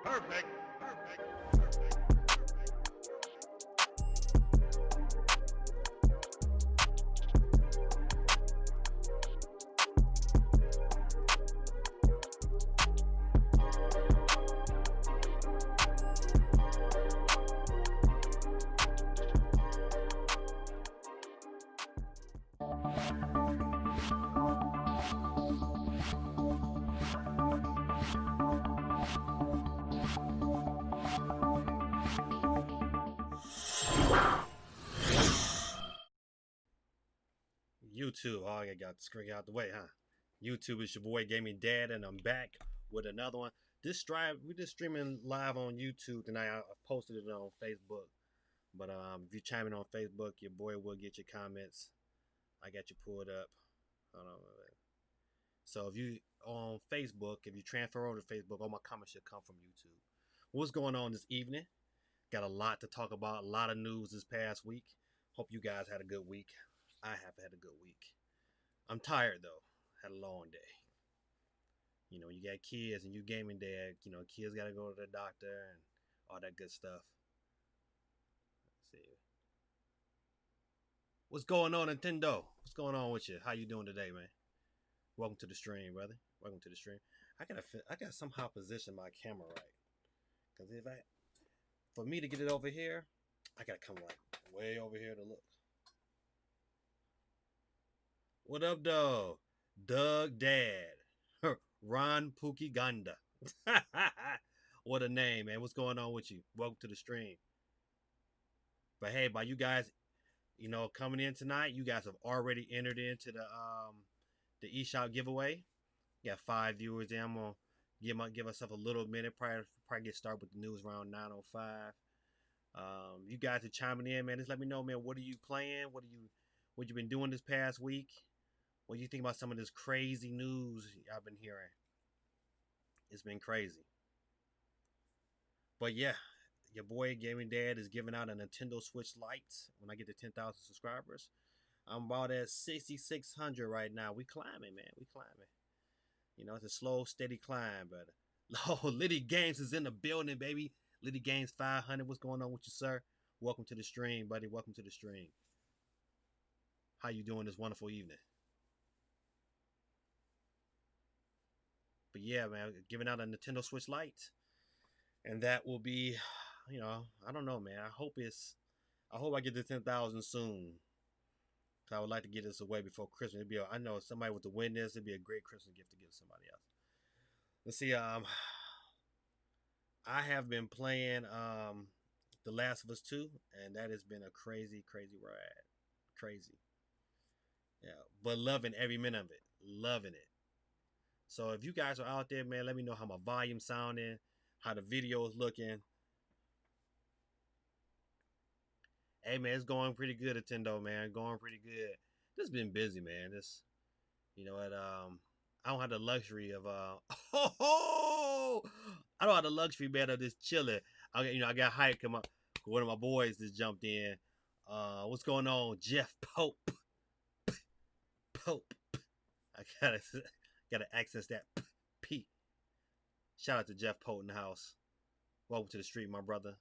Perfect. YouTube. Oh, I got the screen out the way, huh? YouTube is your boy Gaming Dad, and I'm back with another one. We just streaming live on YouTube tonight. I posted it on Facebook, but if you chime in on Facebook, your boy will get your comments. I got you pulled up. Hold on. So if you on Facebook, if you transfer over to Facebook, all my comments should come from YouTube. What's going on this evening? Got a lot to talk about. A lot of news this past week. Hope you guys had a good week. I have had a good week. I'm tired though. Had a long day. You know, you got kids and you gaming dad. You know, kids got to go to the doctor and all that good stuff. Let's see. What's going on, Nintendo? What's going on with you? How you doing today, man? Welcome to the stream, brother. Welcome to the stream. I gotta somehow position my camera right. Cause for me to get it over here, I gotta come like way over here to look. What up, though? Doug Dad. Ron Pookie Ganda. What a name, man. What's going on with you? Welcome to the stream. But hey, by you guys, you know, coming in tonight, you guys have already entered into the eShop giveaway. You got 5 viewers there. I'm gonna give myself a little minute, probably get started with the news around 9:05. You guys are chiming in, man. Just let me know, man. What are you playing? What you been doing this past week? What do you think about some of this crazy news I've been hearing? It's been crazy. But yeah, your boy Gaming Dad is giving out a Nintendo Switch Lite when I get to 10,000 subscribers. I'm about at 6,600 right now. We climbing, man. We climbing. You know, it's a slow, steady climb. But oh, Liddy Games is in the building, baby. Liddy Games 500. What's going on with you, sir? Welcome to the stream, buddy. Welcome to the stream. How you doing this wonderful evening? But yeah, man, giving out a Nintendo Switch Lite, and that will be, you know, I don't know, man. I hope I get to 10,000 soon. Cause I would like to get this away before Christmas. I know somebody with the win this, it'd be a great Christmas gift to give somebody else. Let's see. I have been playing The Last of Us 2, and that has been a crazy, crazy ride. Crazy. Yeah, but loving every minute of it. Loving it. So if you guys are out there, man, let me know how my volume sounding, how the video is looking. Hey, man, it's going pretty good, Nintendo, man. Going pretty good. Just been busy, man. You know what? I don't have the luxury of I don't have the luxury, man, of this chilling. I got hype. Come up. One of my boys just jumped in. What's going on, Jeff Pope? Pope. I gotta access that P. Shout out to Jeff Pope in the house. Welcome to the street, my brother.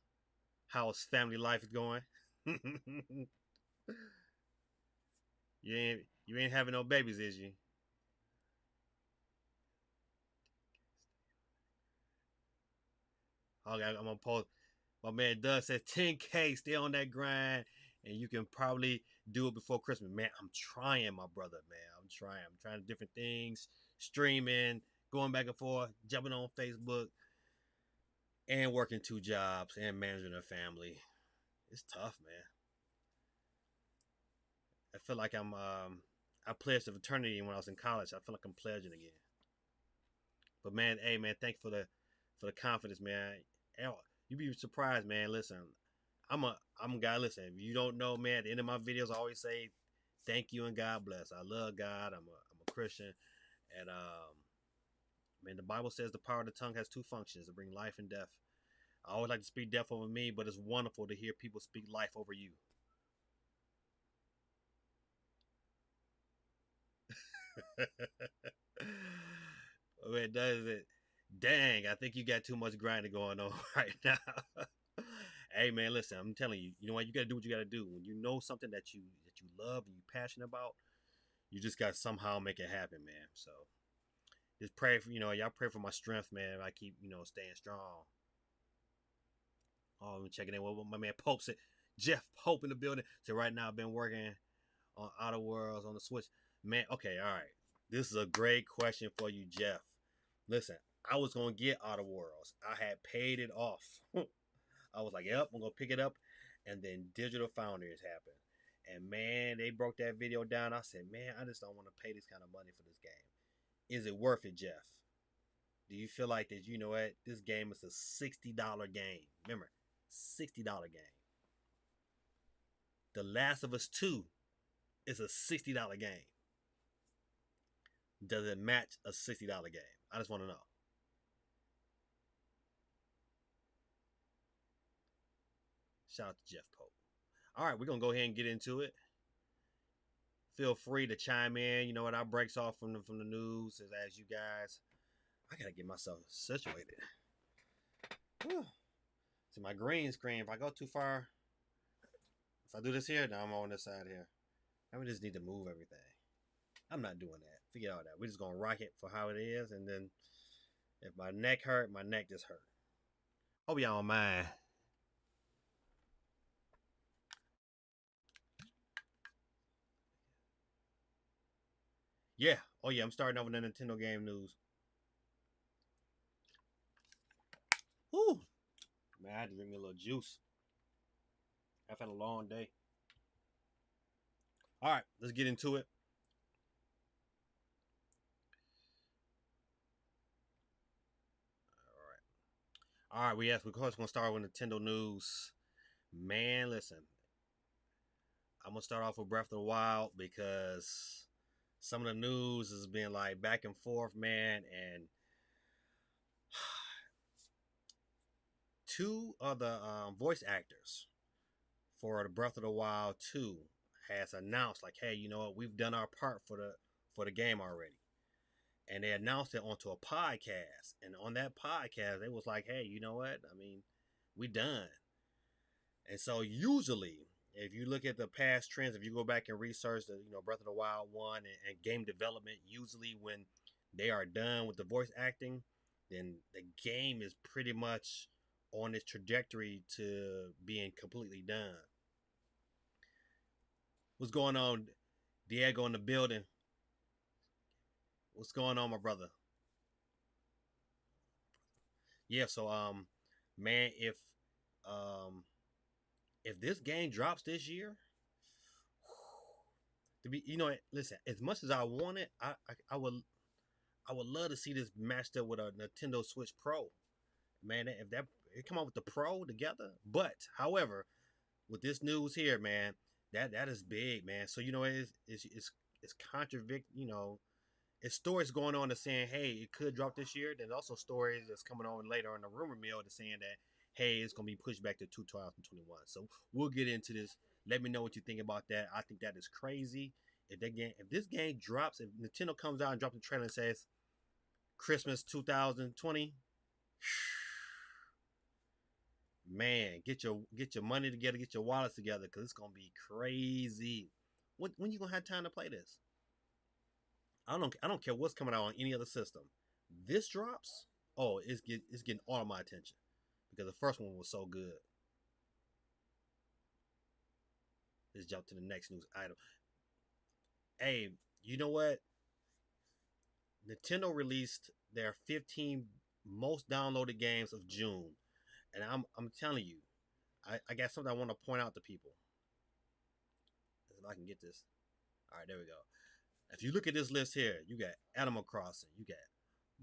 How's family life going? You ain't having no babies, is you? Okay, I'm gonna post. My man Doug said 10K. Stay on that grind, and you can probably do it before Christmas. Man, I'm trying, my brother. Man, I'm trying. I'm trying different things, streaming, going back and forth, jumping on Facebook, and working 2 jobs and managing a family. It's tough, man. I feel like I pledged to fraternity when I was in college. I feel like I'm pledging again. But man, hey man, thanks for the confidence, man. You be surprised, man. Listen, I'm a guy. Listen, if you don't know, man, at the end of my videos, I always say thank you and God bless. I love God. I'm a Christian, and man, the Bible says the power of the tongue has 2 functions: to bring life and death. I always like to speak death over me, but it's wonderful to hear people speak life over you. Man, does it? Dang, I think you got too much grinding going on right now. Hey man, listen, I'm telling you, you know what, you gotta do what you gotta do. When you know something that you love and you passionate about, you just gotta somehow make it happen, man. So just pray for y'all pray for my strength, man. I keep staying strong. Oh, I'm checking in. What my man Pope said. Jeff Pope in the building. So right now I've been working on Outer Worlds on the Switch. Man, okay, all right. This is a great question for you, Jeff. Listen, I was gonna get Outer Worlds. I had paid it off. I was like, yep, I'm gonna pick it up. And then Digital Founders happened. And man, they broke that video down. I said, man, I just don't want to pay this kind of money for this game. Is it worth it, Jeff? Do you feel like that? You know what? This game is a $60 game. Remember, $60 game. The Last of Us 2 is a $60 game. Does it match a $60 game? I just want to know. Shout out to Jeff Pope. All right, we're going to go ahead and get into it. Feel free to chime in. You know what? Our breaks off from the news as you guys. I got to get myself situated. Whew. See, my green screen, if I go too far, if I do this here, now I'm on this side here. Now we just need to move everything. I'm not doing that. Forget all that. We're just going to rock it for how it is. And then if my neck hurt, my neck just hurt. Hope y'all don't mind. Yeah. Oh, yeah. I'm starting off with the Nintendo game news. Whew. Man, I had to drink me a little juice. I've had a long day. All right. Let's get into it. All right. We of course going to start with Nintendo news. Man, listen. I'm going to start off with Breath of the Wild because some of the news has been like back and forth, man. And two of the voice actors for the Breath of the Wild 2 has announced like, hey, you know what, we've done our part for the game already. And they announced it onto a podcast. And on that podcast, it was like, hey, you know what? I mean, we done. And so usually, if you look at the past trends, if you go back and research the Breath of the Wild 1 and game development, usually when they are done with the voice acting, then the game is pretty much on its trajectory to being completely done. What's going on, Diego, in the building? What's going on, my brother? Yeah, so man, um if this game drops this year, to be listen, as much as I want it, I would love to see this matched up with a Nintendo Switch Pro. Man, if that it come out with the Pro together, but however, with this news here, man, that is big, man. So it's contradict, it's stories going on that's saying, hey, it could drop this year. There's also stories that's coming on later on the rumor mill that's saying that, hey, it's gonna be pushed back to 2021. So we'll get into this. Let me know what you think about that. I think that is crazy. If this game drops, if Nintendo comes out and drops a trailer and says Christmas 2020, man, get your money together, get your wallets together, because it's gonna be crazy. When you gonna have time to play this? I don't care what's coming out on any other system. This drops, oh, it's getting all of my attention because the first one was so good. Let's jump to the next news item. Hey, you know what? Nintendo released their 15 most downloaded games of June, and I'm telling you, I got something I want to point out to people. If I can get this. All right, there we go. If you look at this list here, you got Animal Crossing, you got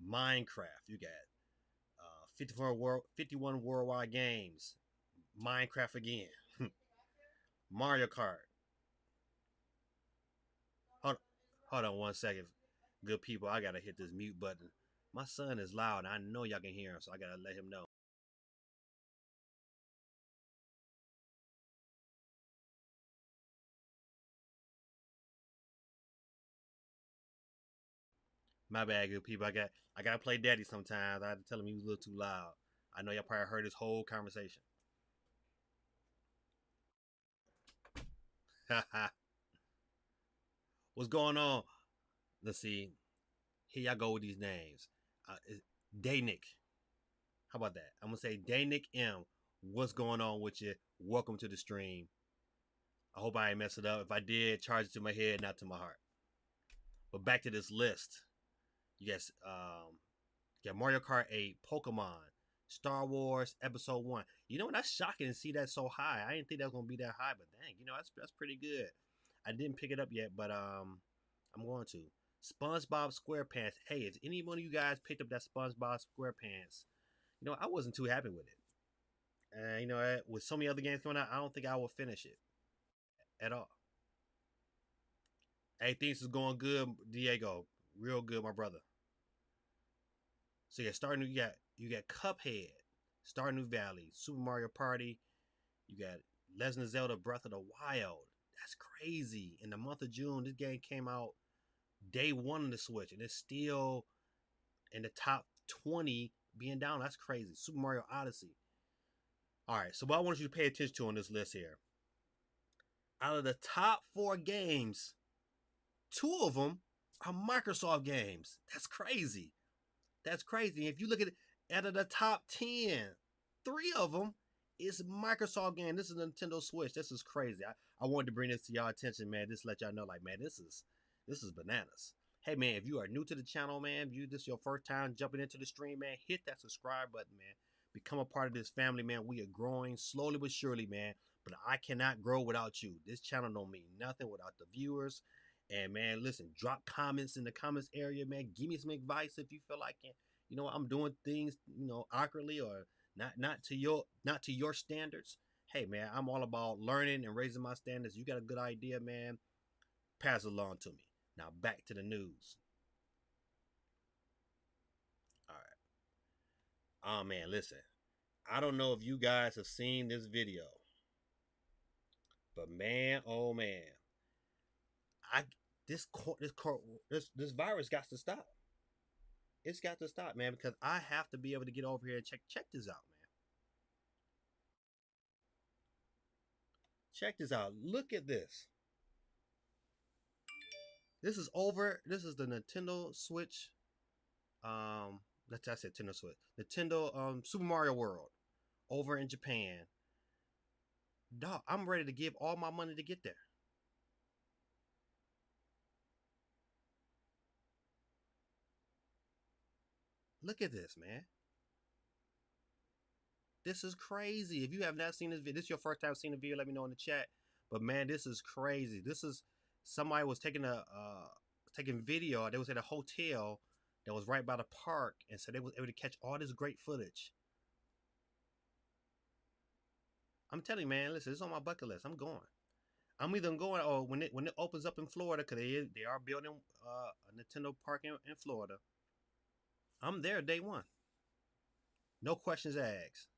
Minecraft, you got 51 worldwide games, Minecraft again, Mario Kart. Hold, hold on 1 second, good people. I gotta hit this mute button. My son is loud. And I know y'all can hear him, so I gotta let him know. My bad, good people. I gotta play daddy sometimes. I had to tell him he was a little too loud. I know y'all probably heard his whole conversation. What's going on? Let's see. Here y'all go with these names. Daynick. How about that? I'm gonna say Daynick M. What's going on with you? Welcome to the stream. I hope I ain't mess it up. If I did, charge it to my head, not to my heart. But back to this list. You got Mario Kart 8, Pokemon, Star Wars Episode 1. You know what? That's shocking to see that so high. I didn't think that was gonna be that high, but dang, that's pretty good. I didn't pick it up yet, but I'm going to. SpongeBob SquarePants. Hey, if any one of you guys picked up that SpongeBob SquarePants, I wasn't too happy with it. And with so many other games coming out, I don't think I will finish it at all. Hey, things is going good, Diego. Real good, my brother. So yeah, you got Cuphead, Stardew Valley, Super Mario Party. You got Legend of Zelda: Breath of the Wild. That's crazy. In the month of June, this game came out day one on the Switch, and it's still in the top 20 being down. That's crazy. Super Mario Odyssey. All right, so what I want you to pay attention to on this list here, out of the top four games, two of them are Microsoft games. That's crazy. That's crazy. If you look at it, out of the top 10, three of them is Microsoft game. This is a Nintendo Switch. This is crazy. I wanted to bring this to y'all attention, man. Just let y'all know, like, man, this is bananas. Hey, man, if you are new to the channel, man, if you this is your first time jumping into the stream, man, hit that subscribe button, man. Become a part of this family, man. We are growing slowly but surely, man. But I cannot grow without you. This channel don't mean nothing without the viewers. And man, listen, drop comments in the comments area, man. Give me some advice if you feel like I'm doing things, awkwardly or not to your standards. Hey man, I'm all about learning and raising my standards. You got a good idea, man, pass it along to me. Now back to the news. All right. Oh man, listen. I don't know if you guys have seen this video, but man, oh man, I this virus got to stop. It's got to stop, man, because I have to be able to get over here and check this out, man. Check this out. Look at this. This is over. This is the Nintendo Switch. That's I said Nintendo Switch. Nintendo Super Mario World over in Japan. Dog, I'm ready to give all my money to get there. Look at this, man. This is crazy. If you have not seen this video, this is your first time seeing the video, let me know in the chat. But man, this is crazy. This is somebody was taking video. They was at a hotel that was right by the park, and so they was able to catch all this great footage. I'm telling you, man, listen, it's on my bucket list. I'm going. I'm either going or when it opens up in Florida, because they are building a Nintendo park in Florida. I'm there day one. No questions asked.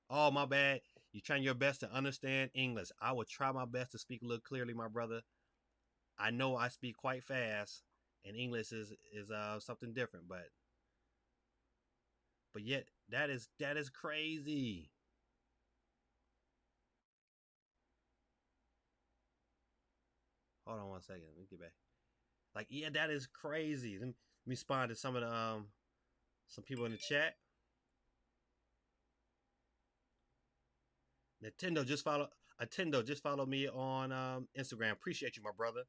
Oh, my bad. You're trying your best to understand English. I will try my best to speak a little clearly, my brother. I know I speak quite fast, and English is something different, but yet that is crazy. Hold on one second. Let me get back. Like, yeah, that is crazy. Let me respond to some of the some people in the chat. Nintendo just follow me on Instagram. Appreciate you, my brother.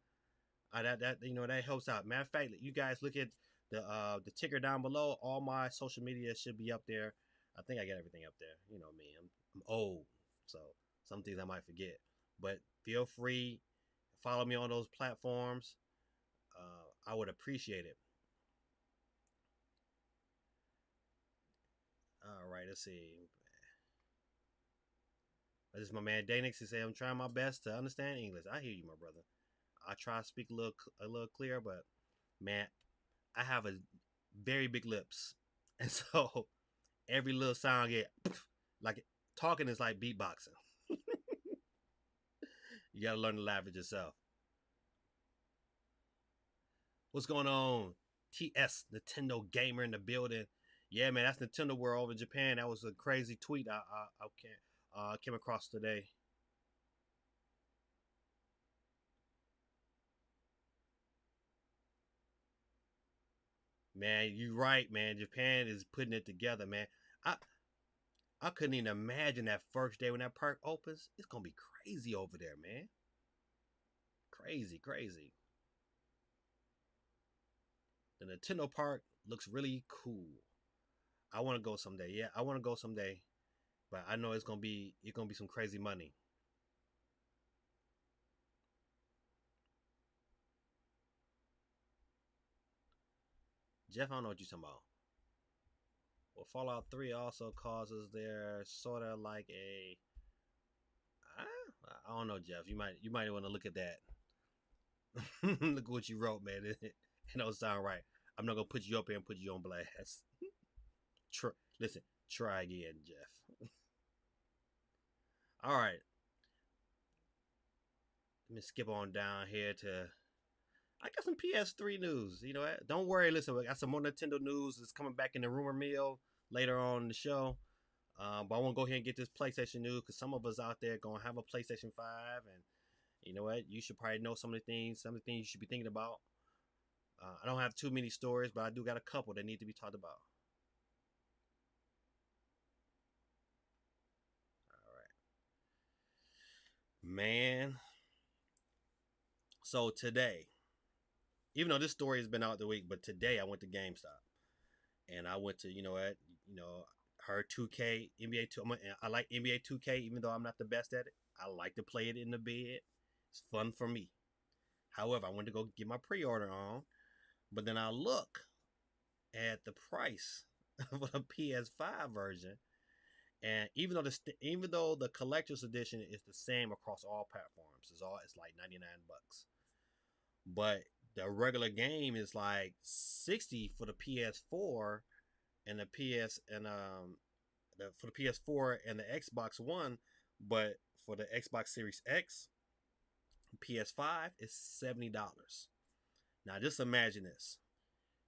That helps out. Matter of fact, you guys look at the ticker down below. All my social media should be up there. I think I got everything up there. You know me. I'm old, so some things I might forget. But feel free, follow me on those platforms. I would appreciate it. All right, let's see. This is my man Danix. He said, "I'm trying my best to understand English." I hear you, my brother. I try to speak a little clear, but man, I have a very big lips, and so every little sound get like talking is like beatboxing. You gotta learn to laugh at yourself. What's going on? TS Nintendo Gamer in the building. Yeah, man, that's Nintendo World over in Japan. That was a crazy tweet I came across today. Man, you right, man. Japan is putting it together, man. I I couldn't even imagine that first day when that park opens. It's gonna be crazy over there, man. Crazy, crazy. The Nintendo Park looks really cool. I want to go someday. Yeah, I want to go someday, but I know it's gonna be some crazy money. Jeff, I don't know what you're talking about. Well, Fallout 3 also causes their sort of like a. I don't know, Jeff. You might want to look at that. Look at what you wrote, man. It don't sound right. I'm not gonna put you up here and put you on blast. Listen, try again, Jeff. All right, let me skip on down here to. I got some PS3 news. You know what? Don't worry. Listen, I got some more Nintendo news that's coming back in the rumor mill later on in the show. But I want to go ahead and get this PlayStation news because some of us out there gonna have a PlayStation 5, and you know what? You should probably know some of the things you should be thinking about. I don't have too many stories, but I do got a couple that need to be talked about. All right, man. So today, even though this story has been out the week, but today I went to GameStop and I went to you know her 2K NBA 2. I like NBA 2K even though I'm not the best at it. I like to play it in the bed. It's fun for me. However, I went to go get my pre-order on, but then I look at the price for the PS5 version, and even though the collector's edition is the same across all platforms, it's like 99 bucks, but the regular game is like 60 for the PS4 and the PS and for the PS4 and the Xbox One, but for the Xbox Series X, PS5 is $70. Now just imagine this: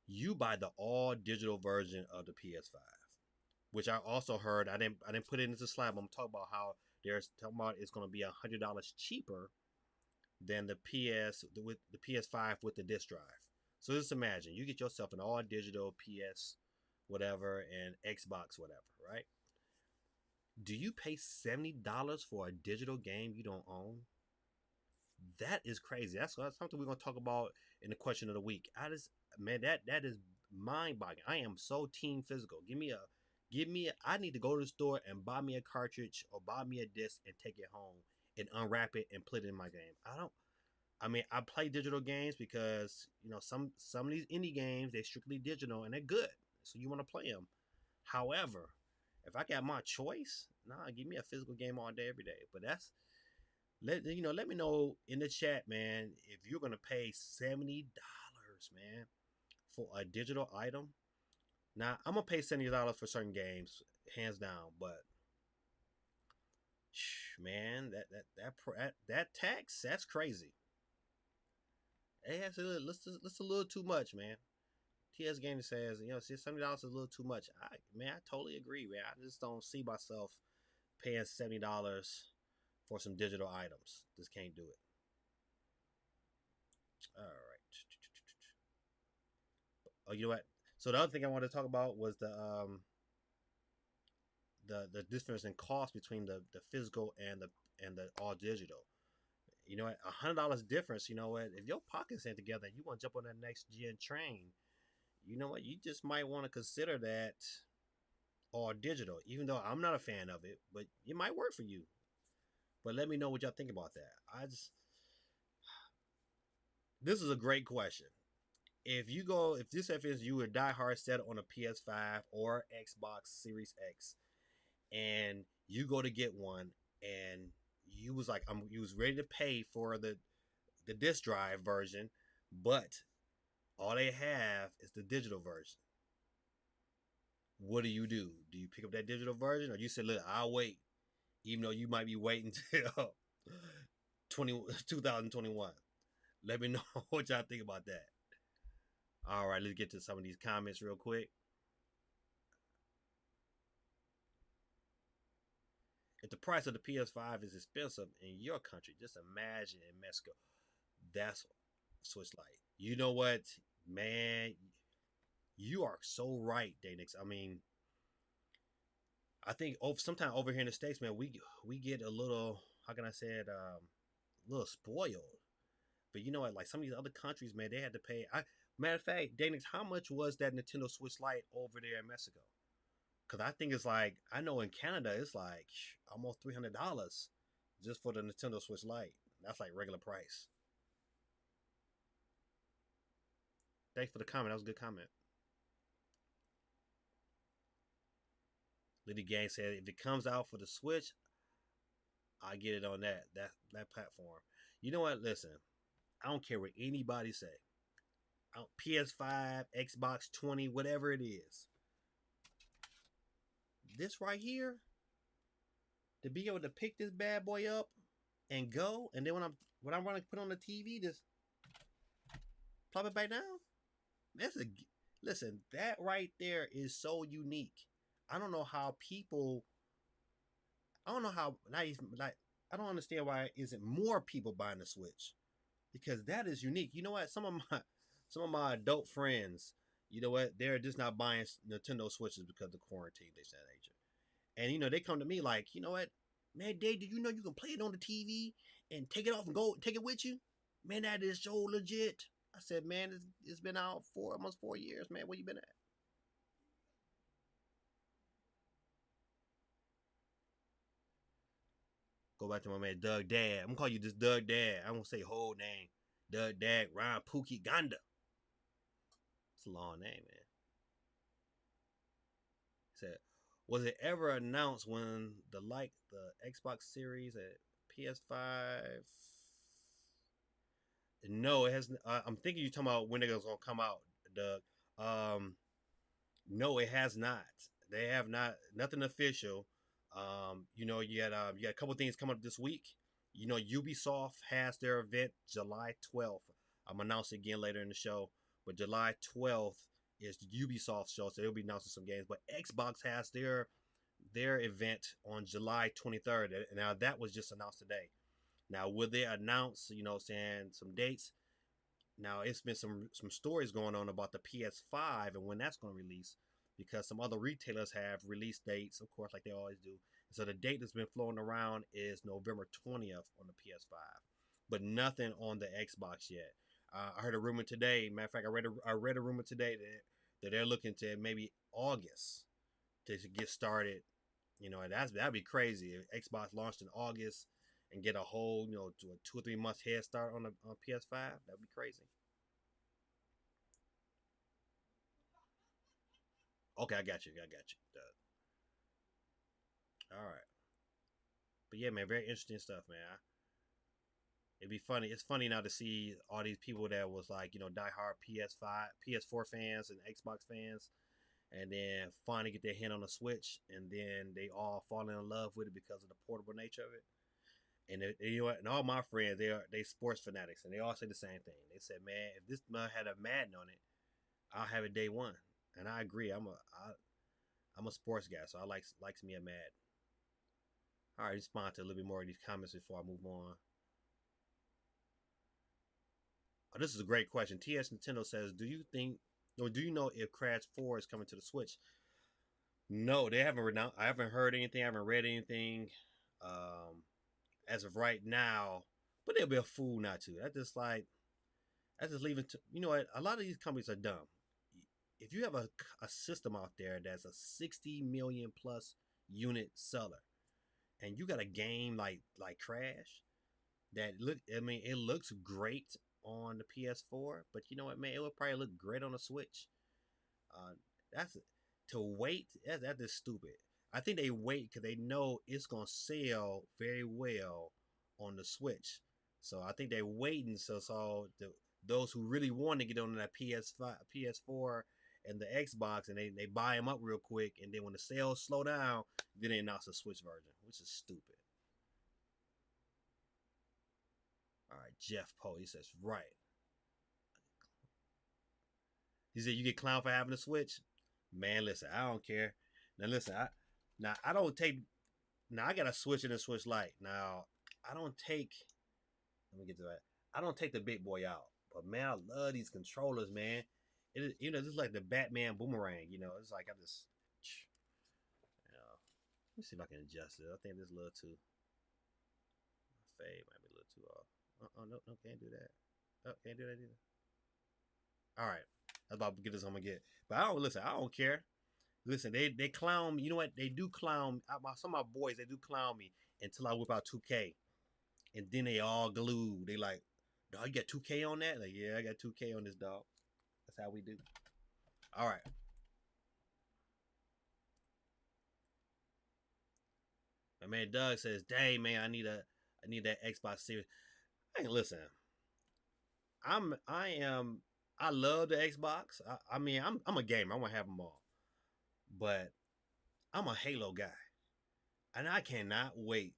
you buy the all digital version of the PS5, which I also heard. I didn't put it into slab. I'm talking about how there's talking about it's going to be $100 cheaper than the with the PS5 with the disc drive. So just imagine you get yourself an all digital PS whatever and Xbox whatever, right? Do you pay $70 for a digital game you don't own? That is crazy. That's something we're gonna talk about in the question of the week. I just man, that is mind boggling. I am so team physical. I need to go to the store and buy me a cartridge or buy me a disc and take it home and unwrap it and put it in my game. I mean, I play digital games because some of these indie games they're strictly digital and they're good, so you want to play them. However, if I got my choice, nah, give me a physical game all day, every day. But let me know in the chat, man, if you're gonna pay $70, man, for a digital item. Now I'm gonna pay $70 for certain games, hands down. But man, that tax, that's crazy. Hey, that's a little too much, man. TS Gaming says, $70 is a little too much. I totally agree, man. I just don't see myself paying $70 for some digital items. Just can't do it. All right. Oh, you know what? So the other thing I wanted to talk about was the difference in cost between the physical and the all digital. You know what? $100 difference. You know what? If your pockets ain't together and you want to jump on that next gen train, you know what? You just might want to consider that all digital. Even though I'm not a fan of it, but it might work for you. But let me know what y'all think about that. This is a great question. If this is you were die hard set on a PS5 or Xbox Series X, and you go to get one, and you was ready to pay for the disc drive version, but all they have is the digital version. What do you do? Do you pick up that digital version, or you say, "Look, I'll wait," even though you might be waiting till 2021. Let me know what y'all think about that. All right, let's get to some of these comments real quick. If the price of the PS5 is expensive in your country, just imagine in Mexico. That's Switch Lite. You know what, man? You are so right, Danix. I mean, I think sometimes over here in the States, man, we get a little, how can I say it, a little spoiled. But you know what? Like some of these other countries, man, they had to pay. Matter of fact, Danix, how much was that Nintendo Switch Lite over there in Mexico? Because I think it's like, I know in Canada it's like almost $300 just for the Nintendo Switch Lite. That's like regular price. Thanks for the comment. That was a good comment. Liddy Gang said if it comes out for the Switch, I get it on that platform. You know what? Listen, I don't care what anybody say. PS5, Xbox 20, whatever it is. This right here, to be able to pick this bad boy up and go, and then when I'm running, put on the TV, just plop it back down. Listen. That right there is so unique. I don't know how people. I don't know how. Not even like. I don't understand why isn't more people buying the Switch, because that is unique. You know what? Some of my adult friends, you know what? They're just not buying Nintendo Switches because of quarantine. They said nature. And you know, they come to me like, you know what, man, Dave, did you know you can play it on the TV and take it off and go take it with you? Man, that is so legit. I said, man, it's been out for almost 4 years, man. Where you been at? Go back to my man Doug Dad. I'm gonna call you just Doug Dad. I won't say whole name. Doug Dad, Ryan Pookie Ganda. It's a long name, man. He said, was it ever announced when the Xbox Series and PS5? No, it hasn't. I'm thinking you're talking about when they're gonna come out, Doug. No, it has not. They have not. Nothing official. You know, you got a couple things coming up this week. You know, Ubisoft has their event July 12th. I'm announcing again later in the show, but July 12th is the Ubisoft show, so they'll be announcing some games. But Xbox has their event on July 23rd. Now that was just announced today. Now will they announce, you know, saying some dates? Now it's been some stories going on about the PS5 and when that's going to release, because some other retailers have release dates, of course, like they always do. So the date that's been floating around is November 20th on the PS5, but nothing on the Xbox yet. I heard a rumor today. Matter of fact, I read a rumor today that they're looking to maybe August to get started. You know, and that'd be crazy if Xbox launched in August and get a whole, you know, 2 or 3 months head start on PS5. That'd be crazy. Okay, I got you. I got you. All right, but yeah, man, very interesting stuff, man. It'd be funny. It's funny now to see all these people that was like, you know, diehard PS5, PS4 fans and Xbox fans, and then finally get their hand on the Switch, and then they all fall in love with it because of the portable nature of it. And you know what? And all my friends, they sports fanatics, and they all say the same thing. They said, "Man, if this had a Madden on it, I'll have it day one." And I agree. I'm a sports guy, so I likes me a Madden. All right, respond to a little bit more of these comments before I move on. Oh, this is a great question. TS Nintendo says, "Do you think, or do you know if Crash 4 is coming to the Switch?" No, they haven't. I haven't heard anything. I haven't read anything. Um, as of right now, but they'll be a fool not to. That's just leaving. You know what? A lot of these companies are dumb. If you have a system out there that's a 60 million plus unit seller, and you got a game like Crash that I mean, it looks great on the PS4, but you know what, man? It would probably look great on the Switch. Uh, that's to wait. That is stupid. I think they wait because they know it's gonna sell very well on the Switch. So I think they're waiting those who really want to get on that PS5, PS4, and the Xbox, and they buy them up real quick, and then when the sales slow down, then they announce a Switch version, which is stupid. Jeff Poe. He says, right. He said, you get clown for having a Switch? Man, listen, I don't care. Now, listen, I don't take. Now, I got a Switch and a Switch Lite. Now, I don't take. Let me get to that. I don't take the big boy out. But, man, I love these controllers, man. It is, this is like the Batman boomerang. It's like I just. Let me see if I can adjust it. I think this is a little too. My fade might be a little too off. No, can't do that. Oh, can't do that either. All right. That's about to get this I'm gonna get. But I don't listen. I don't care. Listen, they clown me. You know what? They do clown. Some of my boys, they do clown me until I whip out 2K, and then they all glued. They like, dog, you got 2K on that? Like, yeah, I got 2K on this, dog. That's how we do. All right. My man Doug says, "Dang man, I need that Xbox Series." Hey, listen, I am I love the Xbox. I mean, I'm a gamer. I want to have them all, but I'm a Halo guy, and I cannot wait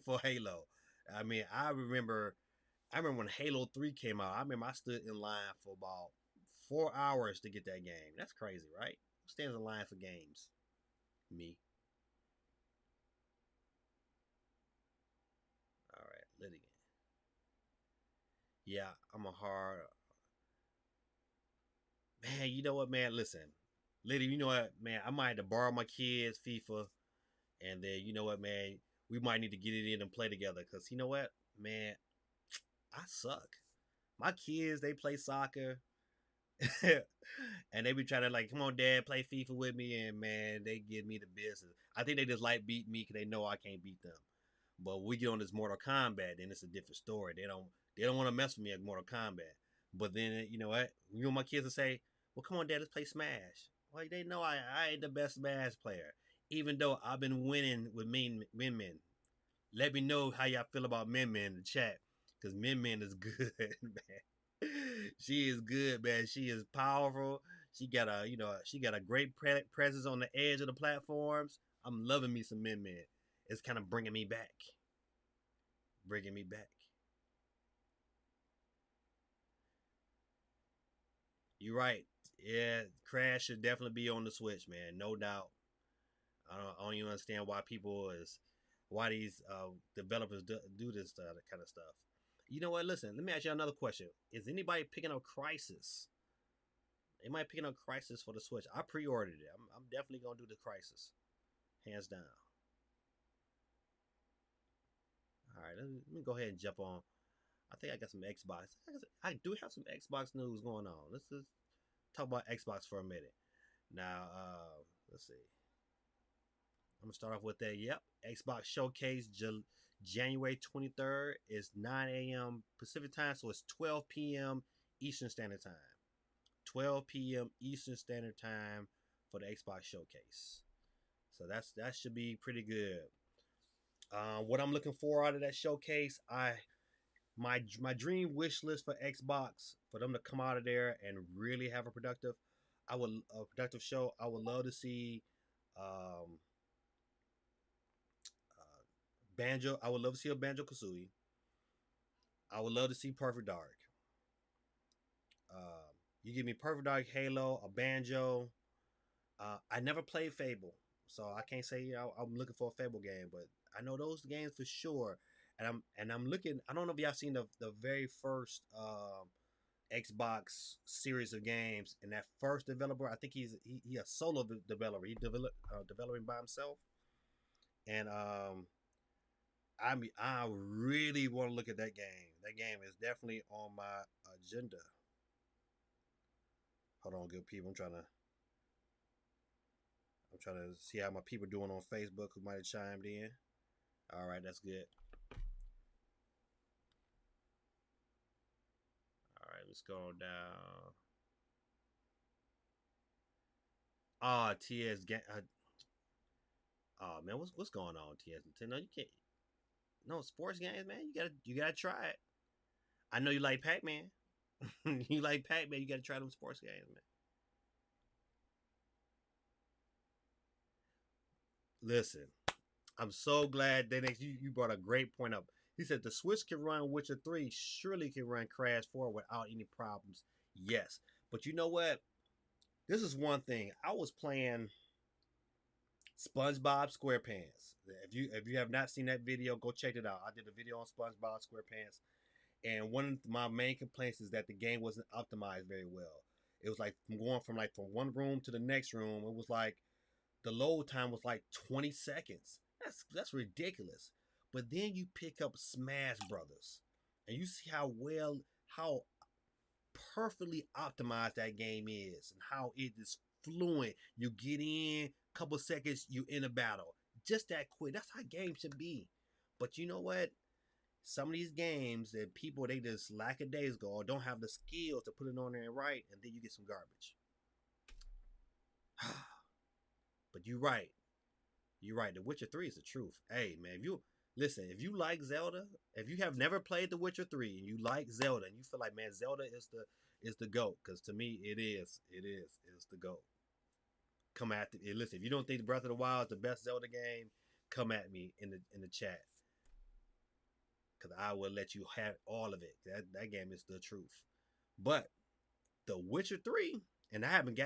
for Halo. I mean, I remember when Halo 3 came out. I remember I stood in line for about 4 hours to get that game. That's crazy, right? Who stands in line for games? Me. All right, lit again. Yeah, I'm a hard man. You know what, man? Listen, Liddy, you know what, man? I might have to borrow my kids FIFA, and then you know what, man? We might need to get it in and play together. Cause you know what, man? I suck. My kids, they play soccer, and they be trying to like, come on, Dad, play FIFA with me, and man, they give me the business. I think they just like beat me because they know I can't beat them. But we get on this Mortal Kombat, then it's a different story. They don't want to mess with me at Mortal Kombat. But then you know what? You know my kids will say, "Well, come on, Dad, let's play Smash." Well, they know I ain't the best Smash player, even though I've been winning with Min Min. Let me know how y'all feel about Min Min in the chat, because Min Min is good, man. She is good, man. She is powerful. She got a great presence on the edge of the platforms. I'm loving me some Min Min. It's kind of bringing me back. You're right. Yeah, Crash should definitely be on the Switch, man. No doubt. I don't even understand why these developers do this kind of stuff. You know what? Listen, let me ask you another question. Is anybody picking up Crisis? Anybody picking up Crisis for the Switch? I pre-ordered it. I'm definitely gonna do the Crisis, hands down. All right, let me go ahead and jump on. I think I got some Xbox. I do have some Xbox news going on. Let's just talk about Xbox for a minute. Now, let's see. I'm gonna start off with that. Yep, Xbox Showcase January 23rd is 9 a.m. Pacific time, so it's 12 p.m. Eastern Standard Time. 12 p.m. Eastern Standard Time for the Xbox Showcase. So that should be pretty good. What I'm looking for out of that showcase, my dream wish list for Xbox for them to come out of there and really have a productive show. I would love to see um, Banjo. I would love to see a Banjo Kazooie. I would love to see Perfect Dark. You give me Perfect Dark, Halo, a Banjo. I never played Fable, so I can't say I'm looking for a Fable game, but I know those games for sure. And I'm looking. I don't know if y'all seen the very first Xbox series of games, and that first developer. I think he a solo developer. He developing by himself, and I really want to look at that game. That game is definitely on my agenda. Hold on, good people. I'm trying to see how my people doing on Facebook who might have chimed in. All right, that's good. All right, let's go down. Ah, TS. Oh man, what's going on, TS? No, you can't. No sports games, man. You gotta try it. I know you like Pac Man. You like Pac Man. You gotta try them sports games, man. Listen, I'm so glad that you brought a great point up. He said the Switch can run Witcher 3, surely can run Crash 4 without any problems. Yes. But you know what? This is one thing. I was playing SpongeBob SquarePants. If you have not seen that video, go check it out. I did a video on SpongeBob SquarePants, and one of my main complaints is that the game wasn't optimized very well. It was like going from one room to the next room. It was like the load time was like 20 seconds. That's ridiculous. But then you pick up Smash Brothers, and you see how perfectly optimized that game is, and how it is fluent. You get in, couple seconds, you in a battle, just that quick. That's how games should be. But you know what? Some of these games that people they just lackadaisical or don't have the skills to put it on there and right, and then you get some garbage. But you're right. You're right. The Witcher 3 is the truth. Hey man, if you like Zelda, if you have never played The Witcher 3 and you like Zelda and you feel like man Zelda is the GOAT, because to me it's the GOAT. Come at it. Listen, if you don't think Breath of the Wild is the best Zelda game, come at me in the chat, because I will let you have all of it. That game is the truth. But The Witcher 3, and I haven't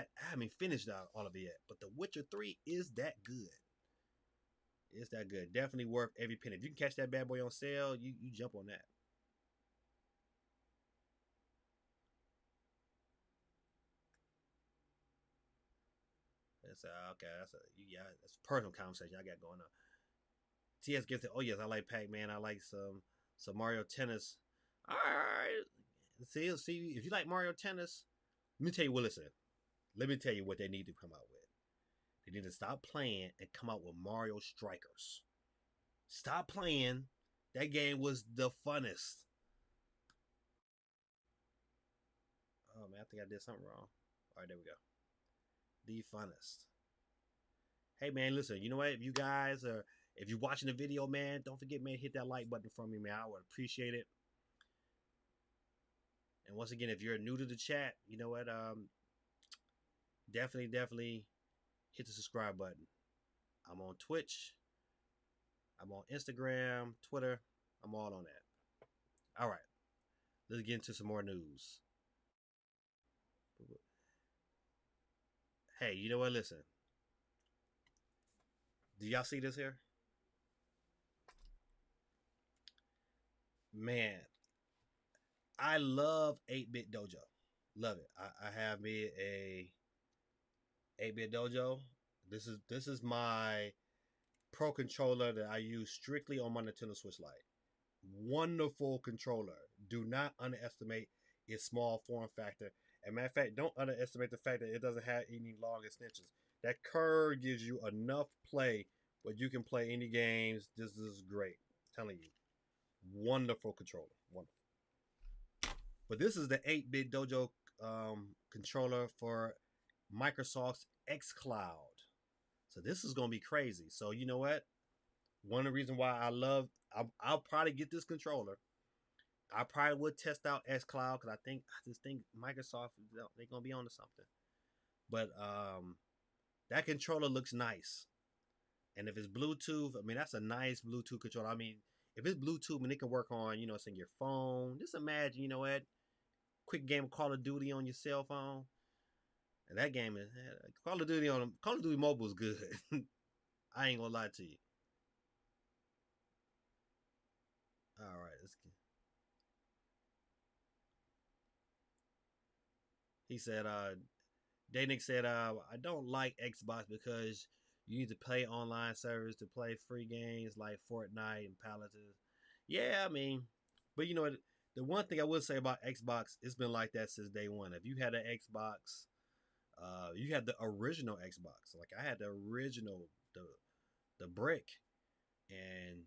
finished all of it yet, but The Witcher 3 is that good. It's that good. Definitely worth every penny. If you can catch that bad boy on sale, you jump on that. That's a personal conversation I got going on. TS gets it. Oh yes, I like Pac-Man. I like some Mario Tennis. All right. See if you like Mario Tennis, let me tell you what. Listen, let me tell you what they need to come out with. They need to stop playing and come out with Mario Strikers. Stop playing. That game was the funnest. Oh man, I think I did something wrong. All right, there we go. The funnest. Hey man, listen. You know what? If you're watching the video, man, don't forget, man, hit that like button for me, man. I would appreciate it. And once again, if you're new to the chat, you know what? Definitely hit the subscribe button. I'm on Twitch. I'm on Instagram, Twitter. I'm all on that. All right. Let's get into some more news. Hey, you know what? Listen. Do y'all see this here? Man, I love 8-Bit Dojo. Love it. I have me a 8-Bit Dojo. This is my pro controller that I use strictly on my Nintendo Switch Lite. Wonderful controller. Do not underestimate its small form factor. As a matter of fact, don't underestimate the fact that it doesn't have any long extensions. That curve gives you enough play, but you can play any games. This is great. I'm telling you. Wonderful controller. Wonderful. But this is the 8-Bit Dojo controller for Microsoft's xCloud. So this is going to be crazy. So you know what? One of the reasons why I'll probably get this controller. I probably would test out xCloud because I just think Microsoft, they're going to be on to something. But that controller looks nice. And if it's Bluetooth, I mean, that's a nice Bluetooth controller. I mean, if it's Bluetooth and it can work on, it's in your phone. Just imagine, you know what? Quick game of Call of Duty on your cell phone. And that game is Call of Duty Mobile is good. I ain't gonna lie to you. All right, let's get. He said, Danick said, I don't like Xbox because you need to pay online service to play free games like Fortnite and Paladins. Yeah, I mean, but you know what? The one thing I would say about Xbox, it's been like that since day one. If you had an Xbox, you had the original Xbox. Like I had the original, the brick, and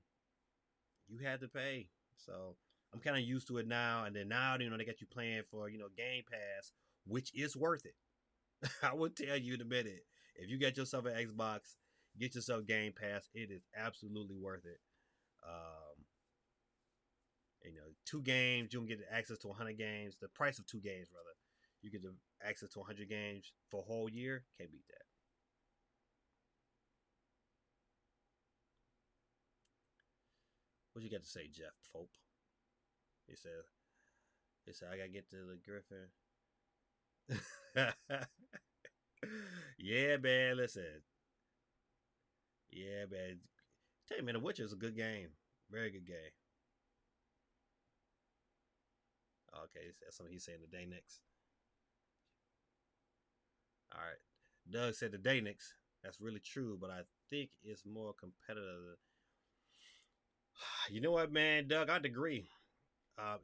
you had to pay. So I'm kind of used to it now. And then now, they got you playing for Game Pass, which is worth it. I would tell you in a minute, if you get yourself an Xbox, get yourself Game Pass. It is absolutely worth it. Um, 2 games, you can get access to 100 games. The price of 2 games, rather, you get access to 100 games for a whole year. Can't beat that. What you got to say, Jeff Pope? He said, I gotta get to the Griffin. Yeah, man. Listen. Yeah, man. Tell you, man, The Witcher is a good game. Very good game. Okay, that's something he's saying today next. All right. Doug said the day next. That's really true, but I think it's more competitive. You know what, man, Doug? I'd agree.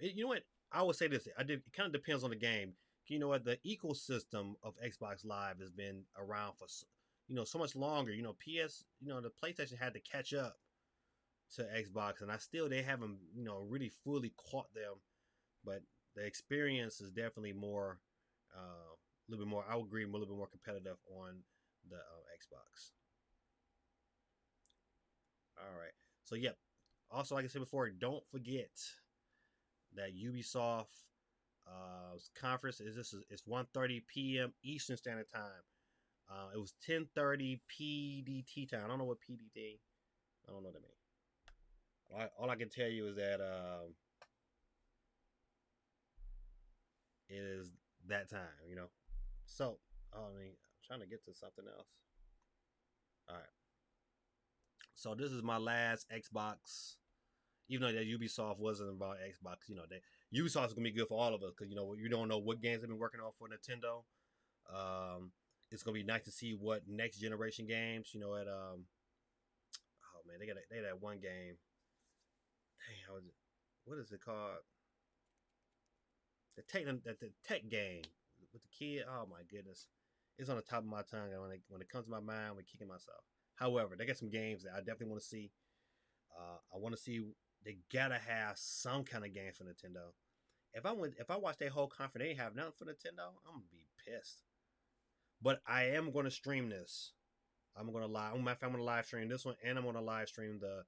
You know what? I would say this. It kind of depends on the game. You know what? The ecosystem of Xbox Live has been around for so much longer. PS. The PlayStation had to catch up to Xbox, and they haven't really fully caught them. But the experience is definitely more, a little bit more. I would agree, a little bit more competitive on the Xbox. All right. So yep. Also, like I said before, don't forget that Ubisoft conference is 1:30 p.m. Eastern Standard Time. It was 10:30 PDT time. I don't know what PDT. I don't know what that means. All I can tell you is that it is that time. So I mean, I'm trying to get to something else. All right. So this is my last Xbox. Even though that Ubisoft wasn't about Xbox, that Ubisoft is gonna be good for all of us because you don't know what games they've been working on for Nintendo. Um, it's gonna be nice to see what next generation games. At oh man, they got that one game. Dang, how is it? What is it called? The tech game with the kid. Oh my goodness, it's on the top of my tongue. And when it comes to my mind, I'm kicking myself. However, they got some games that I definitely want to see. I want to see. They gotta have some kind of game for Nintendo. If I watch their whole conference, they ain't have nothing for Nintendo. I'm gonna be pissed. But I am gonna stream this. I'm gonna live stream this one, and I'm gonna live stream the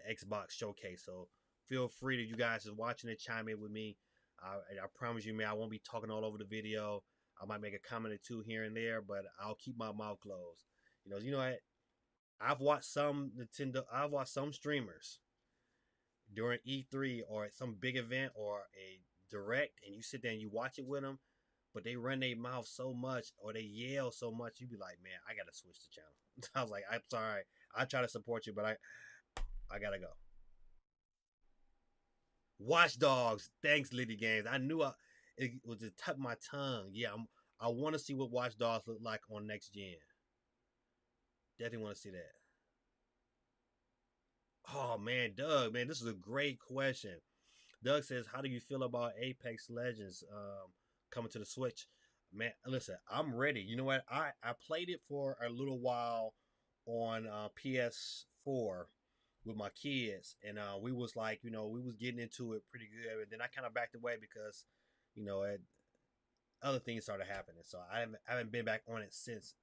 Xbox showcase. So feel free to you guys is watching it, chime in with me. I promise you, man, I won't be talking all over the video. I might make a comment or two here and there, but I'll keep my mouth closed. What? I've watched some Nintendo. I've watched some streamers during E3 or at some big event or a direct, and you sit there and you watch it with them, but they run their mouth so much or they yell so much, you be like, man, I gotta switch the channel. I was like, I'm sorry, I try to support you, but I gotta go. Watch Dogs. Thanks, Liddy Games. It was the tip of my tongue. Yeah, I want to see what Watch Dogs look like on next gen. Definitely want to see that. Oh man, Doug, man, this is a great question. Doug says, "How do you feel about Apex Legends coming to the Switch?" Man, listen, I'm ready. You know what? I played it for a little while on PS4 with my kids, and we was like, we was getting into it pretty good, and then I kind of backed away because, other things started happening. So I haven't been back on it since,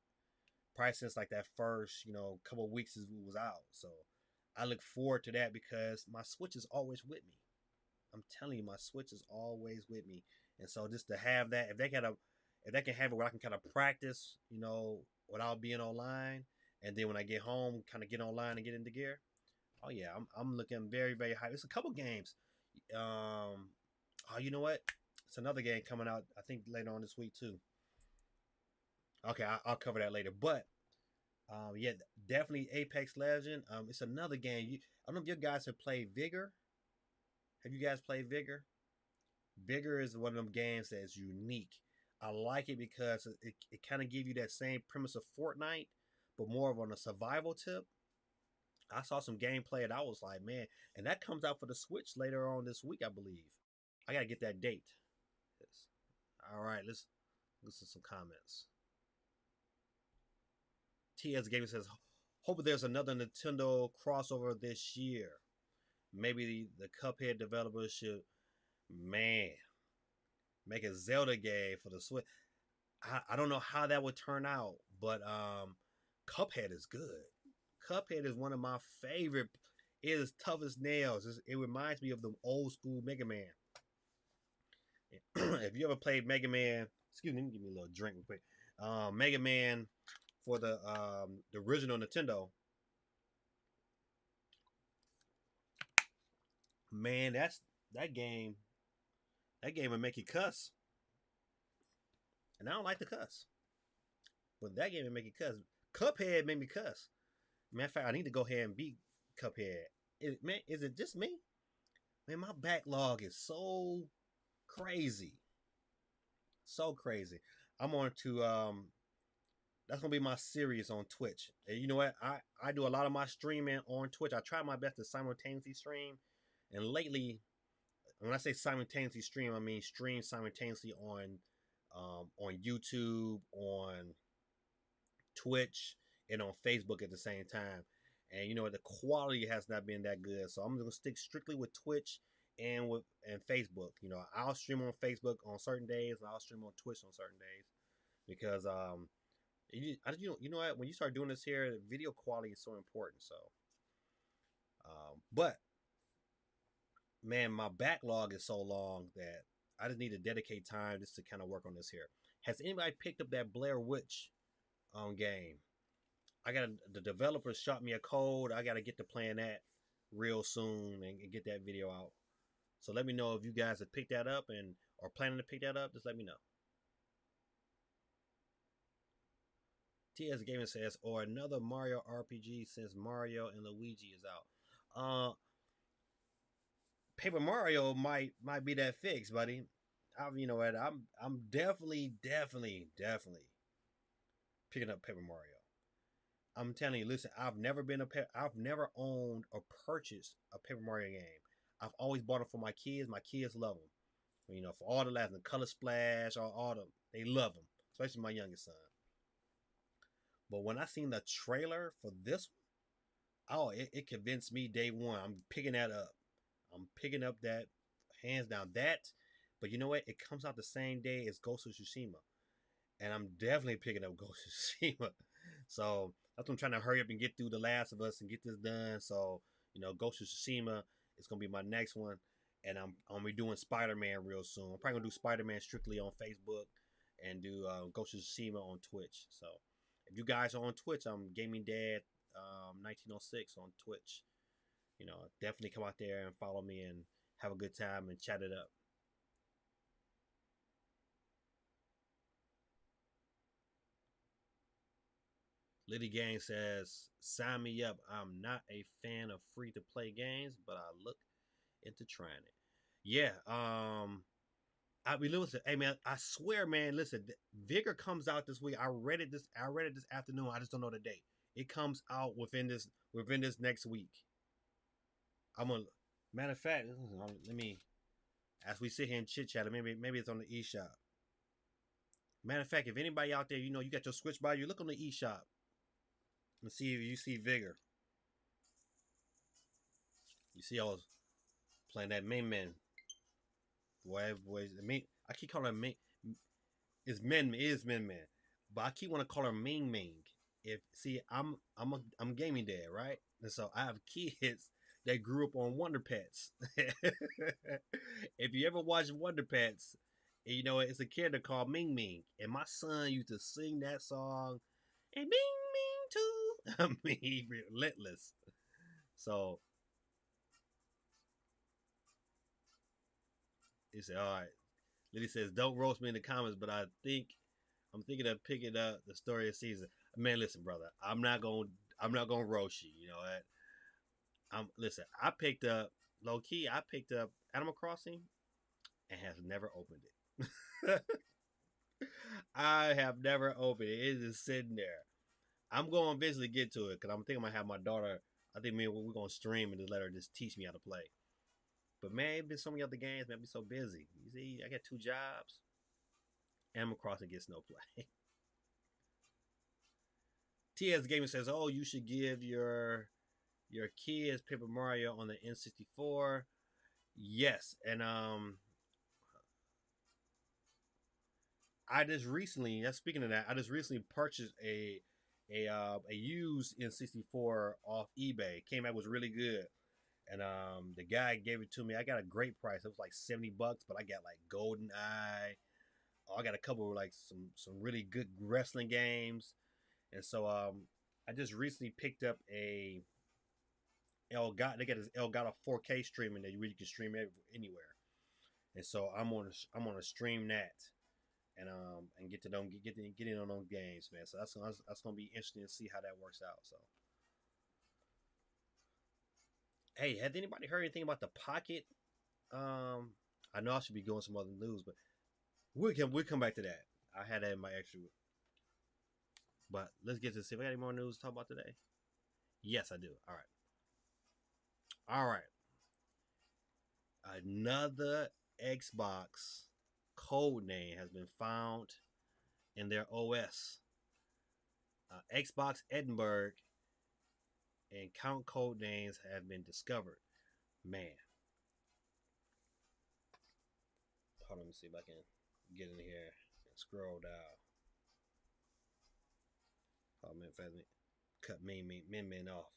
probably since like that first, couple of weeks as it was out. So I look forward to that because my Switch is always with me. I'm telling you, my Switch is always with me, and so just to have that, if they can have it where I can kind of practice, without being online, and then when I get home, kind of get online and get into gear. Oh yeah, I'm looking very very high. It's a couple games. Oh, you know what? It's another game coming out. I think later on this week too. Okay, I'll cover that later. But yeah, definitely Apex Legend. It's another game. I don't know if you guys have played Vigor. Have you guys played Vigor? Vigor is one of them games that is unique. I like it because it kind of give you that same premise of Fortnite, but more of on a survival tip. I saw some gameplay and I was like, man, and that comes out for the Switch later on this week, I believe. I gotta get that date. Yes. All right, let's listen to some comments. TS Gaming says, hope there's another Nintendo crossover this year. Maybe the Cuphead developers should, man, make a Zelda game for the Switch. I don't know how that would turn out, but Cuphead is good. Cuphead is one of my favorite. It is tough as nails. It reminds me of the old school Mega Man. If you ever played Mega Man, excuse me, give me a little drink real quick. Mega Man for the original Nintendo. Man, that game. That game would make you cuss, and I don't like to cuss. But that game would make you cuss. Cuphead made me cuss. Matter of fact, I need to go ahead and beat Cuphead. Man, is it just me? Man, my backlog is so crazy, so crazy. I'm on to that's gonna be my series on Twitch. And you know what? I do a lot of my streaming on Twitch. I try my best to simultaneously stream, and lately, when I say simultaneously stream, I mean stream simultaneously on YouTube, on Twitch, and on Facebook at the same time. And you know the quality has not been that good, so I'm gonna stick strictly with Twitch and Facebook. You know, I'll stream on Facebook on certain days, and I'll stream on Twitch on certain days because you know what, when you start doing this here, video quality is so important. So, but man, my backlog is so long that I just need to dedicate time just to kind of work on this here. Has anybody picked up that Blair Witch game? I got the developers shot me a code. I got to get to playing that real soon and get that video out. So let me know if you guys have picked that up and are planning to pick that up. Just let me know. TS Gaming says, or another Mario RPG since Mario and Luigi is out. Paper Mario might be that fix, buddy. You know what? I'm definitely picking up Paper Mario. I'm telling you, listen, I've never owned or purchased a Paper Mario game. I've always bought them for my kids. My kids love them. You know, for all the laughs and Color Splash, all them, they love them, especially my youngest son. But when I seen the trailer for this one, oh, it convinced me day one. I'm picking that up. I'm picking up that hands down. That, but you know what? It comes out the same day as Ghost of Tsushima, and I'm definitely picking up Ghost of Tsushima. So that's what I'm trying to hurry up and get through The Last of Us and get this done. So you know, Ghost of Tsushima is gonna be my next one, and I'm gonna be doing Spider-Man real soon. I'm probably gonna do Spider-Man strictly on Facebook and do Ghost of Tsushima on Twitch. So if you guys are on Twitch, I'm Gaming Dad 1906 on Twitch. You know, definitely come out there and follow me and have a good time and chat it up. Liddy Gang says, sign me up. I'm not a fan of free to play games, but I look into trying it. Yeah, I mean, listen, hey man, I swear, man, listen, Vigor comes out this week. I read it this afternoon. I just don't know the date. It comes out within this next week. I'm gonna matter of fact, let me as we sit here and chit chat, maybe it's on the eShop. Matter of fact, if anybody out there, you know, you got your Switch by you, look on the eShop and see if you see Vigor. You see I was playing that main man. Boy, I keep calling him main. It is Min Man, but I keep want to call her Ming Ming. If see, I'm gaming dad, right? And so I have kids that grew up on Wonder Pets. If you ever watch Wonder Pets, you know it's a character called Ming Ming, and my son used to sing that song, and Ming Ming too. I mean, relentless. So he said, "All right." Lily says, "Don't roast me in the comments, but I'm thinking of picking up the story of Caesar." Man, listen, brother, I'm not gonna roast you. You know what? Listen. I picked up low key. I picked up Animal Crossing and have never opened it. I have never opened it. It is sitting there. I'm going to eventually get to it because I'm thinking I'm gonna have my daughter. I think we're gonna stream and just let her just teach me how to play. But man, it's been so many other games. Man, I've been so busy. You see, I got 2 jobs. Animal Crossing gets no play. TS Gaming says, "Oh, you should give your kids Paper Mario on the N64." Yes, and I just recently. Speaking of that, I just recently purchased a used N64 off eBay. Came out was really good, and the guy gave it to me. I got a great price. It was like $70, but I got like Golden Eye. I got a couple of like some really good wrestling games, and so I just recently picked up Elgato. They got this Elgato 4K streaming that you really can stream anywhere. And so I'm gonna stream that and get to them get in on those games, man. So that's gonna be interesting to see how that works out. So hey, has anybody heard anything about the Pocket? Um, I know I should be going some other news, but we'll come back to that. I had that in my extra, but let's get to see if I got any more news to talk about today. Yes, I do. All right. Another Xbox code name has been found in their OS. Xbox Edinburgh and count code names have been discovered. Man, hold on, let me see if I can get in here and scroll down. Oh man, if I cut min off.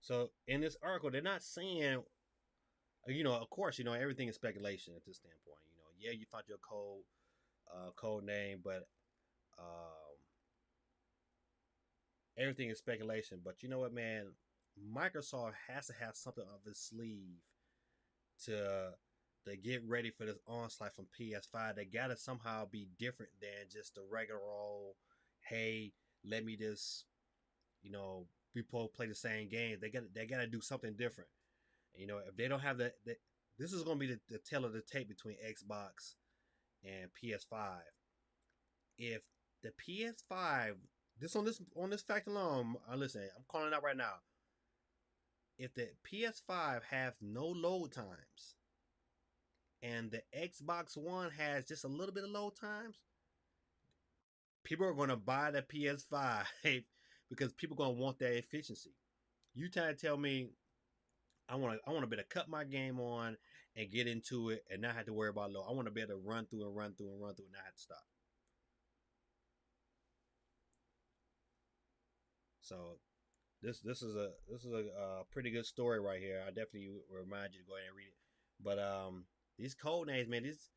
So in this article, they're not saying, of course, everything is speculation at this standpoint. Yeah, you found your code name, but um, everything is speculation. But you know what, man? Microsoft has to have something up its sleeve to get ready for this onslaught from PS5. They gotta somehow be different than just the regular old, hey, let me just, we both play the same game. They gotta do something different. If they don't have this is gonna be the tail of the tape between Xbox and PS5. If the PS5, this fact alone, listen, I'm calling it out right now. If the PS5 has no load times and the Xbox One has just a little bit of load times, people are going to buy the PS5 because people are going to want that efficiency. You trying to tell me I want to be able to cut my game on and get into it and not have to worry about load. I want to be able to run through and run through and run through and not have to stop. So this is a pretty good story right here. I definitely remind you to go ahead and read it. But these code names, man, this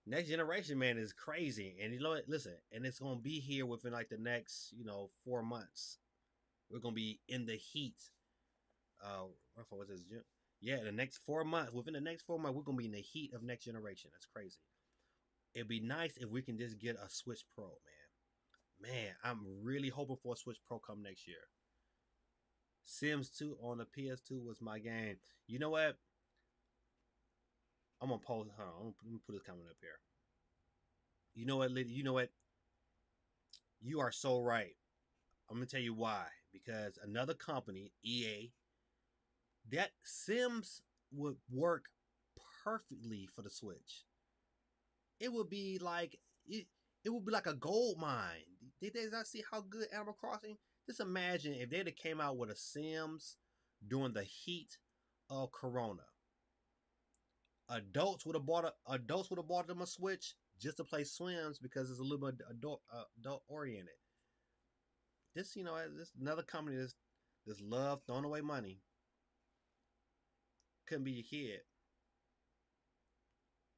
next generation, man, is crazy. And you know what? Listen, and it's gonna be here within like the next 4 months. We're gonna be in the heat. What's this? Yeah, the next 4 months. Within the next 4 months, we're gonna be in the heat of next generation. That's crazy. It'd be nice if we can just get a Switch Pro, man. Man, I'm really hoping for a Switch Pro come next year. Sims 2 on the PS2 was my game. You know what? I'm gonna post. Hold on, let me put this comment up here. You know what, lady? You know what? You are so right. I'm gonna tell you why. Because another company, EA, that Sims would work perfectly for the Switch. It would be like it. It would be like a gold mine. Did they not see how good Animal Crossing? Just imagine if they'd have came out with a Sims during the heat of Corona. Adults would have bought them a Switch just to play Swims because it's a little bit adult oriented. This another company that's love throwing away money. Couldn't be your kid.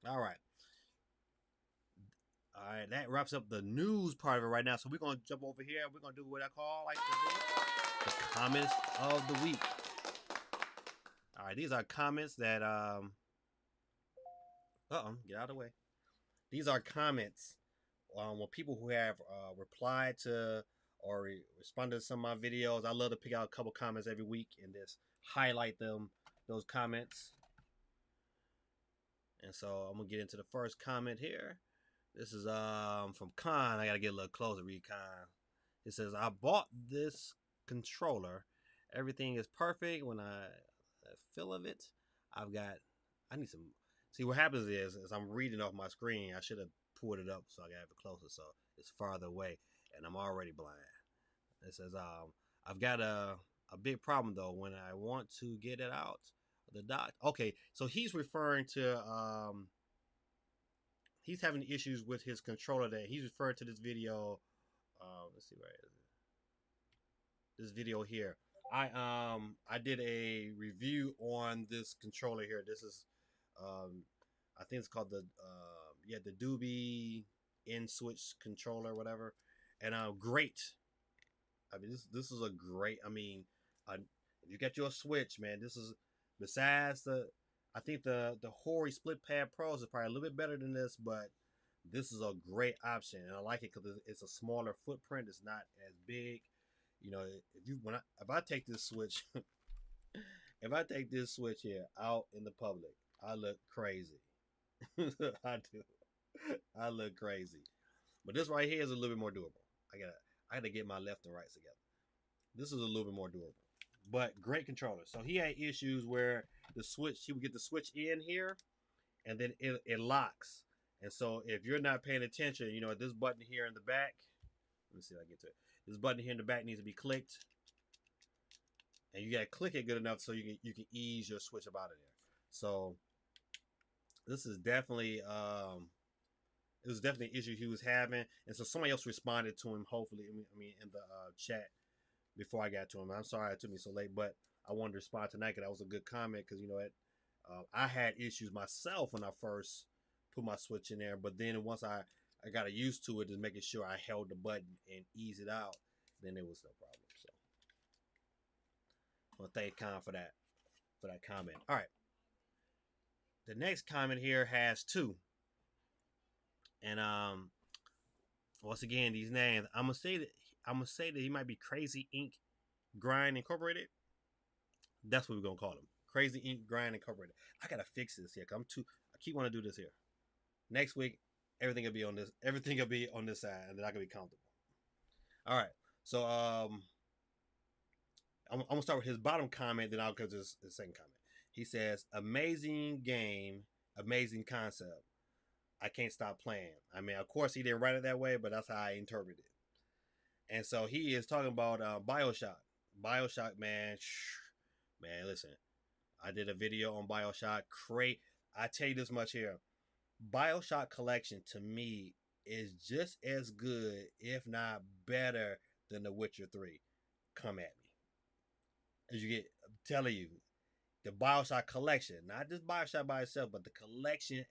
All right. All right, that wraps up the news part of it right now. So we're gonna jump over here. We're gonna do what I call like the comments of the week. All right, these are comments that get out of the way. These are comments with people who have replied to or responded to some of my videos. I love to pick out a couple comments every week and just highlight those comments. And so I'm gonna get into the first comment here. This is from Khan. I gotta get a little closer. Read Khan. It says, "I bought this controller. Everything is perfect. When I feel of it, I need some. See what happens is, as I'm reading off my screen, I should have pulled it up so I can have it closer. So it's farther away, and I'm already blind. It says, I've got a big problem though when I want to get it out. The dock. Okay, so he's referring to he's having issues with his controller that he's referring to this video. Let's see, where is it? This video here. I did a review on this controller here. This is I think it's called the you had the Doobie in switch controller, or whatever, and great. I mean, this is a great. I mean, if you get your Switch, man, this is besides the. I think the Hori Split Pad Pros is probably a little bit better than this, but this is a great option, and I like it because it's a smaller footprint. It's not as big. You know, if I take this Switch, if I take this Switch here out in the public, I look crazy. I do. I look crazy. But this right here is a little bit more doable. I gotta get my left and rights together. This is a little bit more doable. But great controller. So he had issues where he would get the switch in here and then it locks. And so if you're not paying attention, you know, this button here in the back, let me see if I get to it. This button here in the back needs to be clicked. And you gotta click it good enough so you can ease your switch up out of there. So this is definitely it was definitely an issue he was having, and so somebody else responded to him. Hopefully, I mean in the chat before I got to him. I'm sorry it took me so late, but I wanted to respond tonight because that was a good comment. Because you know, I had issues myself when I first put my switch in there, but then once I got used to it, just making sure I held the button and ease it out, then it was no problem. So, I want to thank Con for that comment. All right, the next comment here has two, and once again these names I'm gonna say that he might be Crazy Ink Grind Incorporated. That's what we're gonna call him. Crazy Ink Grind Incorporated. I gotta fix this here. I keep wanting to do this here. Next week, everything will be on this. Everything will be on this side, and then I can be comfortable. All right. So I'm gonna start with his bottom comment, then I'll go to his second comment. He says, "Amazing game, amazing concept. I can't stop playing." I mean, of course, he didn't write it that way, but that's how I interpret it. And so he is talking about Bioshock. Bioshock, man. Man, listen. I did a video on Bioshock. I tell you this much here. Bioshock Collection, to me, is just as good, if not better, than The Witcher 3. Come at me. As you get, I'm telling you, the Bioshock Collection, not just Bioshock by itself, but the collection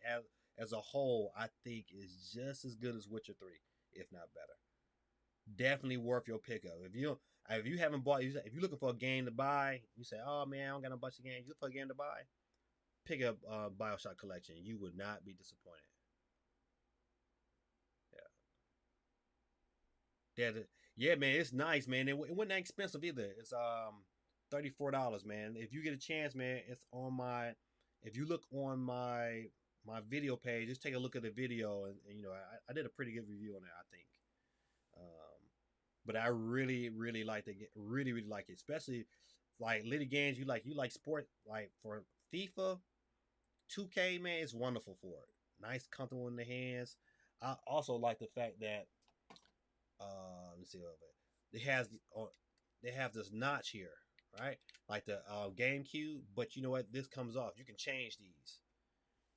as a whole, I think is just as good as Witcher 3, if not better. Definitely worth your pickup. If you haven't bought, if you're looking for a game to buy, you say, "Oh man, I don't got a bunch of games." You look for a game to buy, pick up Bioshock Collection. You would not be disappointed. Yeah, man, it's nice, man. It wasn't that expensive either. It's $34, man. If you get a chance, man, it's on my. If you look on my video page, just take a look at the video, and you know I did a pretty good review on it, I think. But I really like to really like it, especially like little games you like sport like for FIFA, 2K, man, it's wonderful for it. Nice, comfortable in the hands. I also like the fact that let me see what they have this notch here, right? Like the GameCube, but you know what? This comes off. You can change these,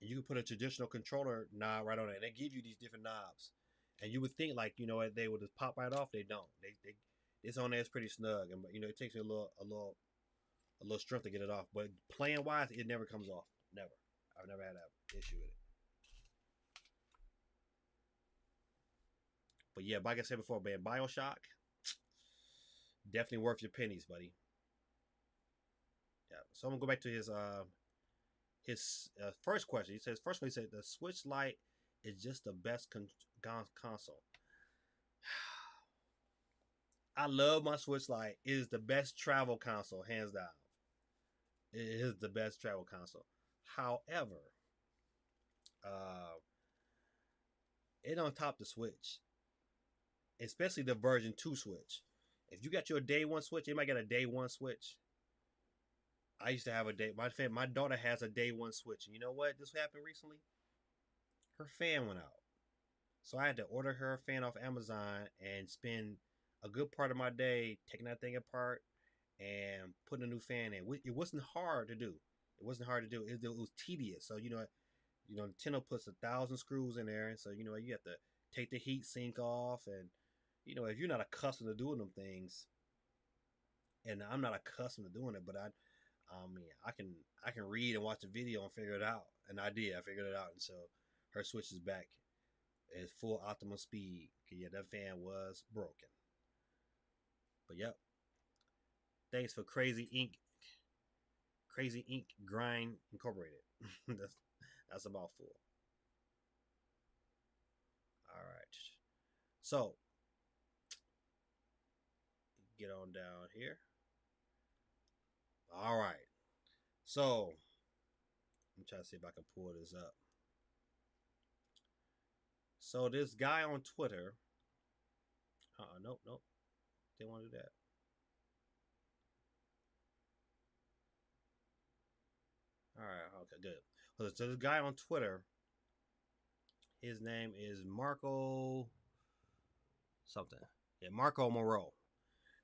and you can put a traditional controller knob right on it. And they give you these different knobs, and you would think like you know what they would just pop right off. They don't. They this on there is pretty snug, and you know it takes me a little strength to get it off. But playing wise, it never comes off. Never. I've never had that issue with it. But yeah, like I said before, man, Bioshock, definitely worth your pennies, buddy. Yeah. So I'm gonna go back to his first question. He says first one. He said the Switch Lite is just the best console. I love my Switch Lite. It is the best travel console, hands down. It is the best travel console. However, uh, it don't top the Switch, especially the version 2 Switch. If you got your day one Switch, you might get a day one Switch. I used to have a day. My daughter has a day one Switch. And you know what? This happened recently. Her fan went out, so I had to order her a fan off Amazon and spend a good part of my day taking that thing apart and putting a new fan in. It wasn't hard to do. It wasn't hard to do. It was tedious. So Nintendo puts 1,000 screws in there, and so you have to take the heat sink off, and if you're not accustomed to doing them things, and I'm not accustomed to doing it, but I mean I can read and watch a video and figure it out, and I did. I figured it out, and so her Switch is back at full optimal speed. Yeah, that fan was broken. But yep, thanks for Crazy Ink Grind Incorporated. that's a mouthful. All right, so get on down here. All right, so I'm trying to see if I can pull this up. So this guy on Twitter, nope, nope, didn't want to do that. All right, okay, good. So this guy on Twitter, his name is Marco something. Yeah, Marco Moreau.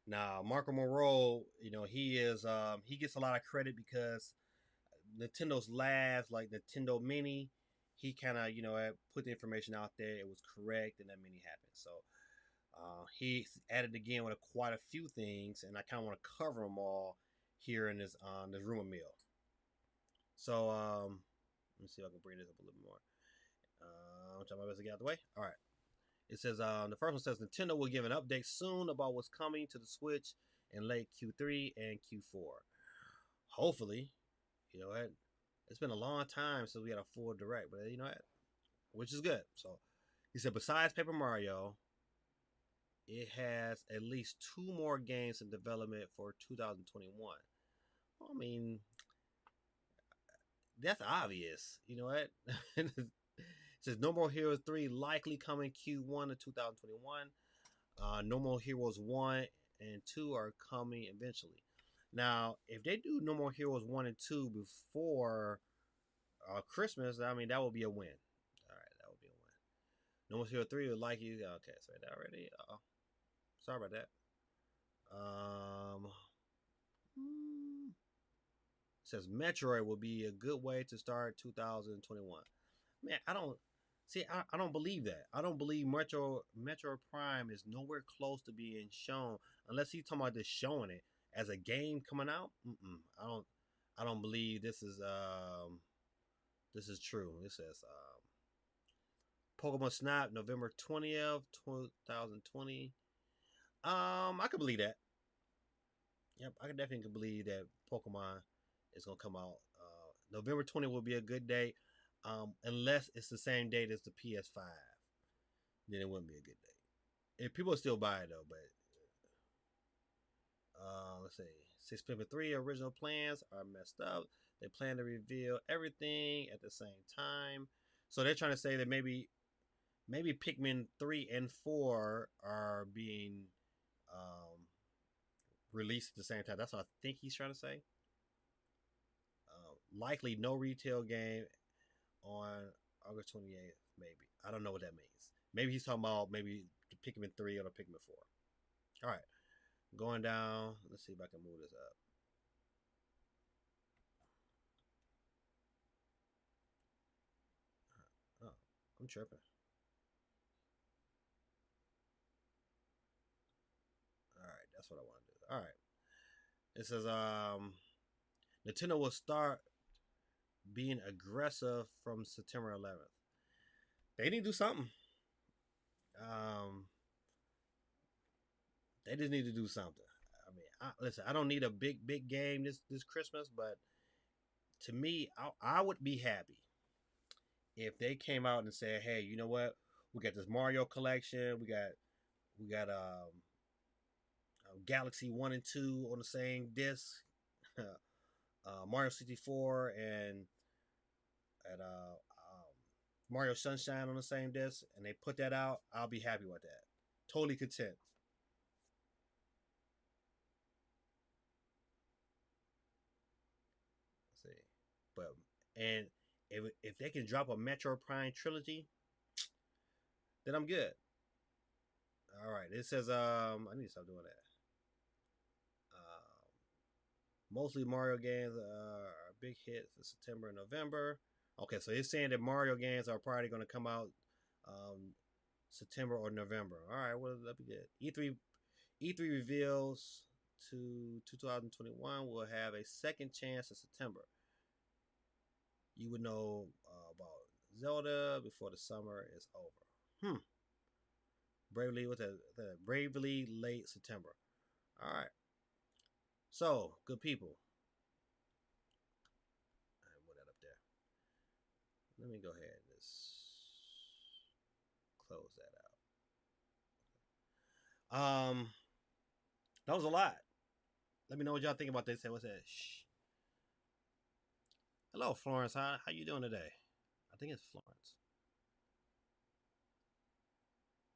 Now, Marco Moreau, he gets a lot of credit because Nintendo's last, like Nintendo Mini, he kind of, put the information out there. It was correct, and that Mini happened. So he added again with quite a few things, and I kind of want to cover them all here in this rumor mill. So let me see if I can bring this up a little bit more. I'm trying my best to get out of the way. All right. It says the first one says Nintendo will give an update soon about what's coming to the Switch in late Q3 and Q4. Hopefully, what? It's been a long time since we had a full direct, but what? Which is good. So he said besides Paper Mario, it has at least 2 more games in development for 2021. Well, I mean, that's obvious. You know what? It says No More Heroes 3 likely coming Q1 of 2021. No More Heroes 1 and 2 are coming eventually. Now, if they do No More Heroes 1 and 2 before Christmas, I mean, that will be a win. All right, that will be a win. No More Heroes 3 would like you. Okay, sorry, that already. Sorry about that. Says Metroid will be a good way to start 2021. Man, I don't see. I don't believe that. I don't believe Metro Prime is nowhere close to being shown unless he's talking about just showing it as a game coming out. I don't. I don't believe this is true. It says Pokemon Snap November 20th, 2020. I can believe that. Yep, I can definitely believe that Pokemon is gonna come out. November 20th will be a good day. Unless it's the same date as the PS5, then it wouldn't be a good day. If people still buy it though, but let's see, 6.3 original plans are messed up. They plan to reveal everything at the same time, so they're trying to say that maybe Pikmin 3 and 4 are being released at the same time. That's what I think he's trying to say. Likely no retail game on August 28th, maybe. I don't know what that means. Maybe he's talking about maybe the Pikmin 3 or the Pikmin 4. All right. Going down. Let's see if I can move this up. Oh, I'm tripping. All right, that's what I want to do. All right. It says Nintendo will start being aggressive from September 11th. They need to do something. Um, they just need to do something. I mean, listen, I don't need a big game this Christmas, but to me, I would be happy if they came out and said, "Hey, you know what? We got this Mario collection. We got Galaxy 1 and 2 on the same disc, Mario 64 and Mario Sunshine on the same disc, and they put that out. I'll be happy with that. Totally content." Let's see, but and if they can drop a Metro Prime trilogy, then I'm good. All right, it says I need to stop doing that. Mostly Mario games are a big hit for September and November. Okay, so it's saying that Mario games are probably going to come out September or November. All right, well, that'll be good. E3 reveals to 2021 will have a second chance in September. You would know about Zelda before the summer is over. Bravely, what's that? Bravely late September. All right. So, good people. I put that up there. Let me go ahead and just close that out. That was a lot. Let me know what y'all think about this. Say what's that? Shh. Hello, Florence. How you doing today? I think it's Florence.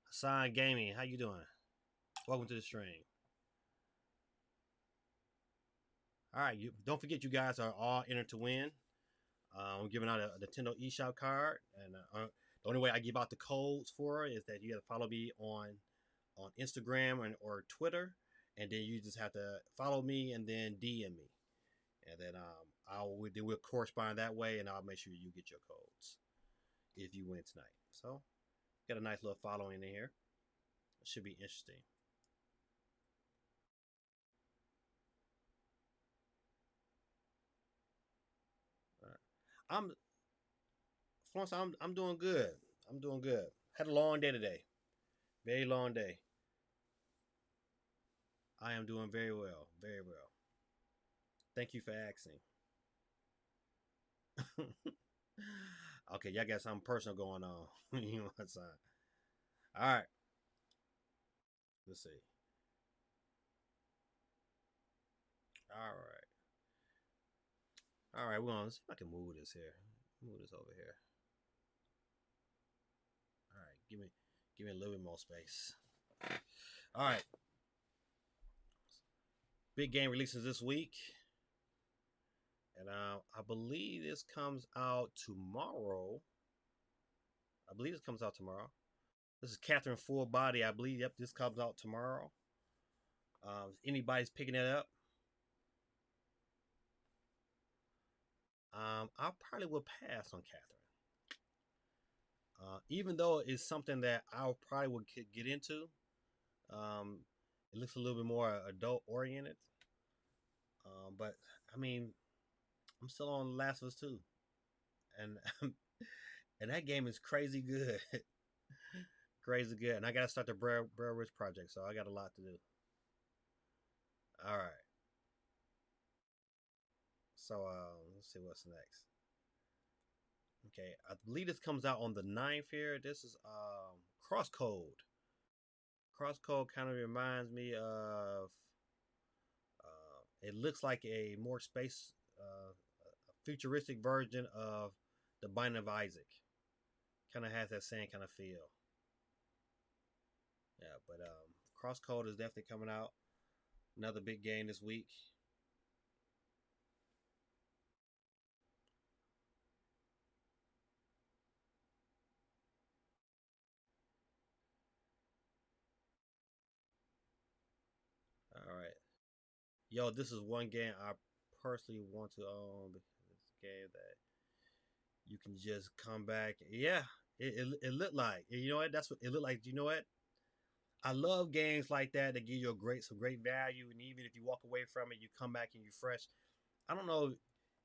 Hassan Gaming. How you doing? Welcome to the stream. All right. Don't forget, you guys are all entered to win. I'm giving out a Nintendo eShop card, and the only way I give out the codes for it is that you got to follow me on Instagram or Twitter, and then you just have to follow me and then DM me, and then we'll correspond that way, and I'll make sure you get your codes if you win tonight. So got a nice little following in here. It should be interesting. All right. I'm Florence. I'm doing good. I'm doing good. Had a long day today. Very long day. I am doing very well. Very well. Thank you for asking. Okay, y'all got something personal going on. You know what I'm saying? All right. Let's see. All right. All right. We're gonna see if I can move this here. Move this over here. All right. Give me a little bit more space. All right. Big game releases this week, and I believe this comes out tomorrow. I believe this comes out tomorrow. This is Catherine Full Body. I believe. Yep, this comes out tomorrow. If anybody's picking it up, I probably will pass on Catherine. Even though it's something that I probably would get into, um, it looks a little bit more adult oriented. But I mean, I'm still on Last of Us 2, and and that game is crazy good, crazy good. And I gotta start the Blair Witch project, so I got a lot to do. All right, so let's see what's next. Okay, I believe this comes out on the 9th here. This is Crosscode. Crosscode kind of reminds me of. It looks like a more space, futuristic version of the Binding of Isaac. Kind of has that same kind of feel. Yeah, but Crosscode is definitely coming out. Another big game this week. All right. Yo, this is one game I personally want to own because it's a game that you can just come back. Yeah, it looked like. You know what? That's what it looked like. You know what? I love games like that that give you some great value, and even if you walk away from it, you come back and you're fresh. I don't know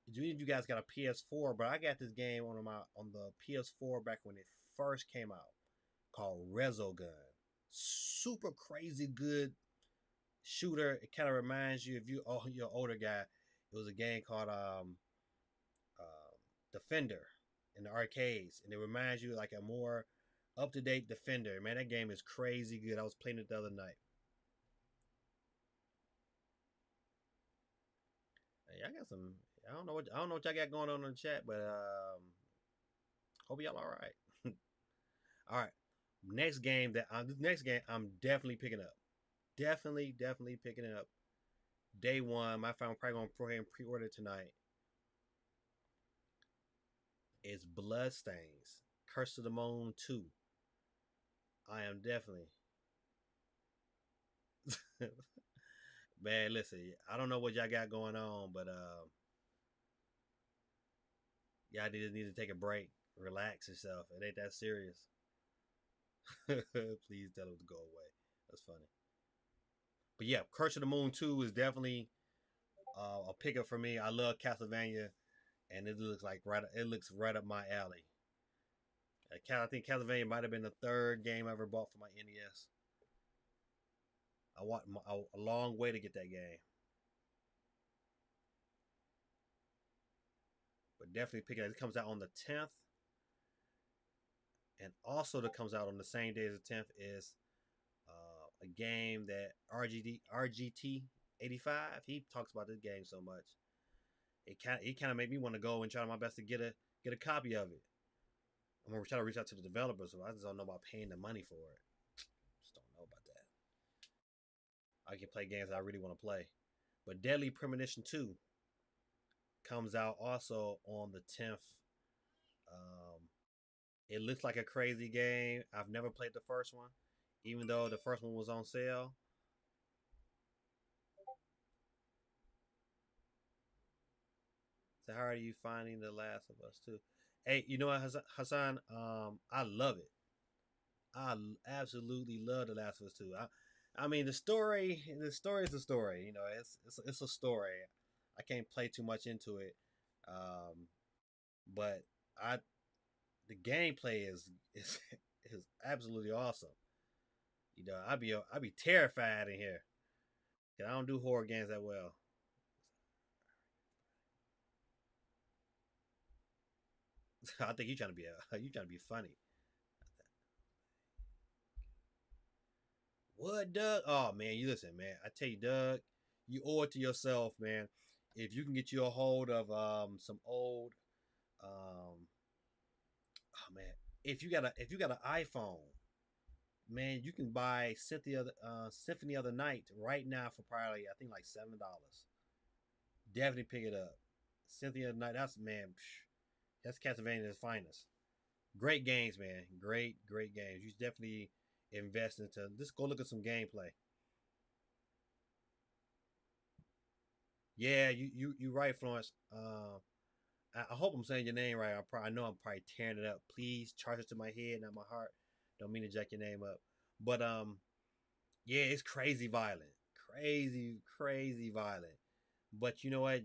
if any of you guys got a PS4, but I got this game on the PS4 back when it first came out called Resogun. Super crazy good shooter. It kind of reminds you, if you're an older guy, it was a game called Defender in the arcades, and it reminds you like a more up to date Defender. Man, that game is crazy good. I was playing it the other night. Hey, I got some. I don't know what y'all got going on in the chat, but hope y'all all right. All right. This next game I'm definitely picking up. Definitely picking it up. Day one. My phone probably gonna go ahead and pre-order tonight. Is Bloodstains. Curse of the Moon 2. I am definitely. Man, listen, I don't know what y'all got going on, but y'all just need to take a break, relax yourself. It ain't that serious. Please tell them to go away. That's funny. But yeah, Curse of the Moon 2 is definitely a pickup for me. I love Castlevania, and it looks right up my alley. I think Castlevania might have been the third game I ever bought for my NES. I want a long way to get that game, but definitely pick it up. It comes out on the 10th, and also that comes out on the same day as the 10th is a game that RGT 85. He talks about this game so much. It kind of made me want to go and try my best to get a copy of it. I'm gonna try to reach out to the developers, so I just don't know about paying the money for it. Just don't know about that. I can play games I really want to play. But Deadly Premonition 2 comes out also on the 10th. Um, it looks like a crazy game. I've never played the first one, even though the first one was on sale. So how are you finding The Last of Us 2? Hey, you know what, Hassan? I love it. I absolutely love The Last of Us 2. I mean, the story is a story. You know, it's a story. I can't play too much into it, um, but I the gameplay is is absolutely awesome. You know, I'd be terrified in here. 'Cause I don't do horror games that well. I think you trying to be funny. What, Doug? Oh man, you listen, man. I tell you, Doug, you owe it to yourself, man. If you can get you a hold of some old oh man, if you got an iPhone, man, you can buy Symphony of the Night right now for probably I think like $7. Definitely pick it up. Symphony of the Night, that's man, that's Castlevania's finest. Great games, man. Great games. You should definitely invest into. Just go look at some gameplay. Yeah, you right, Florence. I hope I'm saying your name right. I know I'm probably tearing it up. Please charge it to my head, not my heart. Don't mean to jack your name up, but yeah, it's crazy violent, crazy violent. But you know what?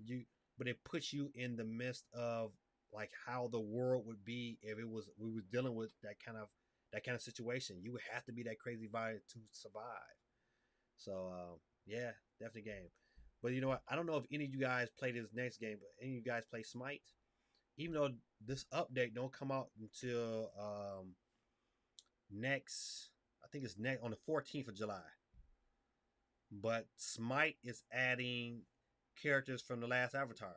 But it puts you in the midst of like how the world would be if it was we was dealing with that kind of situation. You would have to be that crazy violent to survive. So yeah, definitely game. But you know what? I don't know if any of you guys play this next game, but any of you guys play Smite? Even though this update don't come out until next, I think it's next on the 14th of July. But Smite is adding characters from the last Avatar,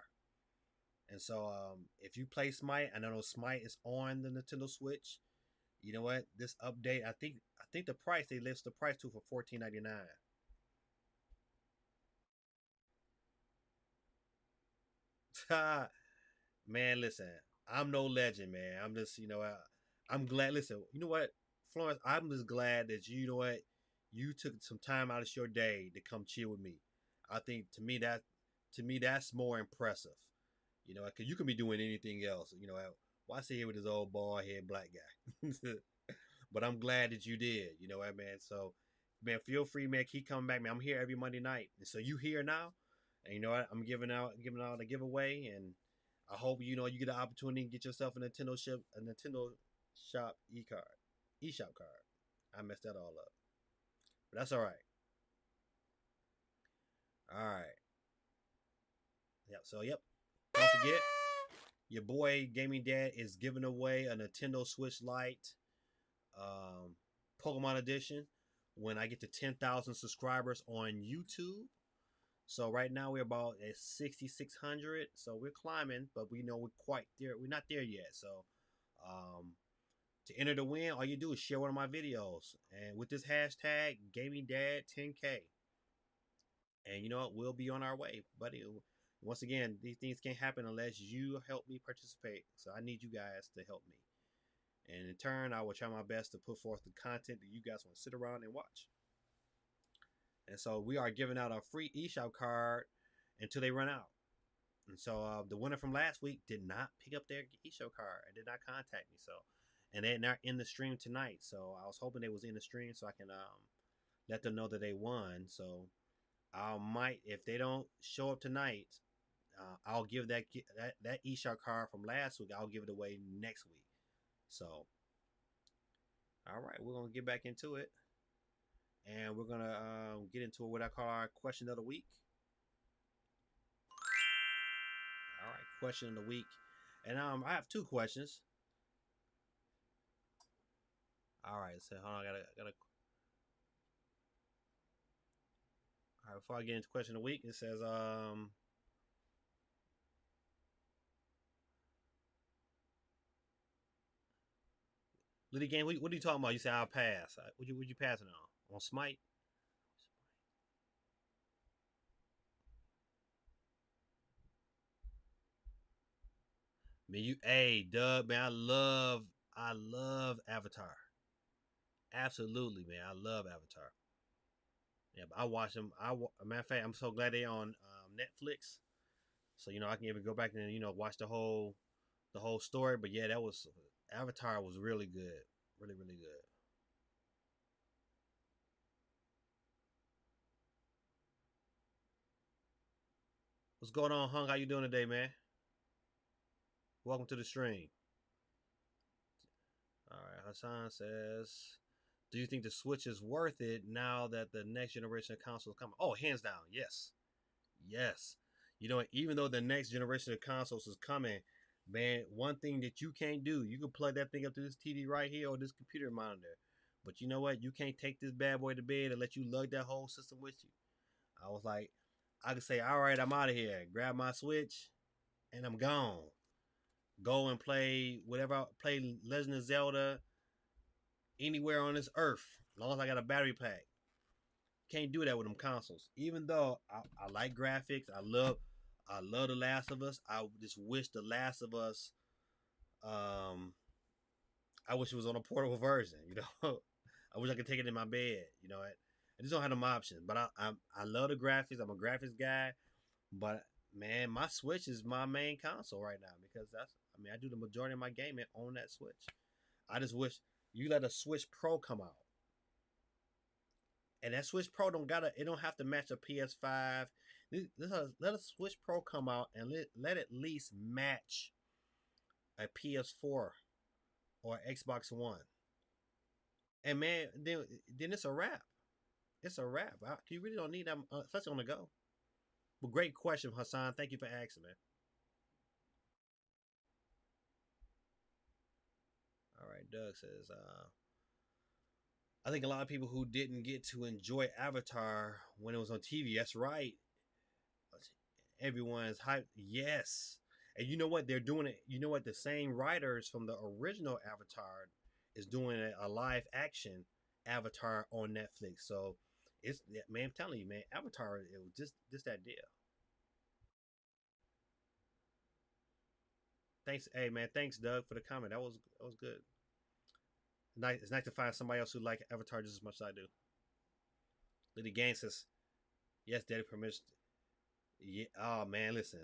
and so if you play Smite, I know Smite is on the Nintendo Switch. You know what? This update, I think the price they list the price to for $14.99. Man, listen, I'm no legend, man. I'm just, I'm glad. Listen, you know what, Florence, I'm just glad that you know what you took some time out of your day to come chill with me. I think to me that's more impressive. You know, because you can be doing anything else. You know, why sit here with this old bald head black guy? But I'm glad that you did. You know what, man? So, man, feel free, man. Keep coming back, man. I'm here every Monday night. And so you here now, and you know what? I'm giving out a giveaway, and I hope you get an opportunity to get yourself a Nintendo Shop eShop card. I messed that all up, but that's all right. All right. Yep. So yep. Don't forget, your boy Gaming Dad is giving away a Nintendo Switch Lite um, Pokemon Edition when I get to 10,000 subscribers on YouTube. So right now we're about at 6,600. So we're climbing, but we know we're quite there. We're not there yet. So um, to enter the win, all you do is share one of my videos, and with this hashtag Gaming Dad 10K, and you know what, we'll be on our way, buddy. Once again, these things can't happen unless you help me participate. So I need you guys to help me. And in turn, I will try my best to put forth the content that you guys want to sit around and watch. And so we are giving out a free eShop card until they run out. And so the winner from last week did not pick up their eShop card and did not contact me. So, and they're not in the stream tonight. So I was hoping they was in the stream so I can let them know that they won. So I might, if they don't show up tonight, I'll give that eShop card from last week. I'll give it away next week. So All right, we're gonna get back into it, and we're gonna get into what I call our question of the week. All right, question of the week, and I have two questions. All right, so hold on, I gotta. All right, before I get into question of the week, it says Liddy game. What are you talking about? You say I'll pass. What you passing on Smite? Man, hey, Doug, man, I love Avatar. Absolutely, man, I love Avatar. Yeah, but I watch them. Matter of fact, I'm so glad they're on Netflix, so I can even go back and watch the whole story. But yeah, that was Avatar was really good, really really good. What's going on, Hung? How you doing today, man? Welcome to the stream. All right, Hassan says, "Do you think the Switch is worth it now that the next generation of consoles come?" Oh, hands down, yes, yes. Even though the next generation of consoles is coming, man, one thing that you can't do, you can plug that thing up to this TV right here or this computer monitor. But you know what? You can't take this bad boy to bed and let you lug that whole system with you. I was like, I could say, all right, I'm out of here. Grab my Switch and I'm gone. Go and play whatever, play Legend of Zelda anywhere on this earth, as long as I got a battery pack. Can't do that with them consoles. Even though I like graphics, I love The Last of Us. I just wish The Last of Us. Um, I wish it was on a portable version. I wish I could take it in my bed. I just don't have them options. But I love the graphics. I'm a graphics guy. But man, my Switch is my main console right now because I do the majority of my gaming on that Switch. I just wish you let a Switch Pro come out. And that Switch Pro it don't have to match a PS5. Let a Switch Pro come out and let at least match a PS4 or Xbox One. And man, then it's a wrap. It's a wrap. You really don't need that, especially on the go. But great question, Hassan. Thank you for asking, man. All right, Doug says, I think a lot of people who didn't get to enjoy Avatar when it was on TV. That's right. Everyone's hype. Yes. And you know what? They're doing it. You know what? The same writers from the original Avatar is doing a live action Avatar on Netflix. So man, I'm telling you, man, Avatar, it was just that deal. Thanks, hey man, thanks Doug for the comment. That was good. Nice. It's nice to find somebody else who like Avatar just as much as I do. Liddy Gang says, yes, Daddy permission. Yeah. Oh man, listen.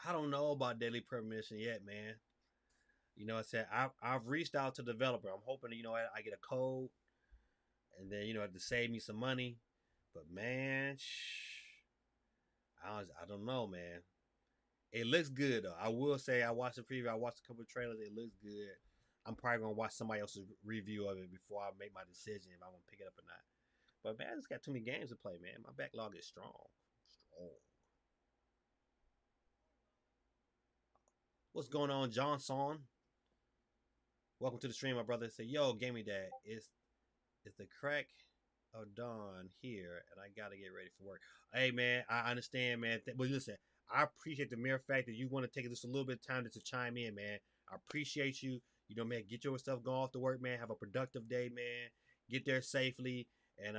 I don't know about daily permission yet, man. I said I've reached out to the developer. I'm hoping I get a code, and then to save me some money. But man, I don't know, man. It looks good though. I will say I watched the preview. I watched a couple of trailers. It looks good. I'm probably gonna watch somebody else's review of it before I make my decision if I want to pick it up or not. But man, I just got too many games to play, man. My backlog is strong. Strong. What's going on, Johnson? Welcome to the stream, my brother. Say, yo, gaming dad, it's the crack of dawn here, and I gotta get ready for work. Hey, man, I understand, man. But listen, I appreciate the mere fact that you want to take just a little bit of time to chime in, man. I appreciate you. Man, get your stuff going off to work, man. Have a productive day, man. Get there safely, and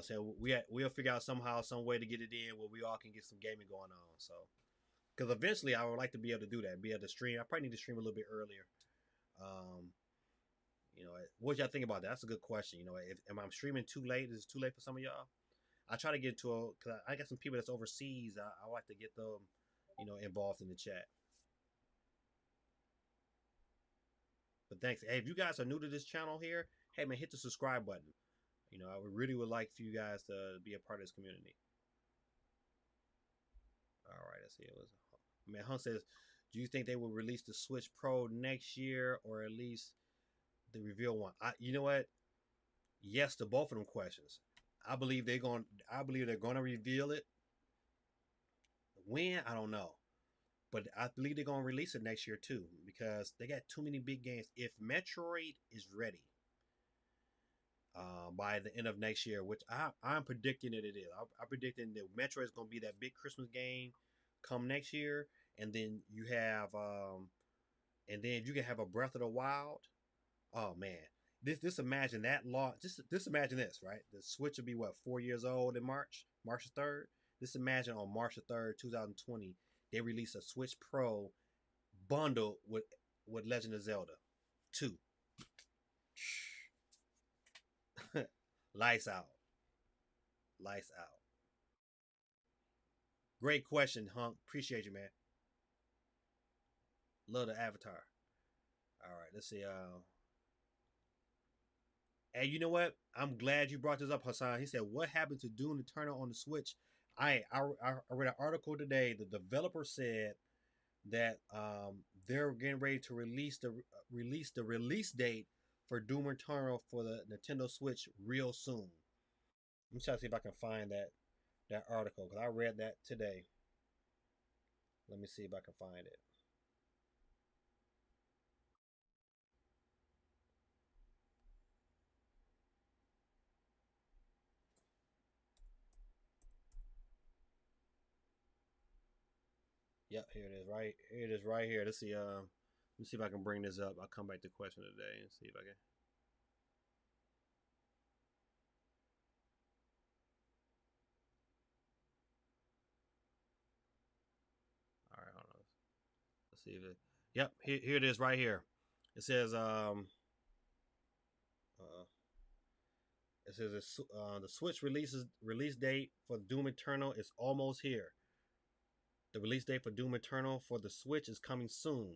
so we'll figure out somehow, some way to get it in where we all can get some gaming going on. So, because eventually I would like to be able to do that, be able to stream. I probably need to stream a little bit earlier. Um, what y'all think about that? That's a good question. If am I streaming too late? Is it too late for some of y'all? I try to get to because I got some people that's overseas. I like to get them, involved in the chat. But thanks. Hey, if you guys are new to this channel here, hey man, hit the subscribe button. I would like for you guys to be a part of this community. All right, let's see. It was man. Hunt says, Do you think they will release the Switch Pro next year, or at least the reveal one? You know what? Yes to both of them questions. I believe they're going. I believe they're going to reveal it. When, I don't know, but I believe they're going to release it next year too because they got too many big games. If Metroid is ready by the end of next year, which I'm predicting that it is, I'm predicting that Metroid is going to be that big Christmas game come next year, and then you have, and then you can have a Breath of the Wild. Oh man, this imagine that long. Just imagine this, right? The Switch will be what 4 years old in March the 3rd. Just imagine on March the 3rd, 2020, they release a Switch Pro bundle with Legend of Zelda 2. Lights out, lights out. Great question, Hunk. Appreciate you, man. Love the avatar. All right, let's see. Hey, you know what? I'm glad you brought this up, Hassan. He said, "What happened to Doom Eternal on the Switch?" I read an article today. The developer said that they're getting ready to release the release date for Doom Eternal for the Nintendo Switch real soon. Let me try to see if I can find that article because I read that today. Let me see if I can find it. Yep, here it is. Right here it is. Right here. Let's see. Let me see if I can bring this up. I'll come back to the question today and see if I can. All right, hold on. Let's see if it. Yep, here it is. Right here. It says uh, it says the Switch release date for Doom Eternal is almost here. The release date for Doom Eternal for the Switch is coming soon.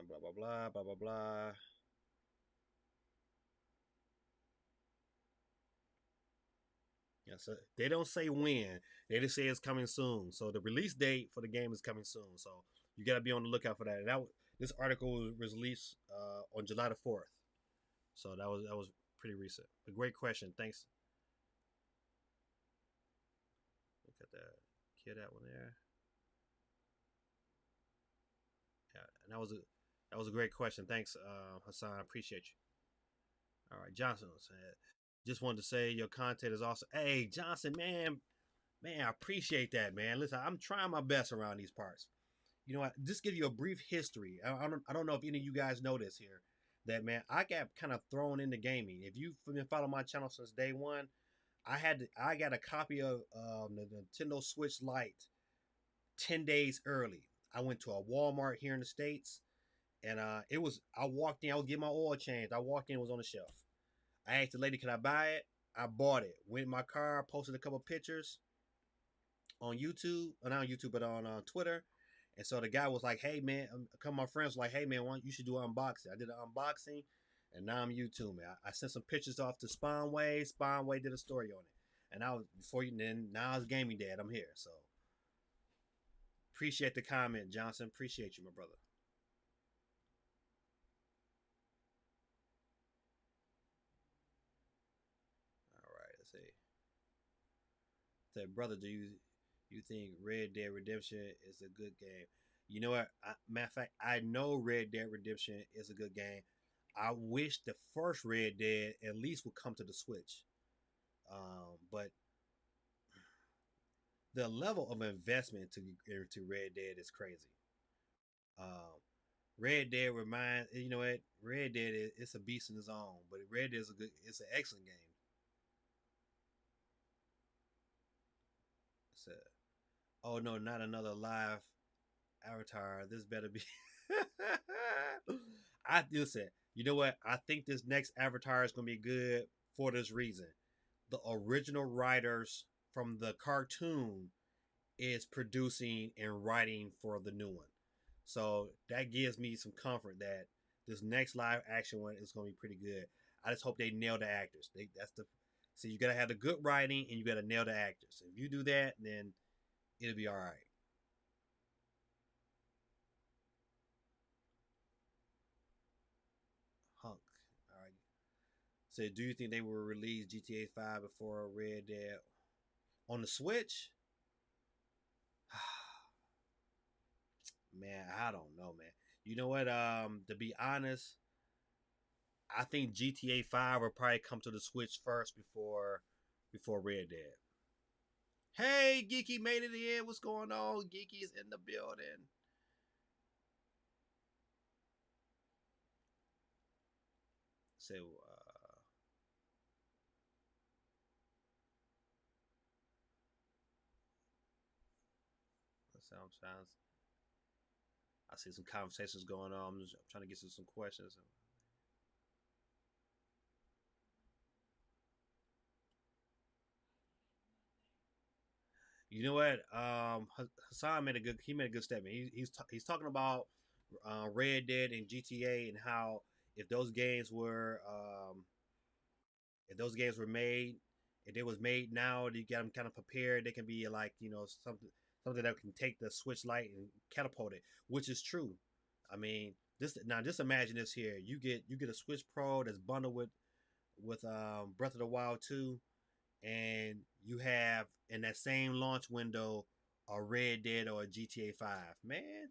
Blah blah blah blah blah blah. Yeah, so they don't say when. They just say it's coming soon. So the release date for the game is coming soon. So you got to be on the lookout for that. And this article was released on July the 4th. So that was pretty recent. A great question. Thanks. Look at that. Kill that one there. Yeah, and that was a great question. Thanks, Hassan. I appreciate you. All right, Johnson said, just wanted to say your content is awesome. Hey, Johnson, man, I appreciate that, man. Listen, I'm trying my best around these parts. You know what? Just give you a brief history. I don't know if any of you guys know this here. That man, I got kind of thrown into gaming. If you've been following my channel since day one, I got a copy of the Nintendo Switch Lite 10 days early. I went to a Walmart here in the states, and it was I walked in. I was getting my oil changed. I walked in, it was on the shelf. I asked the lady, "Can I buy it?" I bought it. Went in my car, posted a couple pictures on YouTube, not on YouTube, but on Twitter. And so the guy was like, "Hey man," a couple of my friends were like, "Hey man, you should do an unboxing." I did an unboxing, and now I'm YouTube man. I sent some pictures off to Spawnway. Spawnway did a story on it, and I was before you. Then now it's gaming dad. I'm here, so appreciate the comment, Johnson. Appreciate you, my brother. All right, let's see. Say, brother, do you think Red Dead Redemption is a good game? You know what? Matter of fact, I know Red Dead Redemption is a good game. I wish the first Red Dead at least would come to the Switch. But the level of investment to Red Dead is crazy. Um, Red Dead reminds you know what Red Dead is it's a beast in its own, but Red Dead is a good it's an excellent game. It's a, oh no, not another live Avatar. This better be. I listen. You know what? I think this next Avatar is gonna be good for this reason. The original writers from the cartoon is producing and writing for the new one. So that gives me some comfort that this next live action one is going to be pretty good. I just hope they nail the actors. So you gotta have the good writing and you gotta nail the actors. If you do that, then it'll be all right. Hunk. All right. So do you think they will release GTA 5 before Red Dead on the Switch? Man, I don't know, man. You know what? To be honest, I think GTA 5 will probably come to the Switch first before Red Dead. Hey, Geeky made it in. What's going on? Geeky's in the building. So, sometimes I see some conversations going on. I'm trying to get to some questions. You know what? Hassan made a good. He made a good statement. He's talking about Red Dead and GTA and how if those games were if those games were made, if they was made now, you get them kind of prepared. They can be like something that can take the Switch Lite and catapult it, which is true. I mean, this now just imagine this here. You get a Switch Pro that's bundled with Breath of the Wild 2, and you have in that same launch window a Red Dead or a GTA 5. Man,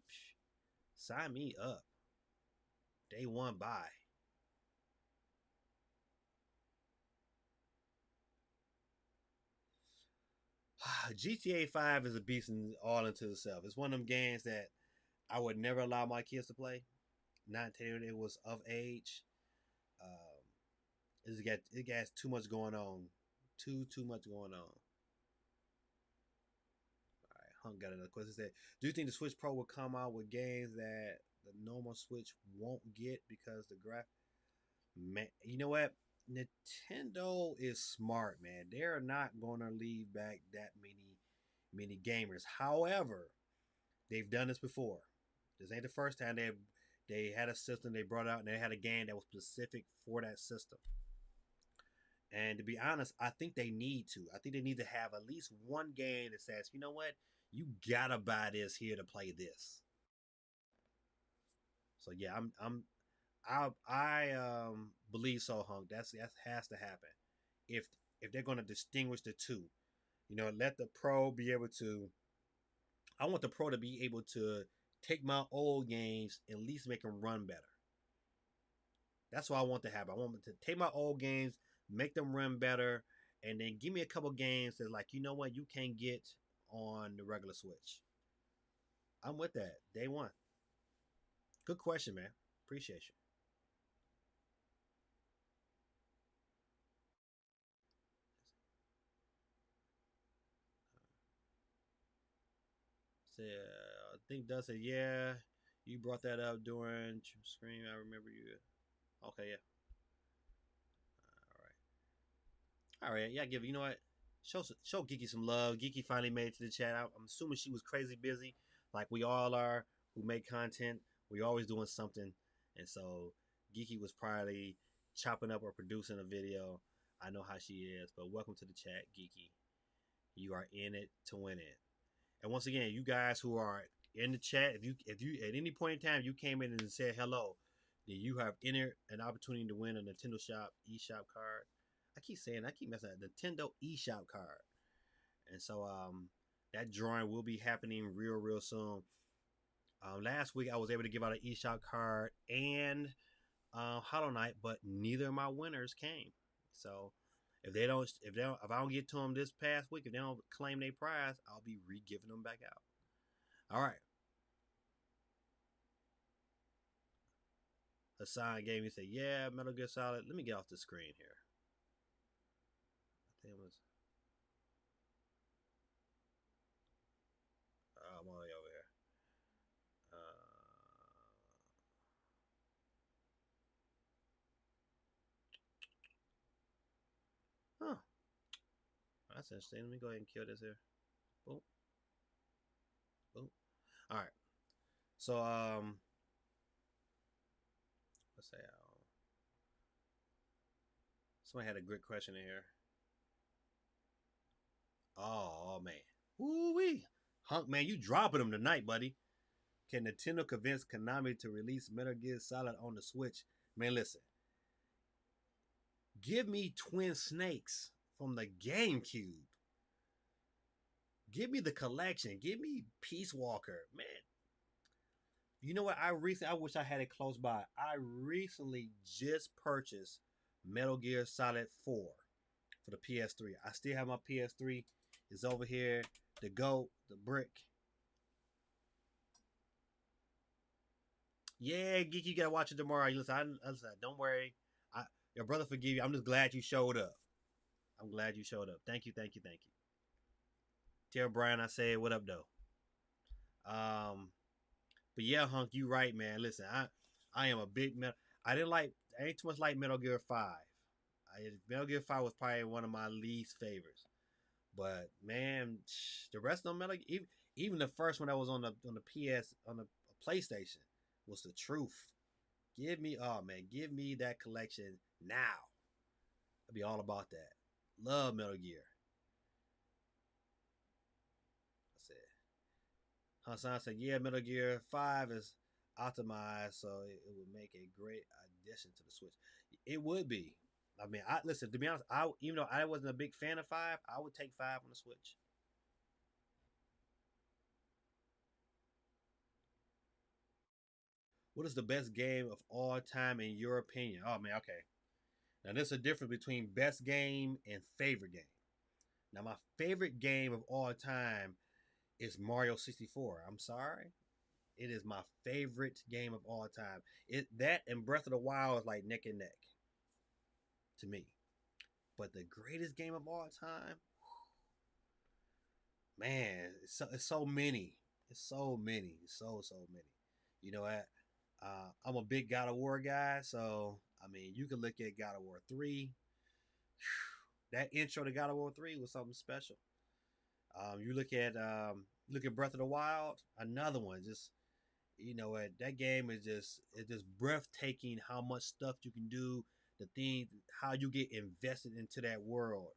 sign me up. Day one buy. GTA 5 is a beast in all into itself. It's one of them games that I would never allow my kids to play. Not until it was of age. Um, it got too much going on. Too much going on. All right, Hunt got another question. Said, do you think the Switch Pro will come out with games that the normal Switch won't get because the graph? Man, you know what? Nintendo is smart, man. They're not going to leave back that many gamers. However, they've done this before. This ain't the first time they had a system they brought out and they had a game that was specific for that system. And to be honest, I think they need to. I think they need to have at least one game that says, you know what, you gotta buy this here to play this. So yeah, I believe so, Hunk. That has to happen. If if they're gonna distinguish the two, let the pro be able to. I want the pro to be able to take my old games and at least make them run better. That's what I want to happen. I want them to take my old games, make them run better, and then give me a couple games that like you know what you can't get on the regular Switch. I'm with that. Day one. Good question, man. Appreciate you. So, I think Doug said, yeah, you brought that up during Scream. I remember you. Okay, yeah. All right. Yeah, you know what? Show Geeky some love. Geeky finally made it to the chat. I'm assuming she was crazy busy, like we all are who make content. We always doing something, and so Geeky was probably chopping up or producing a video. I know how she is, but welcome to the chat, Geeky. You are in it to win it. And once again, you guys who are in the chat, if you at any point in time you came in and said hello, then you have entered an opportunity to win a Nintendo Shop eShop card. I keep messing up Nintendo eShop card. And so that drawing will be happening real soon. Last week I was able to give out an eShop card and Hollow Knight, but neither of my winners came. So if I don't get to them this past week, if they don't claim their prize, I'll be re-giving them back out. All right. Hassan gave me say, yeah, Metal Gear Solid. Let me get off the screen here. I think it was I'm all the way over here. Huh. That's interesting. Let me go ahead and kill this here. Boom. Boom. All right. So let's say somebody had a good question in here. Oh man. Woo wee. Hunk man, you dropping them tonight, buddy. Can Nintendo convince Konami to release Metal Gear Solid on the Switch? Man, listen. Give me Twin Snakes from the GameCube. Give me the collection. Give me Peace Walker. Man, you know what? I wish I had it close by. I recently just purchased Metal Gear Solid 4 for the PS3. I still have my PS3. It's over here. The goat, the brick. Yeah, Geek, you gotta watch it tomorrow. Listen, don't worry. I, your brother forgive you. I'm just glad you showed up. I'm glad you showed up. Thank you, thank you, thank you. Tell Brian I said what up though. Um, but yeah, Hunk, you right, man. Listen, I am a big metal. I ain't too much like Metal Gear Five. Metal Gear Five was probably one of my least favorites. But man, the rest of them Metal even the first one that was on the PS on the PlayStation was the truth. Give me that collection now. I'd be all about that. Love Metal Gear. I said Hassan said, yeah, Metal Gear 5 is optimized, so it would make a great addition to the Switch. It would be. I mean, I listen, to be honest, I even though I wasn't a big fan of 5, I would take 5 on the Switch. What is the best game of all time in your opinion? Oh man, okay. Now there's a difference between best game and favorite game. Now my favorite game of all time is Mario 64. I'm sorry. It is my favorite game of all time. It that and Breath of the Wild is like neck and neck to me. But the greatest game of all time, man, it's so many. It's so many. It's so many. You know what? I'm a big God of War guy, so I mean, you can look at God of War 3. That intro to God of War 3 was something special. You look at Breath of the Wild, another one. Just you know what, that game is just breathtaking. How much stuff you can do, the thing, how you get invested into that world.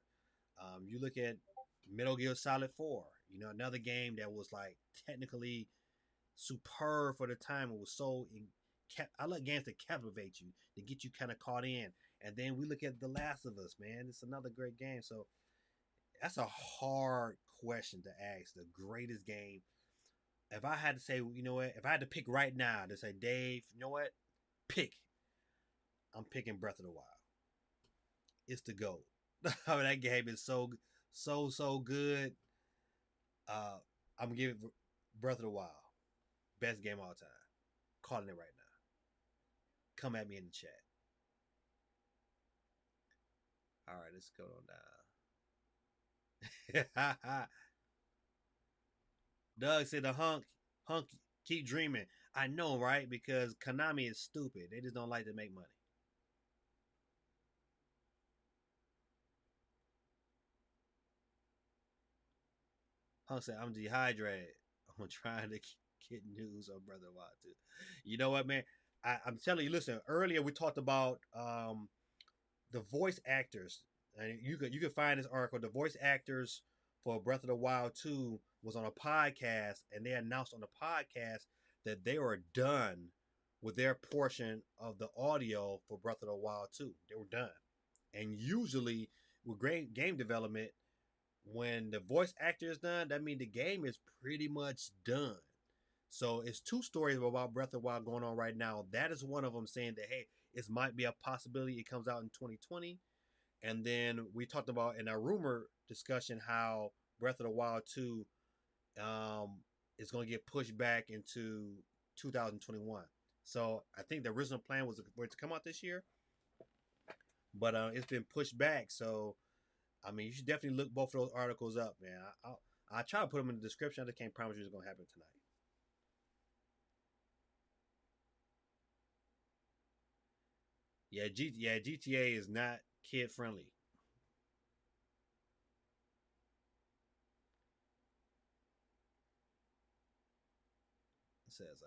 You look at Metal Gear Solid 4. You know, another game that was like technically superb for the time. It was I like games that captivate you, to get you kind of caught in. And then we look at The Last of Us, man. It's another great game. So that's a hard question to ask. The greatest game. If I had to say, you know what, if I had to pick right now to say, Dave, you know what, pick. I'm picking Breath of the Wild. It's the GOAT. I mean, that game is so good. Uh, I'm gonna give it Breath of the Wild. Best game of all time. Calling it right now. Come at me in the chat. All right, let's go on down. Doug said the hunk keep dreaming. I know, right? Because Konami is stupid. They just don't like to make money. Hunk said, I'm dehydrated. I'm trying to get news on Brother Wild too. You know what, man? I'm telling you, listen, earlier we talked about the voice actors. And you could find this article. The voice actors for Breath of the Wild 2 was on a podcast, and they announced on the podcast that they were done with their portion of the audio for Breath of the Wild 2. They were done. And usually with great game development, when the voice actor is done, that means the game is pretty much done. So it's two stories about Breath of the Wild going on right now. That is one of them, saying that hey, it might be a possibility it comes out in 2020. And then we talked about in our rumor discussion how Breath of the Wild 2 um, is going to get pushed back into 2021. So I think the original plan was for it to come out this year, but it's been pushed back. So I mean, you should definitely look both of those articles up, man. I'll try to put them in the description. I just can't promise you it's going to happen tonight. Yeah, GTA is not kid friendly. It says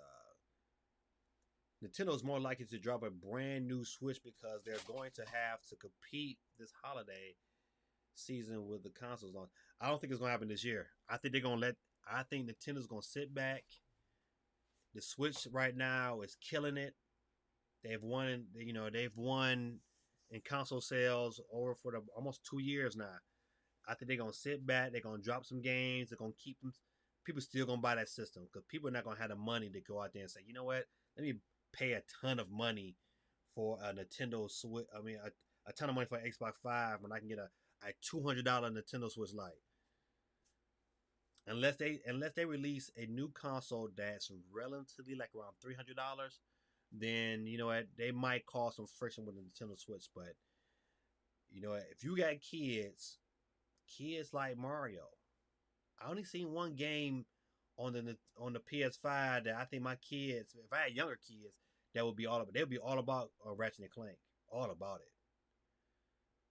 Nintendo's more likely to drop a brand new Switch because they're going to have to compete this holiday season with the consoles on. I don't think it's gonna happen this year. I think they're gonna let. I think Nintendo's gonna sit back. The Switch right now is killing it. They've won. They've won in console sales over for the almost 2 years now. I think they're gonna sit back. They're gonna drop some games. They're gonna keep them. People still gonna buy that system because people are not gonna have the money to go out there and say, you know what, let me pay a ton of money for a Nintendo Switch. I mean, a ton of money for an Xbox 5 when I can get a $200 Nintendo Switch Lite. Unless they release a new console that's relatively like around $300, then you know what, they might cause some friction with the Nintendo Switch. But you know what, if you got kids like Mario, I only seen one game on the PS5 that I think my kids, if I had younger kids, that would be all about. They'll be all about Ratchet and Clank, all about it.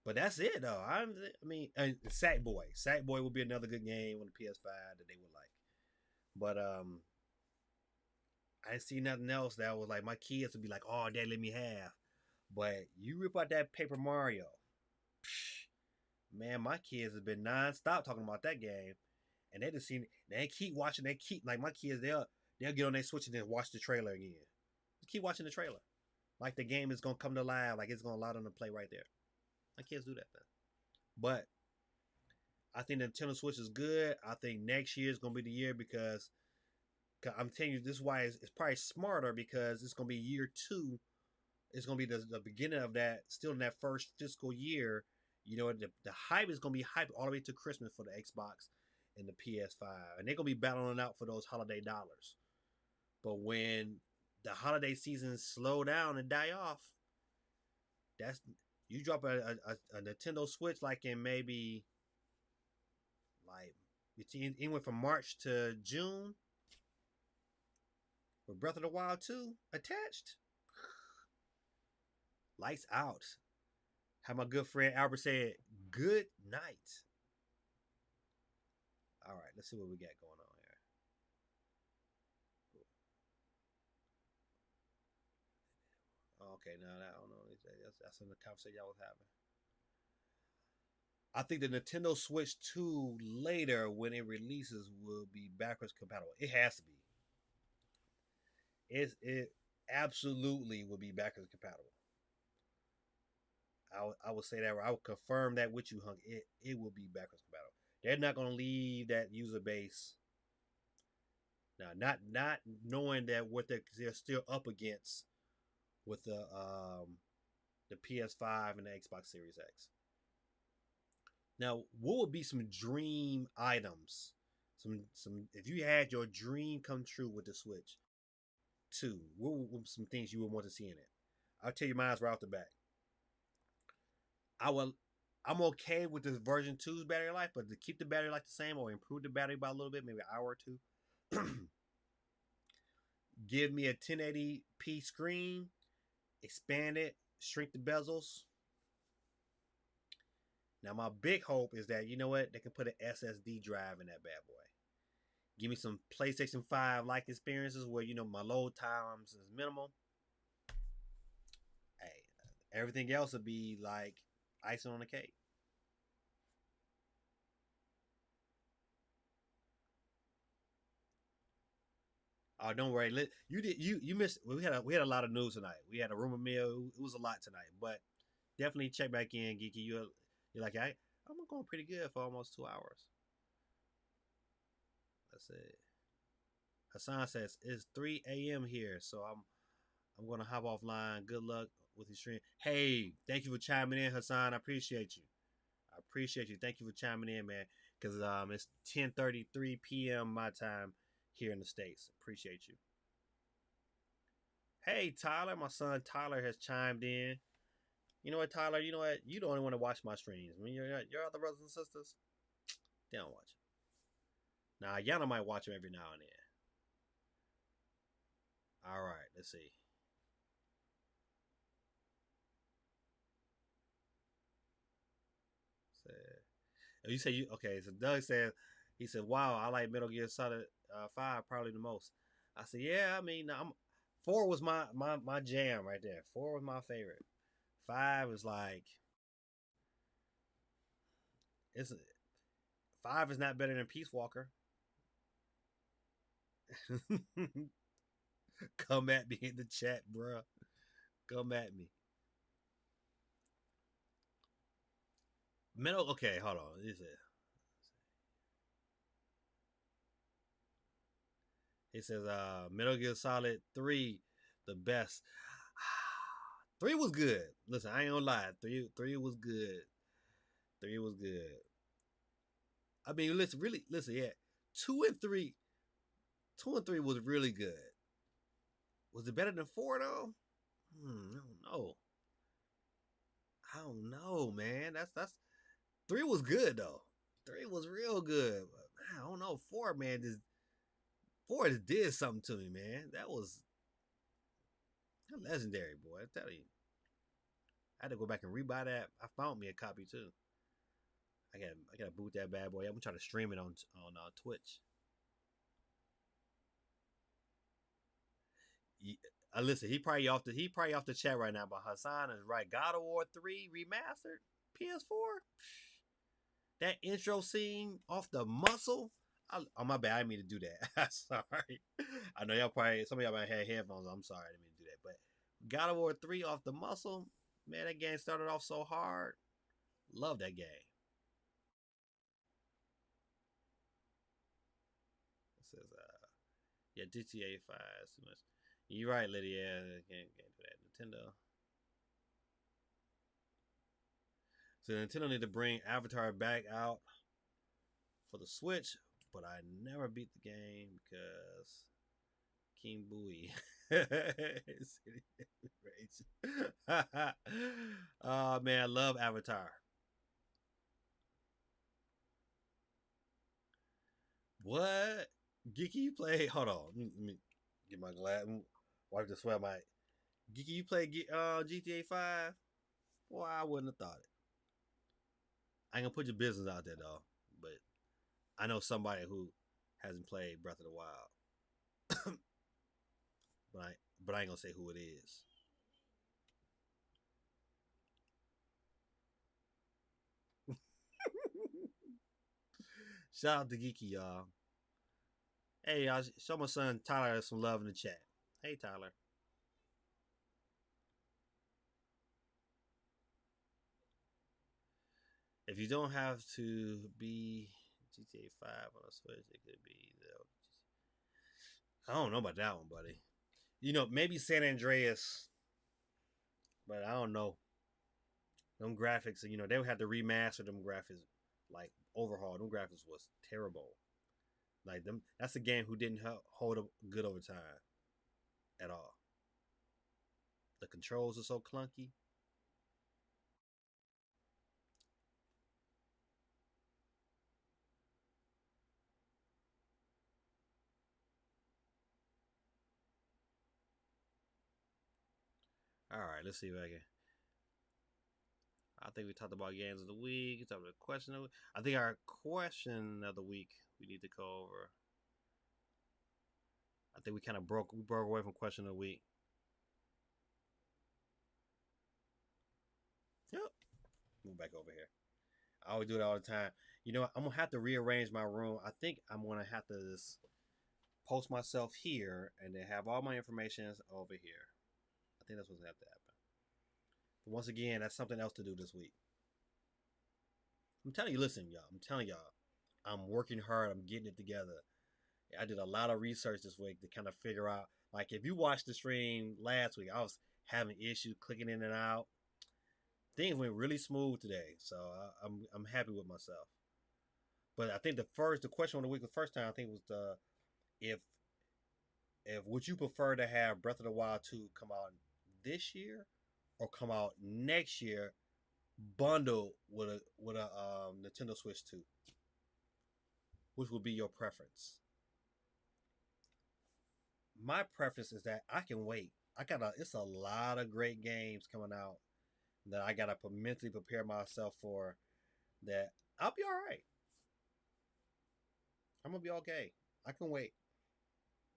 But that's it though. I mean, Sackboy would be another good game on the PS5 that they would like. But I didn't see nothing else that was like my kids would be like, "Oh, Dad, let me have." But you rip out that Paper Mario, man, my kids have been nonstop talking about that game, and they just seen. They keep watching. They keep like my kids. They'll get on their Switch and then watch the trailer again. Just keep watching the trailer, like the game is gonna come to life, like it's gonna allow them to play right there. My kids do that though. But I think the Nintendo Switch is good. I think next year is gonna be the year because I'm telling you, this is why it's probably smarter because it's gonna be year two. It's gonna be the beginning of that, still in that first fiscal year. You know, the hype is gonna be hype all the way to Christmas for the Xbox and the PS5, and they're gonna be battling out for those holiday dollars. But when the holiday seasons slow down and die off, that's you drop a Nintendo Switch like in maybe like between anywhere from March to June with Breath of the Wild 2 attached. Lights out. How my good friend Albert said, good night. All right, let's see what we got going on here. Okay, now I don't know. That's in the conversation y'all was having. I think the Nintendo Switch 2 later, when it releases, will be backwards compatible. It has to be. It absolutely will be backwards compatible. I would say that. I would confirm that with you, Hunk. It will be backwards compatible. They're not going to leave that user base. Now, not knowing that what they're still up against with the PS5 and the Xbox Series X. Now, what would be some dream items? Some if you had your dream come true with the Switch 2, what would some things you would want to see in it? I'll tell you mine right off the bat. I'm okay with this version 2's battery life, but to keep the battery life the same or improve the battery by a little bit, maybe an hour or two. Give me a 1080p screen, expand it, shrink the bezels. Now my big hope is that you know what, they can put an SSD drive in that bad boy. Give me some PlayStation 5 like experiences where you know my load times is minimal. Hey, everything else would be like icing on the cake. Oh, don't worry. You missed. We had a lot of news tonight. We had a rumor mill. It was a lot tonight, but definitely check back in, Geeky. You're like I'm going pretty good for almost 2 hours. That's it. Hassan says it's 3 a.m. here, so I'm gonna hop offline. Good luck with your stream. Hey, thank you for chiming in, Hassan. I appreciate you. I appreciate you. Thank you for chiming in, man. Because it's 10:33 p.m. my time here in the States. Appreciate you. Hey, Tyler, my son Tyler has chimed in. You know what, Tyler? You know what? You don't want to watch my streams. I mean, your other brothers and sisters, they don't watch them. Now, Yana might watch them every now and then. All right, let's see. You say you okay? So Doug said he said, "Wow, I like Metal Gear Solid 5 probably the most." I said, "Yeah, I mean, 4 was my jam right there. 4 was my favorite. 5 is like It's 5 is not better than Peace Walker. Come at me in the chat, bro. Come at me. Metal. Okay, hold on. He says, Metal Gear Solid 3, the best. 3 was good. Listen, I ain't gonna lie. 3 was good. 3 was good. I mean, listen, really, listen, yeah. 2 and 3, 2 and 3 was really good. Was it better than 4 though? I don't know. I don't know, man. That's 3 was good though. 3 was real good. But, man, I don't know. 4, man, just 4 just did something to me, man. That was legendary, boy. I tell you. I had to go back and rebuy that. I found me a copy too. I gotta boot that bad boy. I'm trying to stream it on Twitch. Listen, he probably off the chat right now. But Hassan is right. God of War 3 remastered PS4. That intro scene off the muscle. Oh my bad, I didn't mean to do that. Sorry. I know y'all probably some of y'all might have headphones. I'm sorry, I didn't mean to do that. But God of War 3 off the muscle. Man, that game started off so hard. Love that game. It says yeah, GTA 5 is too much. You're right, Lydia. Can't do that. Nintendo. So Nintendo need to bring Avatar back out for the Switch, but I never beat the game because King Booey. Oh man, I love Avatar. What? Geeky, you play? Hold on, let me get my glass. Wipe the sweat. My Geeky, you play GTA 5? Well, I wouldn't have thought it. I ain't gonna put your business out there though, but I know somebody who hasn't played Breath of the Wild, but I ain't gonna say who it is. Shout out to Geeky, y'all. Hey, y'all, show my son Tyler some love in the chat. Hey, Tyler. If you don't have to be GTA 5 on a Switch, it could be I don't know about that one, buddy. Maybe San Andreas, but I don't know. Them graphics, they would have to remaster them graphics, like overhaul. Them graphics was terrible. Like them, that's a game who didn't hold up good over time at all. The controls are so clunky. All right, let's see if I can. I think we talked about games of the week. We talked about question of the week. I think our question of the week we need to go over. I think we broke away from question of the week. Yep. Move back over here. I always do it all the time. I'm gonna have to rearrange my room. I think I'm gonna have to just post myself here and then have all my information over here. I think that's what's gonna have to happen. But once again, that's something else to do this week. I'm telling you, listen, y'all. I'm telling y'all, I'm working hard. I'm getting it together. I did a lot of research this week to kind of figure out. Like, if you watched the stream last week, I was having issues clicking in and out. Things went really smooth today, so I'm happy with myself. But I think the question of the week the first time I think was if would you prefer to have Breath of the Wild 2 come out this year or come out next year, bundled with a Nintendo Switch 2? Which would be your preference? My preference is that I can wait. It's a lot of great games coming out that I gotta mentally prepare myself for. That I'll be all right. I'm gonna be okay. I can wait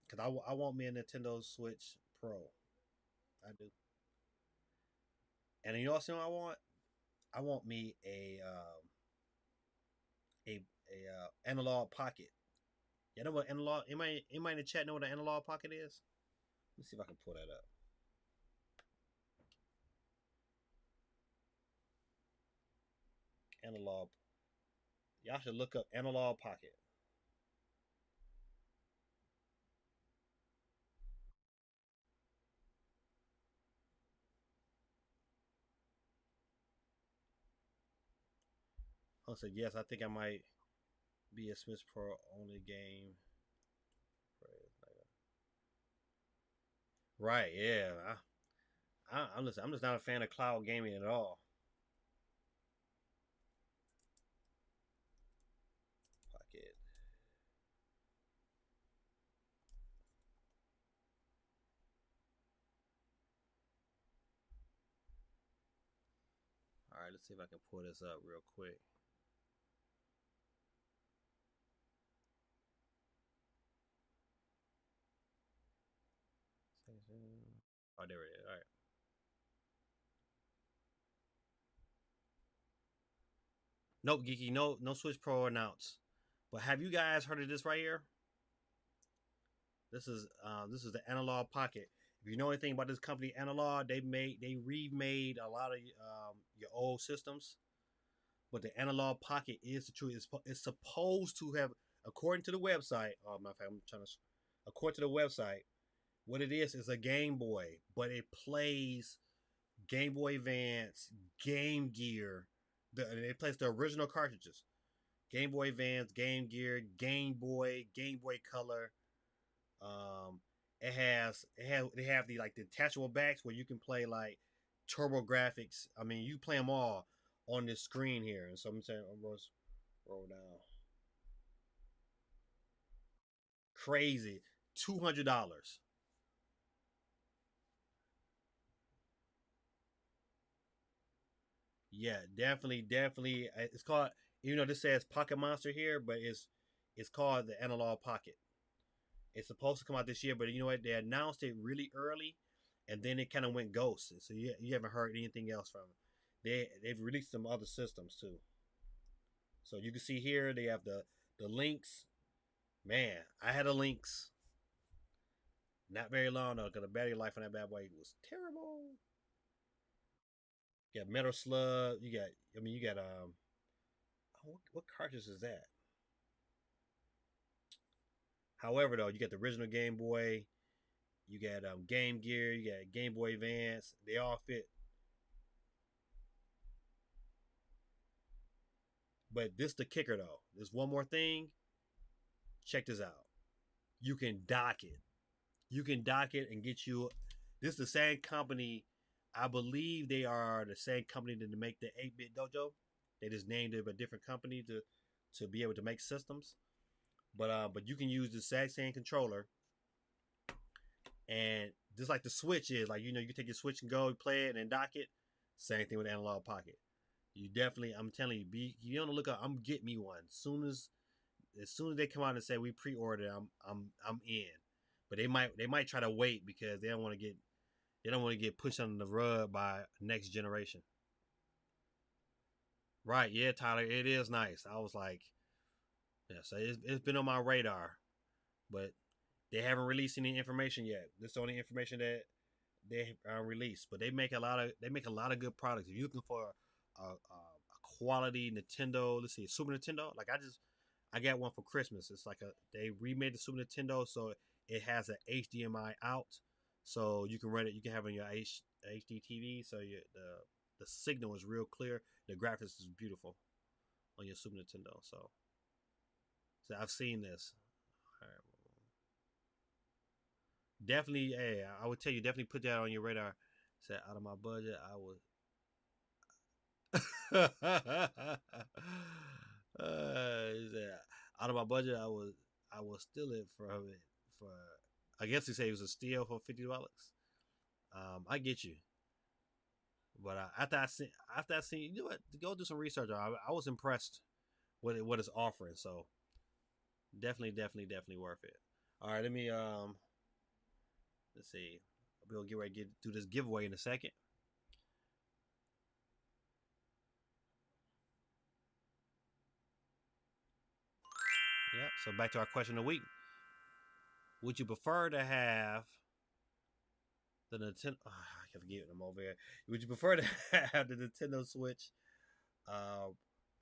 because I want me a Nintendo Switch Pro. I do. And you know what I want? I want me a a analog pocket. You know what analog? Anybody in the chat know what an analog pocket is? Let's see if I can pull that up. Analog. Y'all should look up analog pocket. I said yes. I think I might be a Smith Pro only game. Right? Yeah. I'm just not a fan of cloud gaming at all. Pocket. All right. Let's see if I can pull this up real quick. Oh, there it is. All right. Nope, Geeky. No Switch Pro announced. But have you guys heard of this right here? This is the Analog Pocket. If you know anything about this company, Analog, they remade a lot of your old systems. But the Analog Pocket is the truth. It's supposed to have, according to the website. Oh, matter of fact, I'm trying to. According to the website, what it is a Game Boy, but it plays Game Boy Advance, Game Gear. It plays the original cartridges. Game Boy Advance, Game Gear, Game Boy Color. Um, they have the like the detachable backs where you can play like Turbo Graphics. I mean, you play them all on this screen here. And so I'm saying, roll down. Crazy, $200. Yeah, definitely. It's called. You know, this says Pocket Monster here, but it's called the Analog Pocket. It's supposed to come out this year, but you know what? They announced it really early, and then it kind of went ghost. So you haven't heard anything else from them. They've released some other systems too. So you can see here they have the links. Man, I had a links. Not very long though, because the battery life on that bad boy was terrible. You got Metal Slug. You got what cartridge is that? However, though, you got the original Game Boy, you got Game Gear, you got Game Boy Advance. They all fit. But this the kicker though. There's one more thing. Check this out. You can dock it. You can dock it and get you. This is the same company. I believe they are the same company that make the 8-bit dojo. They just named it a different company to be able to make systems. But you can use the exact same controller, and just like the Switch is, like you can take your Switch and go play it and dock it. Same thing with Analog Pocket. You definitely, I'm telling you, you on the lookout. I'm getting me one as soon as they come out and say we pre-ordered. I'm in. But they might try to wait because they don't want to get pushed under the rug by next generation. Right? Yeah, Tyler, it is nice. I was like, yeah. So it's been on my radar, but they haven't released any information yet. This is the only information that they released. But they make a lot of good products. If you're looking for a quality Nintendo, let's see, Super Nintendo. Like I got one for Christmas. It's like they remade the Super Nintendo, so it has an HDMI out, so you can run it. You can have it on your HD TV, so the signal is real clear. The graphics is beautiful on your Super Nintendo. So I've seen this. All right. Definitely, hey, I would tell you definitely put that on your radar. Say out of my budget, I would. Out of my budget, I will steal it from it for. I guess you say it was a steal for $50. I get you, but after I seen, you know what? Go do some research. I was impressed with what it's offering. So definitely worth it. All right, let's see. We'll get ready to do this giveaway in a second. So back to our question of the week: would you prefer to have the Nintendo? Oh, I can forget them over here. Would you prefer to have the Nintendo Switch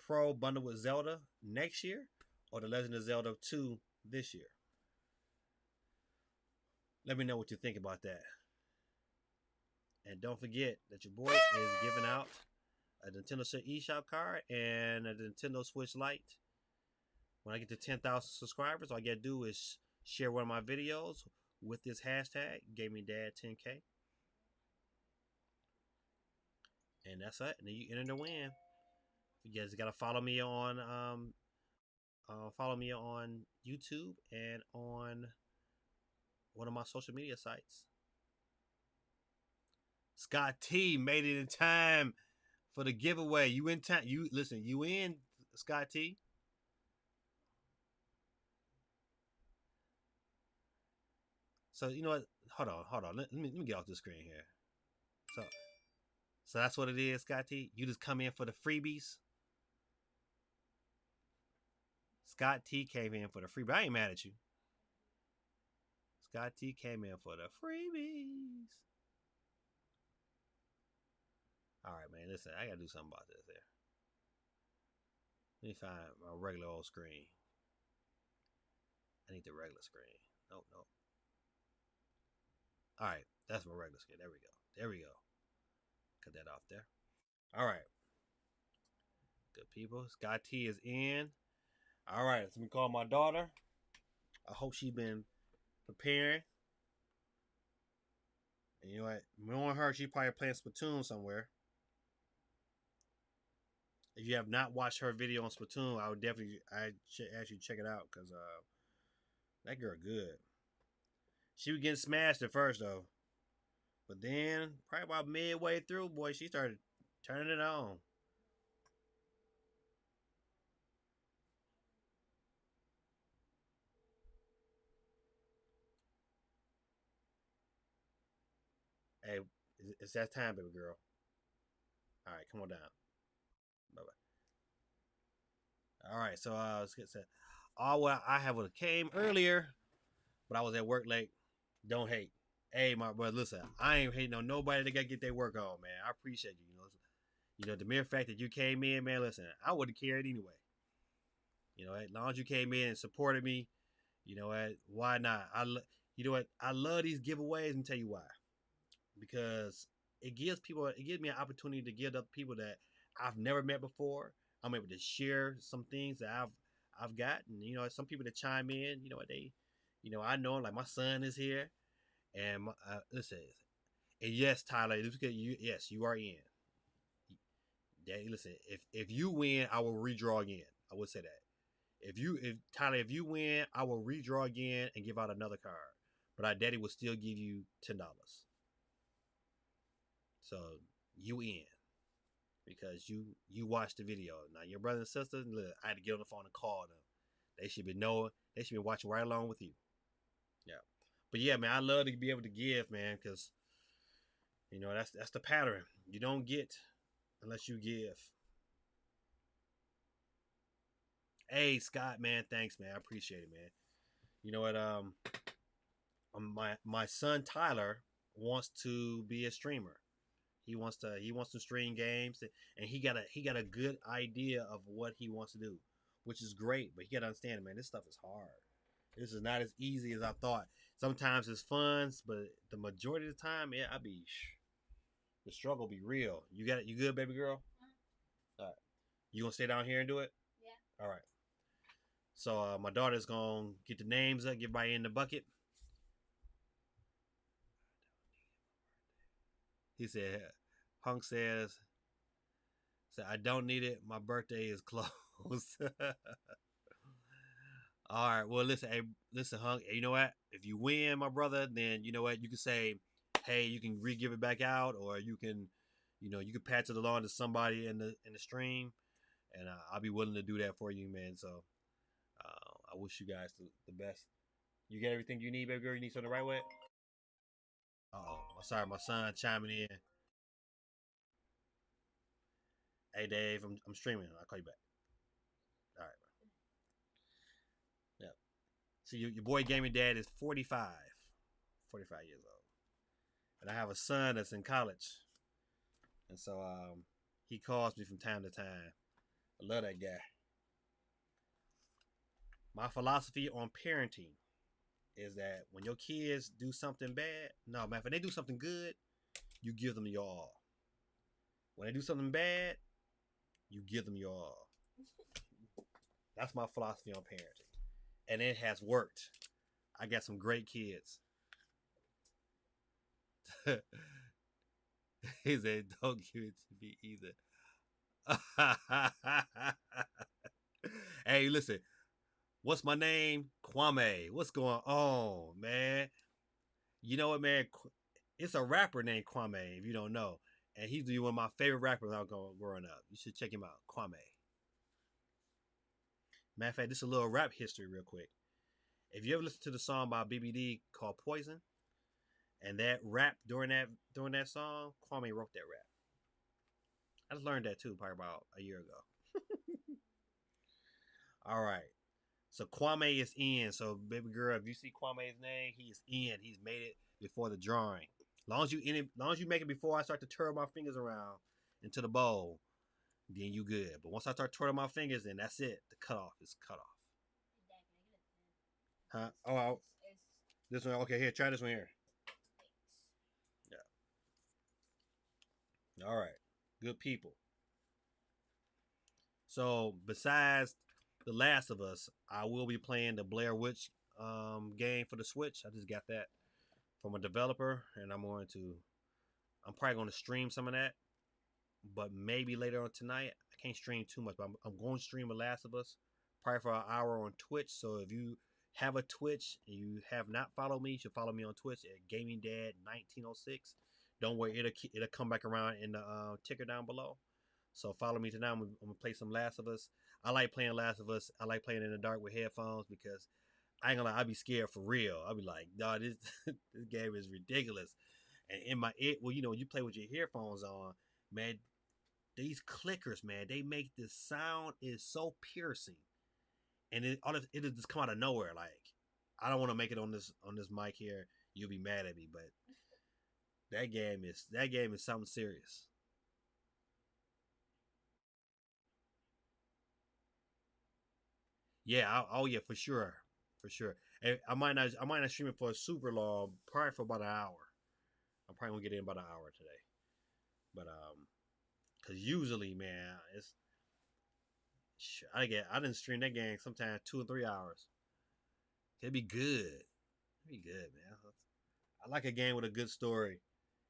Pro bundled with Zelda next year, or the Legend of Zelda 2 this year? Let me know what you think about that. And don't forget that your boy is giving out a Nintendo Switch eShop card and a Nintendo Switch Lite. When I get to 10,000 subscribers, all I gotta do is share one of my videos with this hashtag, GamingDad10K. And that's it. And then you enter to win. You guys gotta follow me on YouTube and on one of my social media sites. Scott T made it in time for the giveaway. You in time? You listen. You in, Scott T? So you know what? Hold on. Let me get off the screen here. So so that's what it is, Scott T. You just come in for the freebies. Scott T came in for the freebies. I ain't mad at you. Scott T came in for the freebies. All right, man. Listen, I gotta do something about this here. Let me find my regular old screen. I need the regular screen. Nope. All right, that's my regular screen. There we go. Cut that off there. All right. Good people. Scott T is in. All right, so let me call my daughter. I hope she's been preparing. And you know what? Knowing her, she's probably playing Splatoon somewhere. If you have not watched her video on Splatoon, I should actually check it out because that girl good. She was getting smashed at first though, but then probably about midway through, boy, she started turning it on. Hey, it's that time, baby girl. All right, come on down. Bye bye. All right, so let's get set. Oh well, I have came earlier, but I was at work late. Don't hate. Hey, my brother, listen, I ain't hating on nobody that got to get their work on, man. I appreciate you. The mere fact that you came in, man. Listen, I would have cared anyway. As long as you came in and supported me, you know what? Why not? You know what? I love these giveaways, and tell you why. Because it gives me an opportunity to give up people that I've never met before. I'm able to share some things that I've got, and some people that chime in. I know like my son is here, and listen, and yes, Tyler, yes, you are in. Daddy, listen, if you win, I will redraw again. I would say that. If Tyler, if you win, I will redraw again and give out another card. But our daddy will still give you $10. So you in because you watched the video. Now your brother and sister, look, I had to get on the phone and call them. They should be knowing. They should be watching right along with you. Yeah, but yeah, man, I love to be able to give, man, because that's the pattern. You don't get unless you give. Hey Scott, man, thanks, man. I appreciate it, man. You know what? My son Tyler wants to be a streamer. He wants to stream games, and he got a good idea of what he wants to do, which is great. But you got to understand, man, this stuff is hard. This is not as easy as I thought. Sometimes it's fun, but the majority of the time, yeah, the struggle be real. You good, baby girl? All right. You gonna stay down here and do it? Yeah. All right. So my daughter's gonna get the names up, get everybody in the bucket. He said, Hunk said, I don't need it. My birthday is close. All right. Well, listen, Hunk. You know what? If you win, my brother, then you know what? You can say, hey, you can re-give it back out, or you can patch it along to somebody in the stream, and I'll be willing to do that for you, man. So I wish you guys the best. You get everything you need, baby girl. You need something the right way. Sorry, my son chiming in. Hey, Dave, I'm streaming. I'll call you back. All right. Yeah. So your boy Gaming Dad is 45 years old, and I have a son that's in college, and so he calls me from time to time. I love that guy. My philosophy on parenting is that when your kids do something bad, no man, if they do something good, you give them your all. When they do something bad, you give them your all. That's my philosophy on parenting, and it has worked. I got some great kids. He said, "Don't give it to me either." Hey, listen. What's my name? Kwame. What's going on, man? You know what, man? It's a rapper named Kwame. If you don't know, and he's one of my favorite rappers I was growing up. You should check him out, Kwame. Matter of fact, this is a little rap history, real quick. If you ever listen to the song by BBD called Poison, and that rap during that song, Kwame wrote that rap. I just learned that too, probably about a year ago. All right. So Kwame is in. So baby girl, if you see Kwame's name, he is in. He's made it before the drawing. Long as you make it before I start to twirl my fingers around into the bowl, then you good. But once I start twirling my fingers, then that's it. The cutoff is cut off. Huh? Oh, this one. Okay, here, try this one here. Yeah. All right. Good people. So besides The Last of Us, I will be playing the Blair Witch game for the Switch. I just got that from a developer, and I'm probably going to stream some of that, but maybe later on tonight. I can't stream too much, but I'm going to stream The Last of Us probably for an hour on Twitch. So if you have a Twitch and you have not followed me, you should follow me on Twitch at GamingDad1906. Don't worry, it'll come back around in the ticker down below. So follow me tonight. I'm gonna play some Last of Us. I like playing Last of Us. I like playing in the dark with headphones because I ain't gonna lie, I'll be scared for real. I'll be like, dog, this this game is ridiculous. And in my ear, well, you play with your earphones on, man. These clickers, man, they make this sound is so piercing, and it'll just come out of nowhere. Like, I don't want to make it on this mic here. You'll be mad at me, but that game is something serious. Yeah, oh yeah, for sure. And I might not stream it for a super long, probably for about an hour. I'm probably gonna get in about an hour today, but cause usually, man, I didn't stream that game sometimes 2 or 3 hours. It'd be good. It'd be good, man. I like a game with a good story,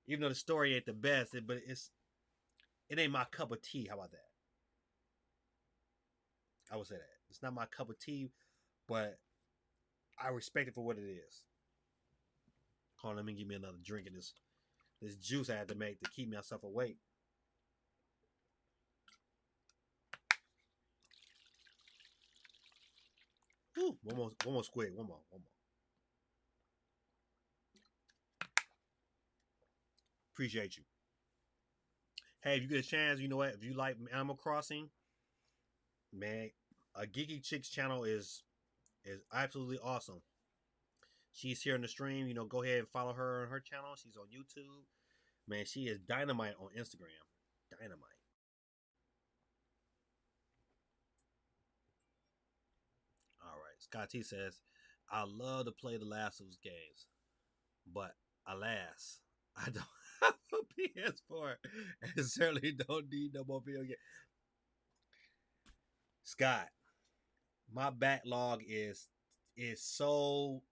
even though the story ain't the best. But it ain't my cup of tea. How about that? I would say that it's not my cup of tea, but I respect it for what it is. Hold on, let me give me another drink of this juice I had to make to keep myself awake. Ooh, one more squid. One more. Appreciate you. Hey, if you get a chance, you know what? If you like Animal Crossing, man, a Geeky Chicks channel is absolutely awesome. She's here in the stream. Go ahead and follow her on her channel. She's on YouTube. Man, she is dynamite on Instagram. Dynamite. All right. Scott T says, I love to play the Last of Us games, but alas, I don't have a PS4 and certainly don't need no more video games. Scott, my backlog is so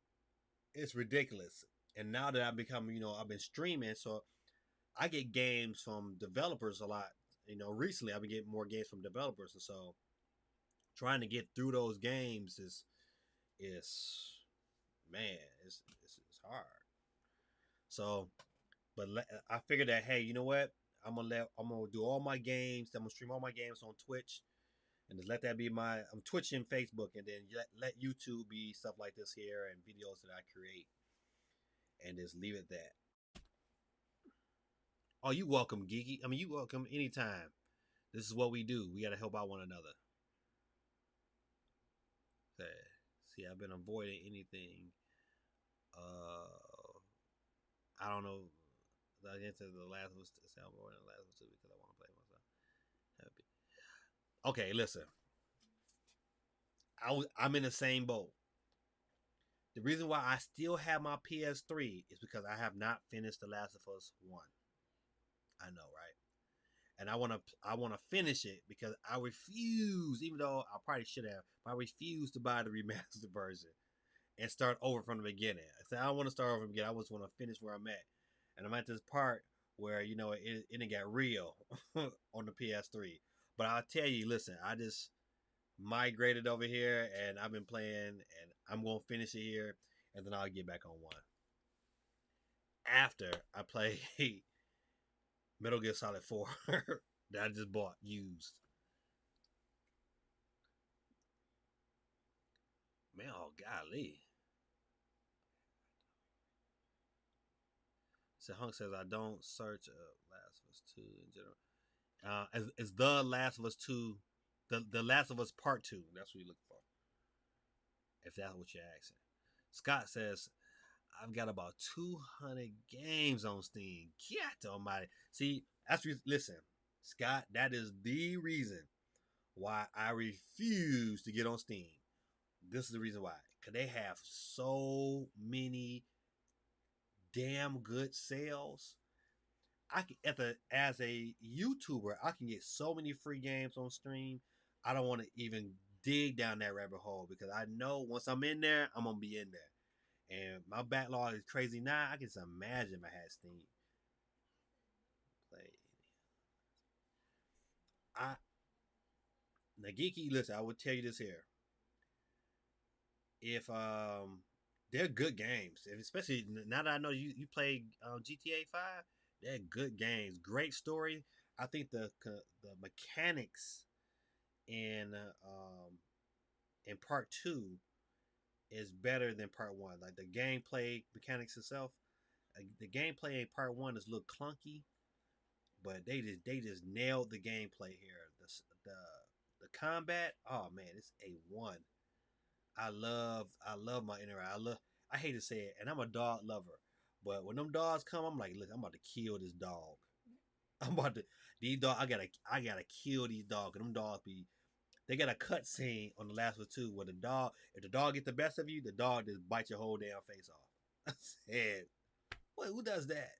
it's ridiculous. And now that I've been streaming, so I get games from developers a lot. Recently I've been getting more games from developers, and so trying to get through those games is man, it's hard. So, but I figured that hey, you know what? I'm gonna do all my games. I'm gonna stream all my games on Twitch, and just let that be I'm Twitch and Facebook, and then let YouTube be stuff like this here and videos that I create, and just leave it that. Oh, you welcome, Geeky. I mean, you welcome anytime. This is what we do. We got to help out one another. See, I've been avoiding anything. Uh, I don't know. I get to the Last of Us. I'm avoiding the Last of Us 2 because I want to play myself. Happy. Okay, listen. I'm in the same boat. The reason why I still have my PS3 is because I have not finished The Last of Us 1. I know, right? And I want to finish it because I refuse, even though I probably should have, but I refuse to buy the remastered version and start over from the beginning. I said I don't want to start over from the beginning. I just want to finish where I'm at. And I'm at this part where it got real on the PS3. But I'll tell you, listen, I just migrated over here and I've been playing and I'm gonna finish it here and then I'll get back on one. After I play Metal Gear Solid 4 that I just bought used. Man, oh golly. So Hunk says I don't search Last of Us 2 in general. Is the Last of Us 2 the Last of Us Part 2. That's what you're looking for. If that's what you're asking. Scott says I've got about 200 games on Steam. God almighty. See, listen, Scott, that is the reason why I refuse to get on Steam. This is the reason why. Because they have so many damn good sales. As a YouTuber, I can get so many free games on stream. I don't want to even dig down that rabbit hole because I know once I'm in there, I'm gonna be in there. And my backlog is crazy now. I can just imagine if I had Steam. Play. I Nagiki, listen, I would tell you this here. If they're good games, and especially now that I know you play GTA 5, they're good games. Great story. I think the mechanics in part two is better than part one. Like the gameplay mechanics itself, the gameplay in part one is a little clunky, but they just nailed the gameplay here. The combat, oh man, it's A1. I love my interaction. I hate to say it, and I'm a dog lover, but when them dogs come, I'm like, look, I'm about to kill this dog. I'm about to these dog. I gotta kill these dogs. And them dogs they got a cut scene on the last one too, where if the dog gets the best of you, the dog just bites your whole damn face off. I said, wait, who does that?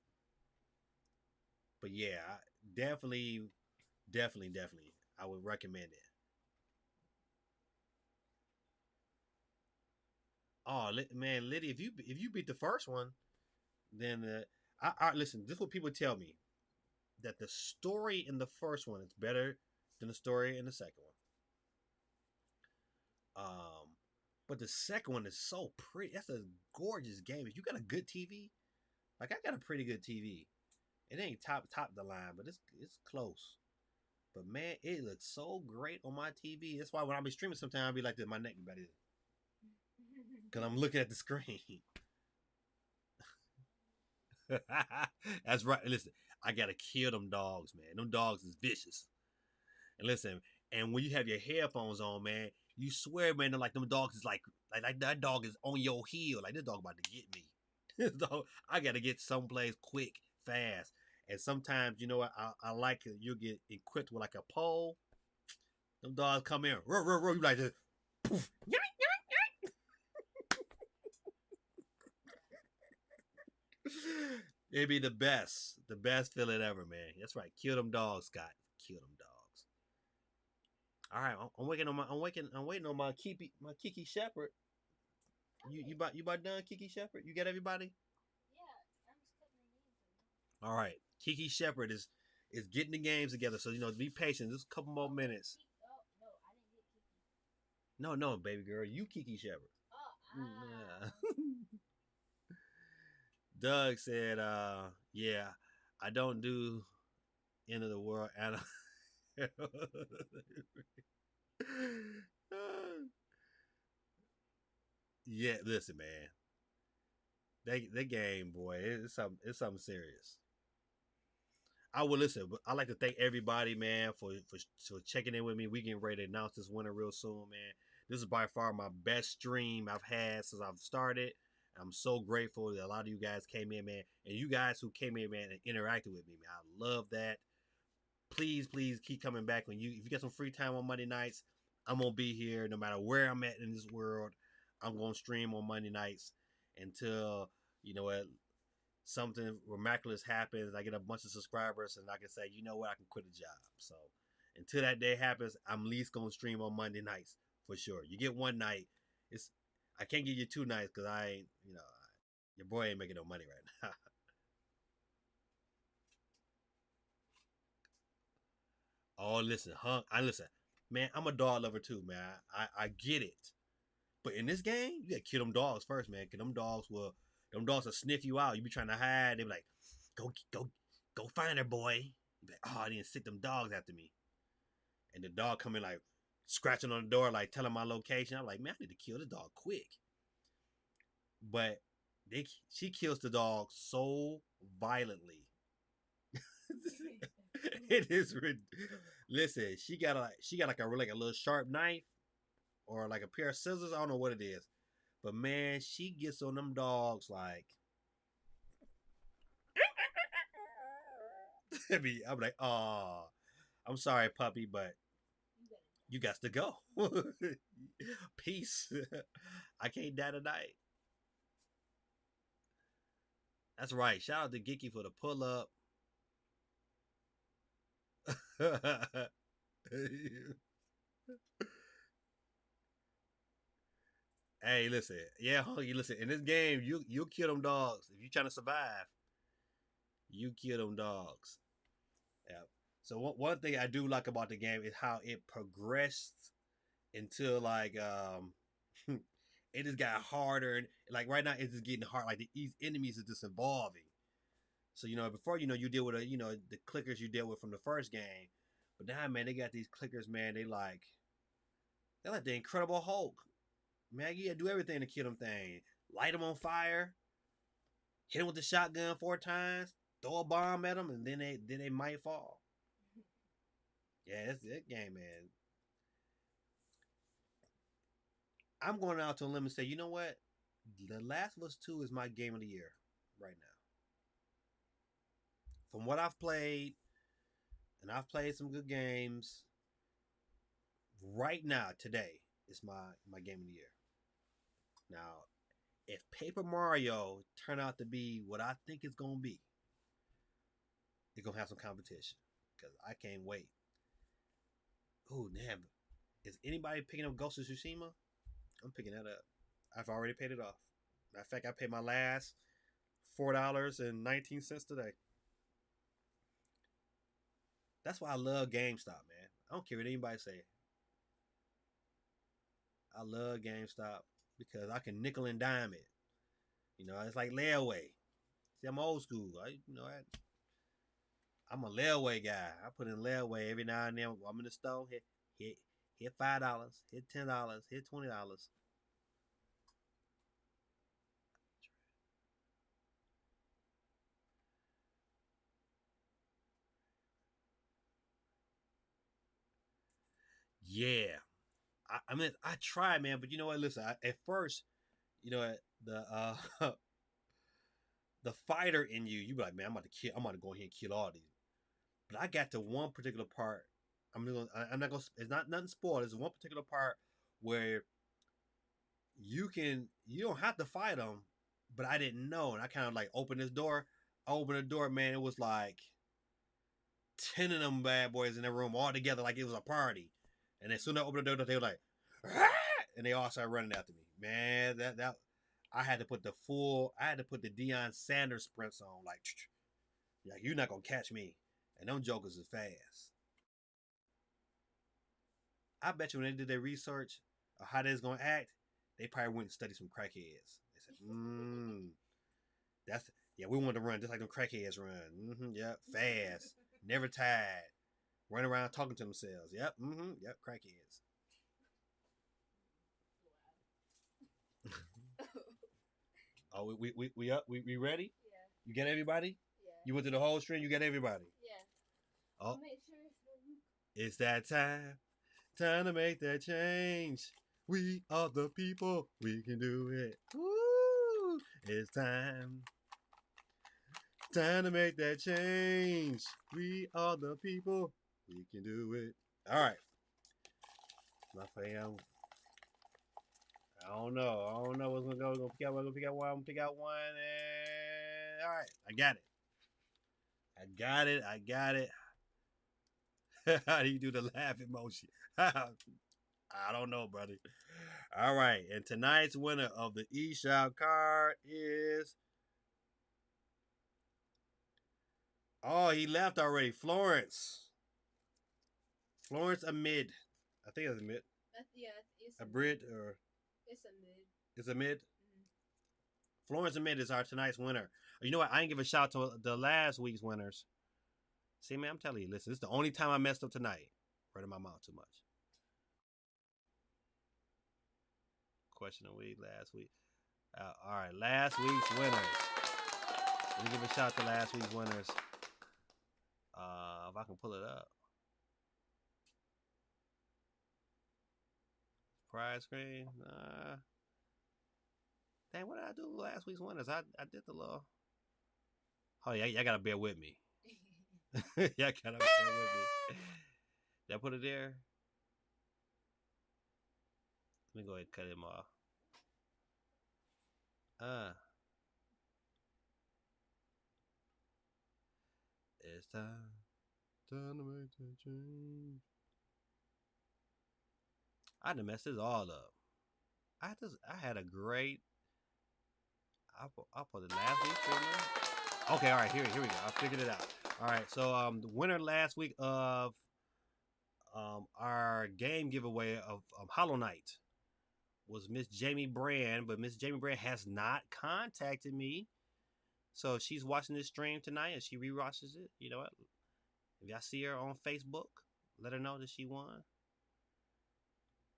But yeah, definitely, definitely, I would recommend it. Oh man, Liddy, if you beat the first one, then I listen. This is what people tell me that the story in the first one is better than the story in the second one. But the second one is so pretty. That's a gorgeous game. If you got a good TV, like I got a pretty good TV. It ain't top the line, but it's close. But man, it looks so great on my TV. That's why when I be streaming, sometimes I be like this, my neck be better because I'm looking at the screen. That's right. Listen, I gotta kill them dogs, man. Them dogs is vicious. And listen, and when you have your headphones on, man, you swear, man, like them dogs is like that dog is on your heel. Like this dog about to get me. This dog, I gotta get someplace quick, fast. And sometimes, you know what, I like it. You get equipped with like a pole. Them dogs come in, roar, roar, roar. You like this, poof, it'd be the best feeling ever, man. That's right. Kill them dogs, Scott. Kill them dogs. All right, I'm waiting on my Kiki Shepherd. You about done, Kiki Shepherd? You got everybody? All right, Kiki Shepherd is getting the games together. So be patient. Just a couple more minutes. No, no, baby girl, you Kiki Shepherd. Yeah. Doug said, yeah, I don't do end of the world anime. Yeah, listen, man. They game, boy, it's something serious. I will listen, but I like to thank everybody, man, for checking in with me. We getting ready to announce this winner real soon, man. This is by far my best stream I've had since I've started. I'm so grateful that a lot of you guys came in, man, and you guys who came in, man, and interacted with me, man. I love that. Please, please keep coming back when if you get some free time on Monday nights. I'm gonna be here no matter where I'm at in this world. I'm gonna stream on Monday nights until you know what something miraculous happens. I get a bunch of subscribers, and I can say, you know what, I can quit a job. So until that day happens, I'm at least gonna stream on Monday nights for sure. You get one night. It's I can't give you 2 nights because I ain't your boy ain't making no money right now. Oh, listen, huh? I listen, man. I'm a dog lover too, man. I get it, but in this game, you gotta kill them dogs first, man. Cause them dogs will sniff you out. You be trying to hide. They be like, go find her, boy. You be like, oh, I didn't sick them dogs after me. And the dog come in like scratching on the door, like telling my location. I'm like, man, I need to kill the dog quick. But she kills the dog so violently. It is. Listen, she got like a little sharp knife or like a pair of scissors. I don't know what it is, but man, she gets on them dogs like. I'm like, oh, I'm sorry, puppy, but you got to go. Peace. I can't die tonight. That's right. Shout out to Geeky for the pull up. Hey, listen. Yeah, you listen. In this game, you kill them dogs. If you trying to survive, you kill them dogs. Yeah. So one thing I do like about the game is how it progressed until like it just got harder and like right now it's just getting hard. Like these enemies are just evolving. So before you deal with the clickers you dealt with from the first game, but now man they got these clickers, man. They're like the Incredible Hulk. Man, you gotta do everything to kill them things. Light them on fire, hit them with the shotgun 4 times, throw a bomb at them, and then they might fall. Yeah, that's that game, man. I'm going out to a limb and say, you know what? The Last of Us 2 is my game of the year right now. From what I've played, and I've played some good games, right now, today, is my game of the year. Now, if Paper Mario turn out to be what I think it's gonna be, it's gonna have some competition. Because I can't wait. Oh damn. Is anybody picking up Ghost of Tsushima? I'm picking that up. I've already paid it off. Matter of fact, I paid my last $4.19 today. That's why I love GameStop, man. I don't care what anybody say. I love GameStop because I can nickel and dime it. It's like layaway. See, I'm old school. I'm a layaway guy. I put in layaway every now and then while I'm in the store. Hit $5, hit $10, hit $20. Yeah, I mean I try, man, but you know what? Listen, at first, you know the the fighter in you be like, man, I'm about to go ahead and kill all these. But I got to one particular part. I'm not gonna. It's not nothing spoiled. There's one particular part where you don't have to fight them, but I didn't know, and I kind of like opened this door. I opened the door, man. It was like 10 of them bad boys in the room all together, like it was a party. And as soon as I opened the door, they were like, "Ah!" And they all started running after me. Man, that I had to put the Deion Sanders sprints on, like you're not gonna catch me. And them jokers is fast. I bet you when they did their research of how they was gonna act, they probably went and studied some crackheads. They said, that's yeah, we want to run just like them crackheads run. Yep, fast, never tired, run around talking to themselves. Yep, yep, crackheads. Oh, we up? We ready? Yeah. You get everybody? Yeah. You went to the whole stream. You got everybody. Yeah. Oh, it's that time. Time to make that change. We are the people. We can do it. Woo! It's time. Time to make that change. We are the people. We can do it. All right. My fam. I don't know. I don't know what's gonna go. We're gonna pick out one. We're gonna pick out one. I'm gonna pick out one. And all right, I got it. I got it. I got it. How do you do the laugh emoji? I don't know, brother. All right, and tonight's winner of the eShop card is. Oh, he left already. Florence. Florence Amid. I think it's a mid. Yeah, it's a Brit or it's a mid. It's a mid. Florence Amid is our tonight's winner. You know what? I didn't give a shout to the last week's winners. See, man, I'm telling you, listen, this is the only time I messed up tonight. Running my mouth too much. Question of the week, last week. All right, last week's winners. Let me give a shout to last week's winners. If I can pull it up. Prize screen. Dang, what did I do with last week's winners? I did the little. Oh, yeah, y'all gotta bear with me. Y'all gotta bear with me. Did I put it there? Let me go ahead and cut him off. It's time to make the change. I done messed this all up. I had a great. I'll put it last week. Okay, all right, here we go. I figured it out. All right, so the winner last week of our game giveaway of Hollow Knight was Miss Jamie Brand, but Miss Jamie Brand has not contacted me. So if she's watching this stream tonight and she re-watches it, you know what? If y'all see her on Facebook, let her know that she won.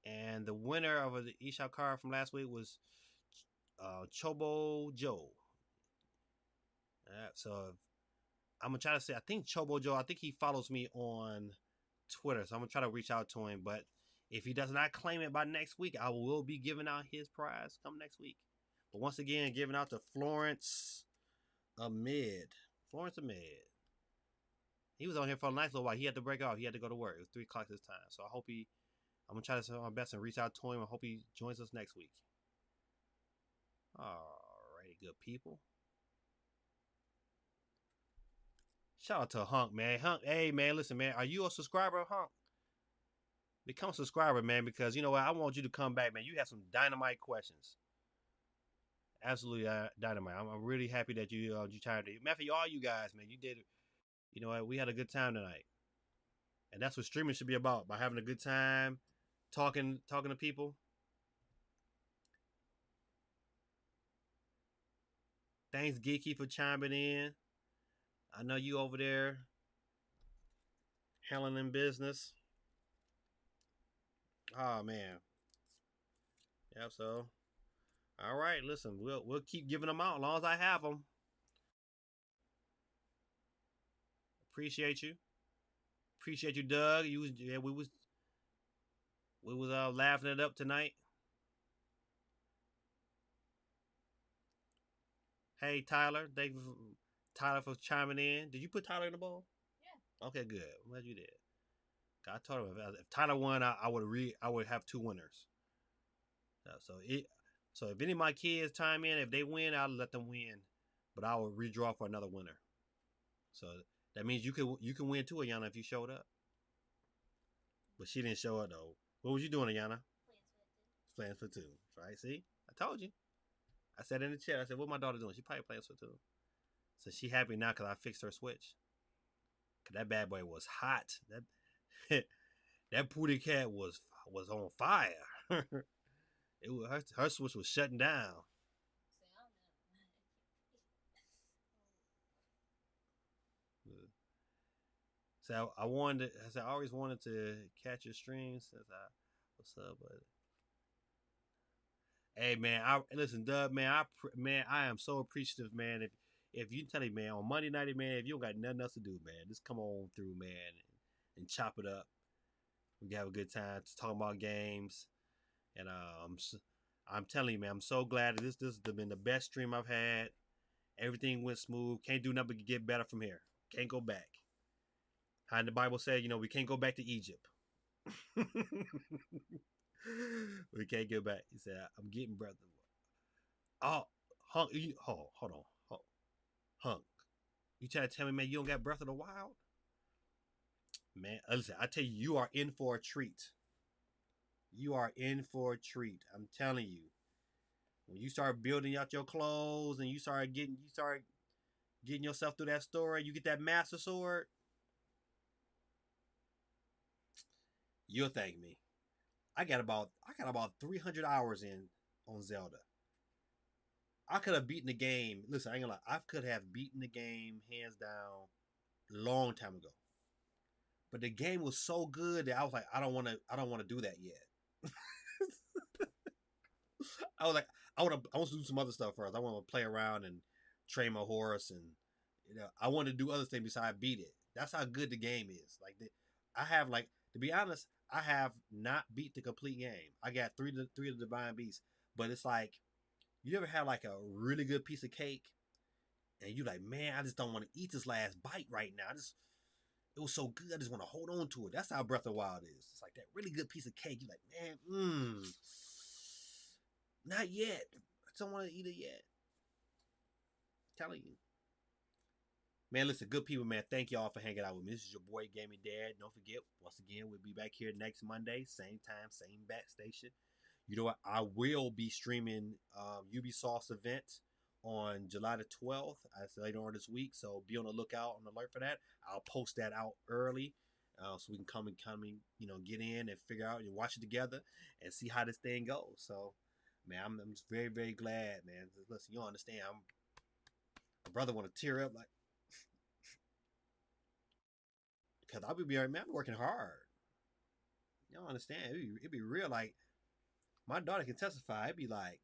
And the winner of the eShop card from last week was Chobo Joe. So I'm gonna try to say, I think Chobo Joe, I think he follows me on Twitter, so I'm gonna try to reach out to him. But if he does not claim it by next week, I will be giving out his prize come next week. But once again, giving out to Florence Amid. Florence Amid. He was on here for a nice little while. He had to break off. He had to go to work. It was 3 o'clock this time. So I'm gonna try to do my best and reach out to him. I hope he joins us next week. Alrighty, good people. Shout out to Hunk, man. Hunk, hey, man, listen, man. Are you a subscriber, Hunk? Become a subscriber, man, because you know what? I want you to come back, man. You have some dynamite questions. Absolutely dynamite. I'm really happy that you chimed in. Matter of all you guys, man, you did. You know what? We had a good time tonight, and that's what streaming should be about. By having a good time, talking to people. Thanks, Geeky, for chiming in. I know you over there handling business. Oh man. Yeah. So, all right. Listen, we'll keep giving them out as long as I have them. Appreciate you. Appreciate you, Doug. We was laughing it up tonight. Hey, Tyler. Thank you, Tyler, for chiming in. Did you put Tyler in the bowl? Yeah. Okay, good. I'm glad you did. I told him if Tyler won, I would have 2 winners. So if any of my kids chime in, if they win, I'll let them win, but I will redraw for another winner. So that means you can win too, Ayana, if you showed up. But she didn't show up though. What was you doing, Ayana? Playing for 2. Right? See, I told you. I said in the chat. I said, "What my daughter doing? She probably playing for 2." So she happy now because I fixed her switch. Cause that bad boy was hot. That pooty cat was on fire. It was her switch was shutting down. So I always wanted to catch your streams. What's up, buddy? Hey man, listen, Dub, man. I am so appreciative, man. If you tell me, man, on Monday night, man, if you don't got nothing else to do, man, just come on through, man, and chop it up. We can have a good time, just talking about games, And I'm telling you, man, I'm so glad that this has been the best stream I've had. Everything went smooth. Can't do nothing but get better from here. Can't go back. How the Bible said, we can't go back to Egypt. We can't go back. He said, I'm getting breath. Oh, Hunk, hold on. Hunk, you trying to tell me, man, you don't got Breath of the Wild? Man, listen, I tell you, you are in for a treat. You are in for a treat. I'm telling you. When you start building out your clothes and you start getting yourself through that story, you get that master sword, you'll thank me. I got about 300 hours in on Zelda. I could have beaten the game. Listen, I ain't gonna lie. I could have beaten the game hands down long time ago. But the game was so good that I was like, I don't want to do that yet. I was like, I want to do some other stuff first. I want to play around and train my horse, and I want to do other things besides beat it. That's how good the game is. Like, I have, like, to be honest, I have not beat the complete game. I got three of the divine beasts, but it's like, you ever have like a really good piece of cake, and you like, man, I just don't want to eat this last bite right now. It was so good, I just want to hold on to it. That's how Breath of the Wild is. It's like that really good piece of cake. You're like, man, not yet. I don't want to eat it yet. I'm telling you. Man, listen, good people, man. Thank y'all for hanging out with me. This is your boy, Gaming Dad. Don't forget, once again, we'll be back here next Monday. Same time, same bat station. You know what? I will be streaming Ubisoft's event on July the 12th. That's later on this week. So be on the lookout, on the alert for that. I'll post that out early. So we can come and get in and figure out and watch it together and see how this thing goes. So, man, I'm just very, very glad, man. Listen, you don't understand. My brother want to tear up like, because I'll be right, man, I'm working hard. You don't understand. It'd be real. Like, my daughter can testify. It'd be like,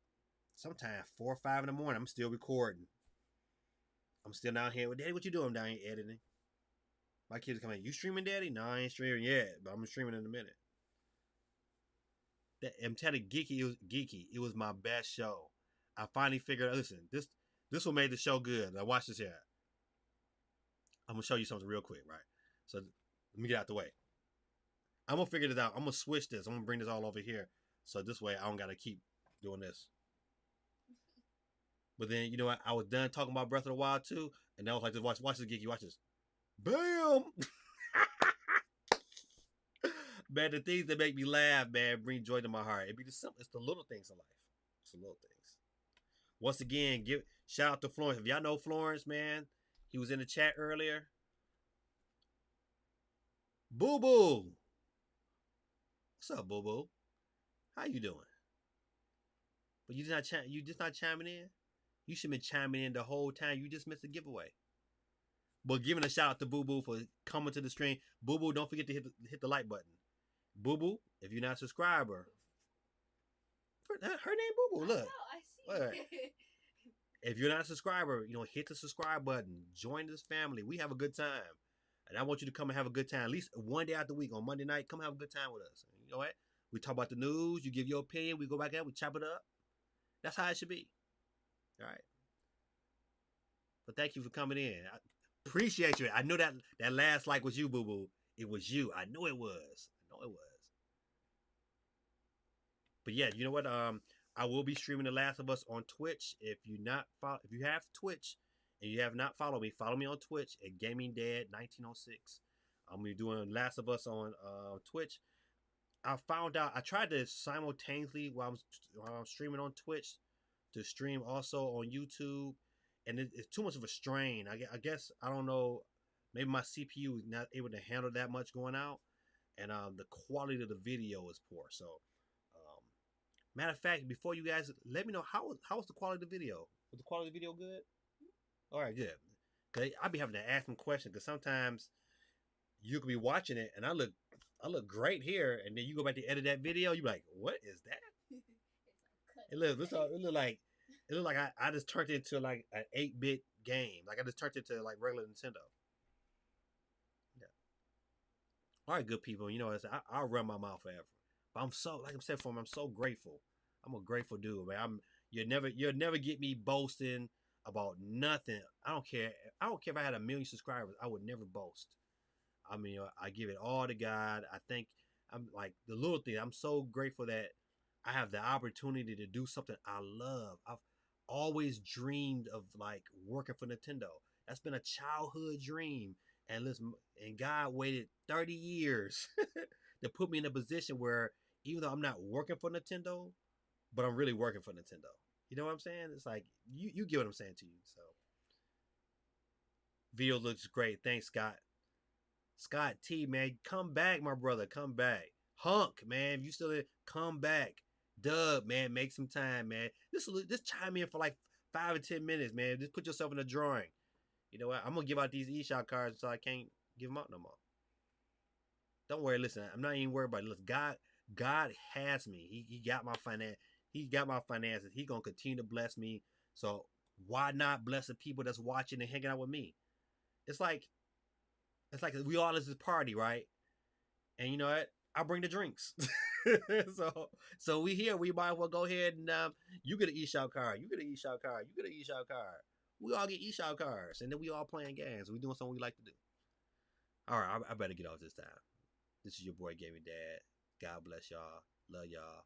sometime 4 or 5 in the morning, I'm still recording. I'm still down here with Daddy. What you doing? I'm down here editing. My kids come in. You streaming, Daddy? No, I ain't streaming yet, but I'm streaming in a minute. I'm telling you, geeky. It was my best show. I finally figured out. Listen, this one made the show good. Now watch this here. I'm gonna show you something real quick, right? So let me get out the way. I'm gonna figure this out. I'm gonna switch this. I'm gonna bring this all over here, so this way I don't gotta keep doing this. But then, you know what? I was done talking about Breath of the Wild 2, and I was like, watch this, geeky, watch this. Bam! Man, the things that make me laugh, man, bring joy to my heart. It be the simple. It's the little things in life. It's the little things. Once again, shout out to Florence. If y'all know Florence, man, he was in the chat earlier. Boo Boo, what's up, Boo Boo? How you doing? But you just not chiming in. You should have been chiming in the whole time. You just missed a giveaway. But giving a shout out to Boo Boo for coming to the stream. Boo Boo, don't forget to hit the like button. Boo Boo, if you're not a subscriber, her name Boo Boo. Look, I see. Right. If you're not a subscriber, hit the subscribe button. Join this family. We have a good time, and I want you to come and have a good time. At least one day out the week on Monday night, come have a good time with us. You know what? We talk about the news. You give your opinion. We go back out. We chop it up. That's how it should be. All right. But thank you for coming in. I appreciate you. I know that last like was you, Boo Boo. It was you. I know it was. But yeah, you know what? I will be streaming The Last of Us on Twitch. If you have Twitch and you have not followed me, follow me on Twitch at GamingDad1906. I'm gonna be doing Last of Us on Twitch. I found out I tried to simultaneously while I'm streaming on Twitch to stream also on YouTube, and it's too much of a strain. I guess I don't know. Maybe my CPU is not able to handle that much going out, and the quality of the video is poor. So, matter of fact, before you guys let me know how was the quality of the video? Was the quality of the video good? All right, good. Cause I be having to ask them questions because sometimes you could be watching it and I look great here, and then you go back to edit that video, you be like, what is that? It look like I just turned it into like an 8-bit game. Like I just turned it into like regular Nintendo. Yeah. All right, good people. I'll run my mouth forever. But I'm so, like I said, for him, I'm so grateful. I'm a grateful dude, man. You'll never get me boasting about nothing. I don't care. I don't care if I had 1 million subscribers. I would never boast. I mean, I give it all to God. I think I'm like the little thing. I'm so grateful that I have the opportunity to do something I love. I've always dreamed of like working for Nintendo. That's been a childhood dream. And listen, and God waited 30 years to put me in a position where even though I'm not working for Nintendo, but I'm really working for Nintendo. You know what I'm saying? It's like you get what I'm saying to you. So video looks great. Thanks, Scott. Scott T, man, come back, my brother. Come back. Hunk, man, if you still there, come back. Dub, man, make some time, man. Just chime in for like 5 or 10 minutes, man. Just put yourself in a drawing. You know what? I'm gonna give out these eShop cards so I can't give them out no more. Don't worry. Listen, I'm not even worried about it. Listen, God has me. He got my finance. He got my finances. He gonna continue to bless me. So why not bless the people that's watching and hanging out with me? It's like we all at this party, right? And you know what? I bring the drinks. so we here. We might as well go ahead and you get an eShop card. You get an eShop card. You get an eShop card. We all get eShop cards, and then we all playing games. We doing something we like to do. All right, I better get off this time. This is your boy Gaming Dad. God bless y'all. Love y'all.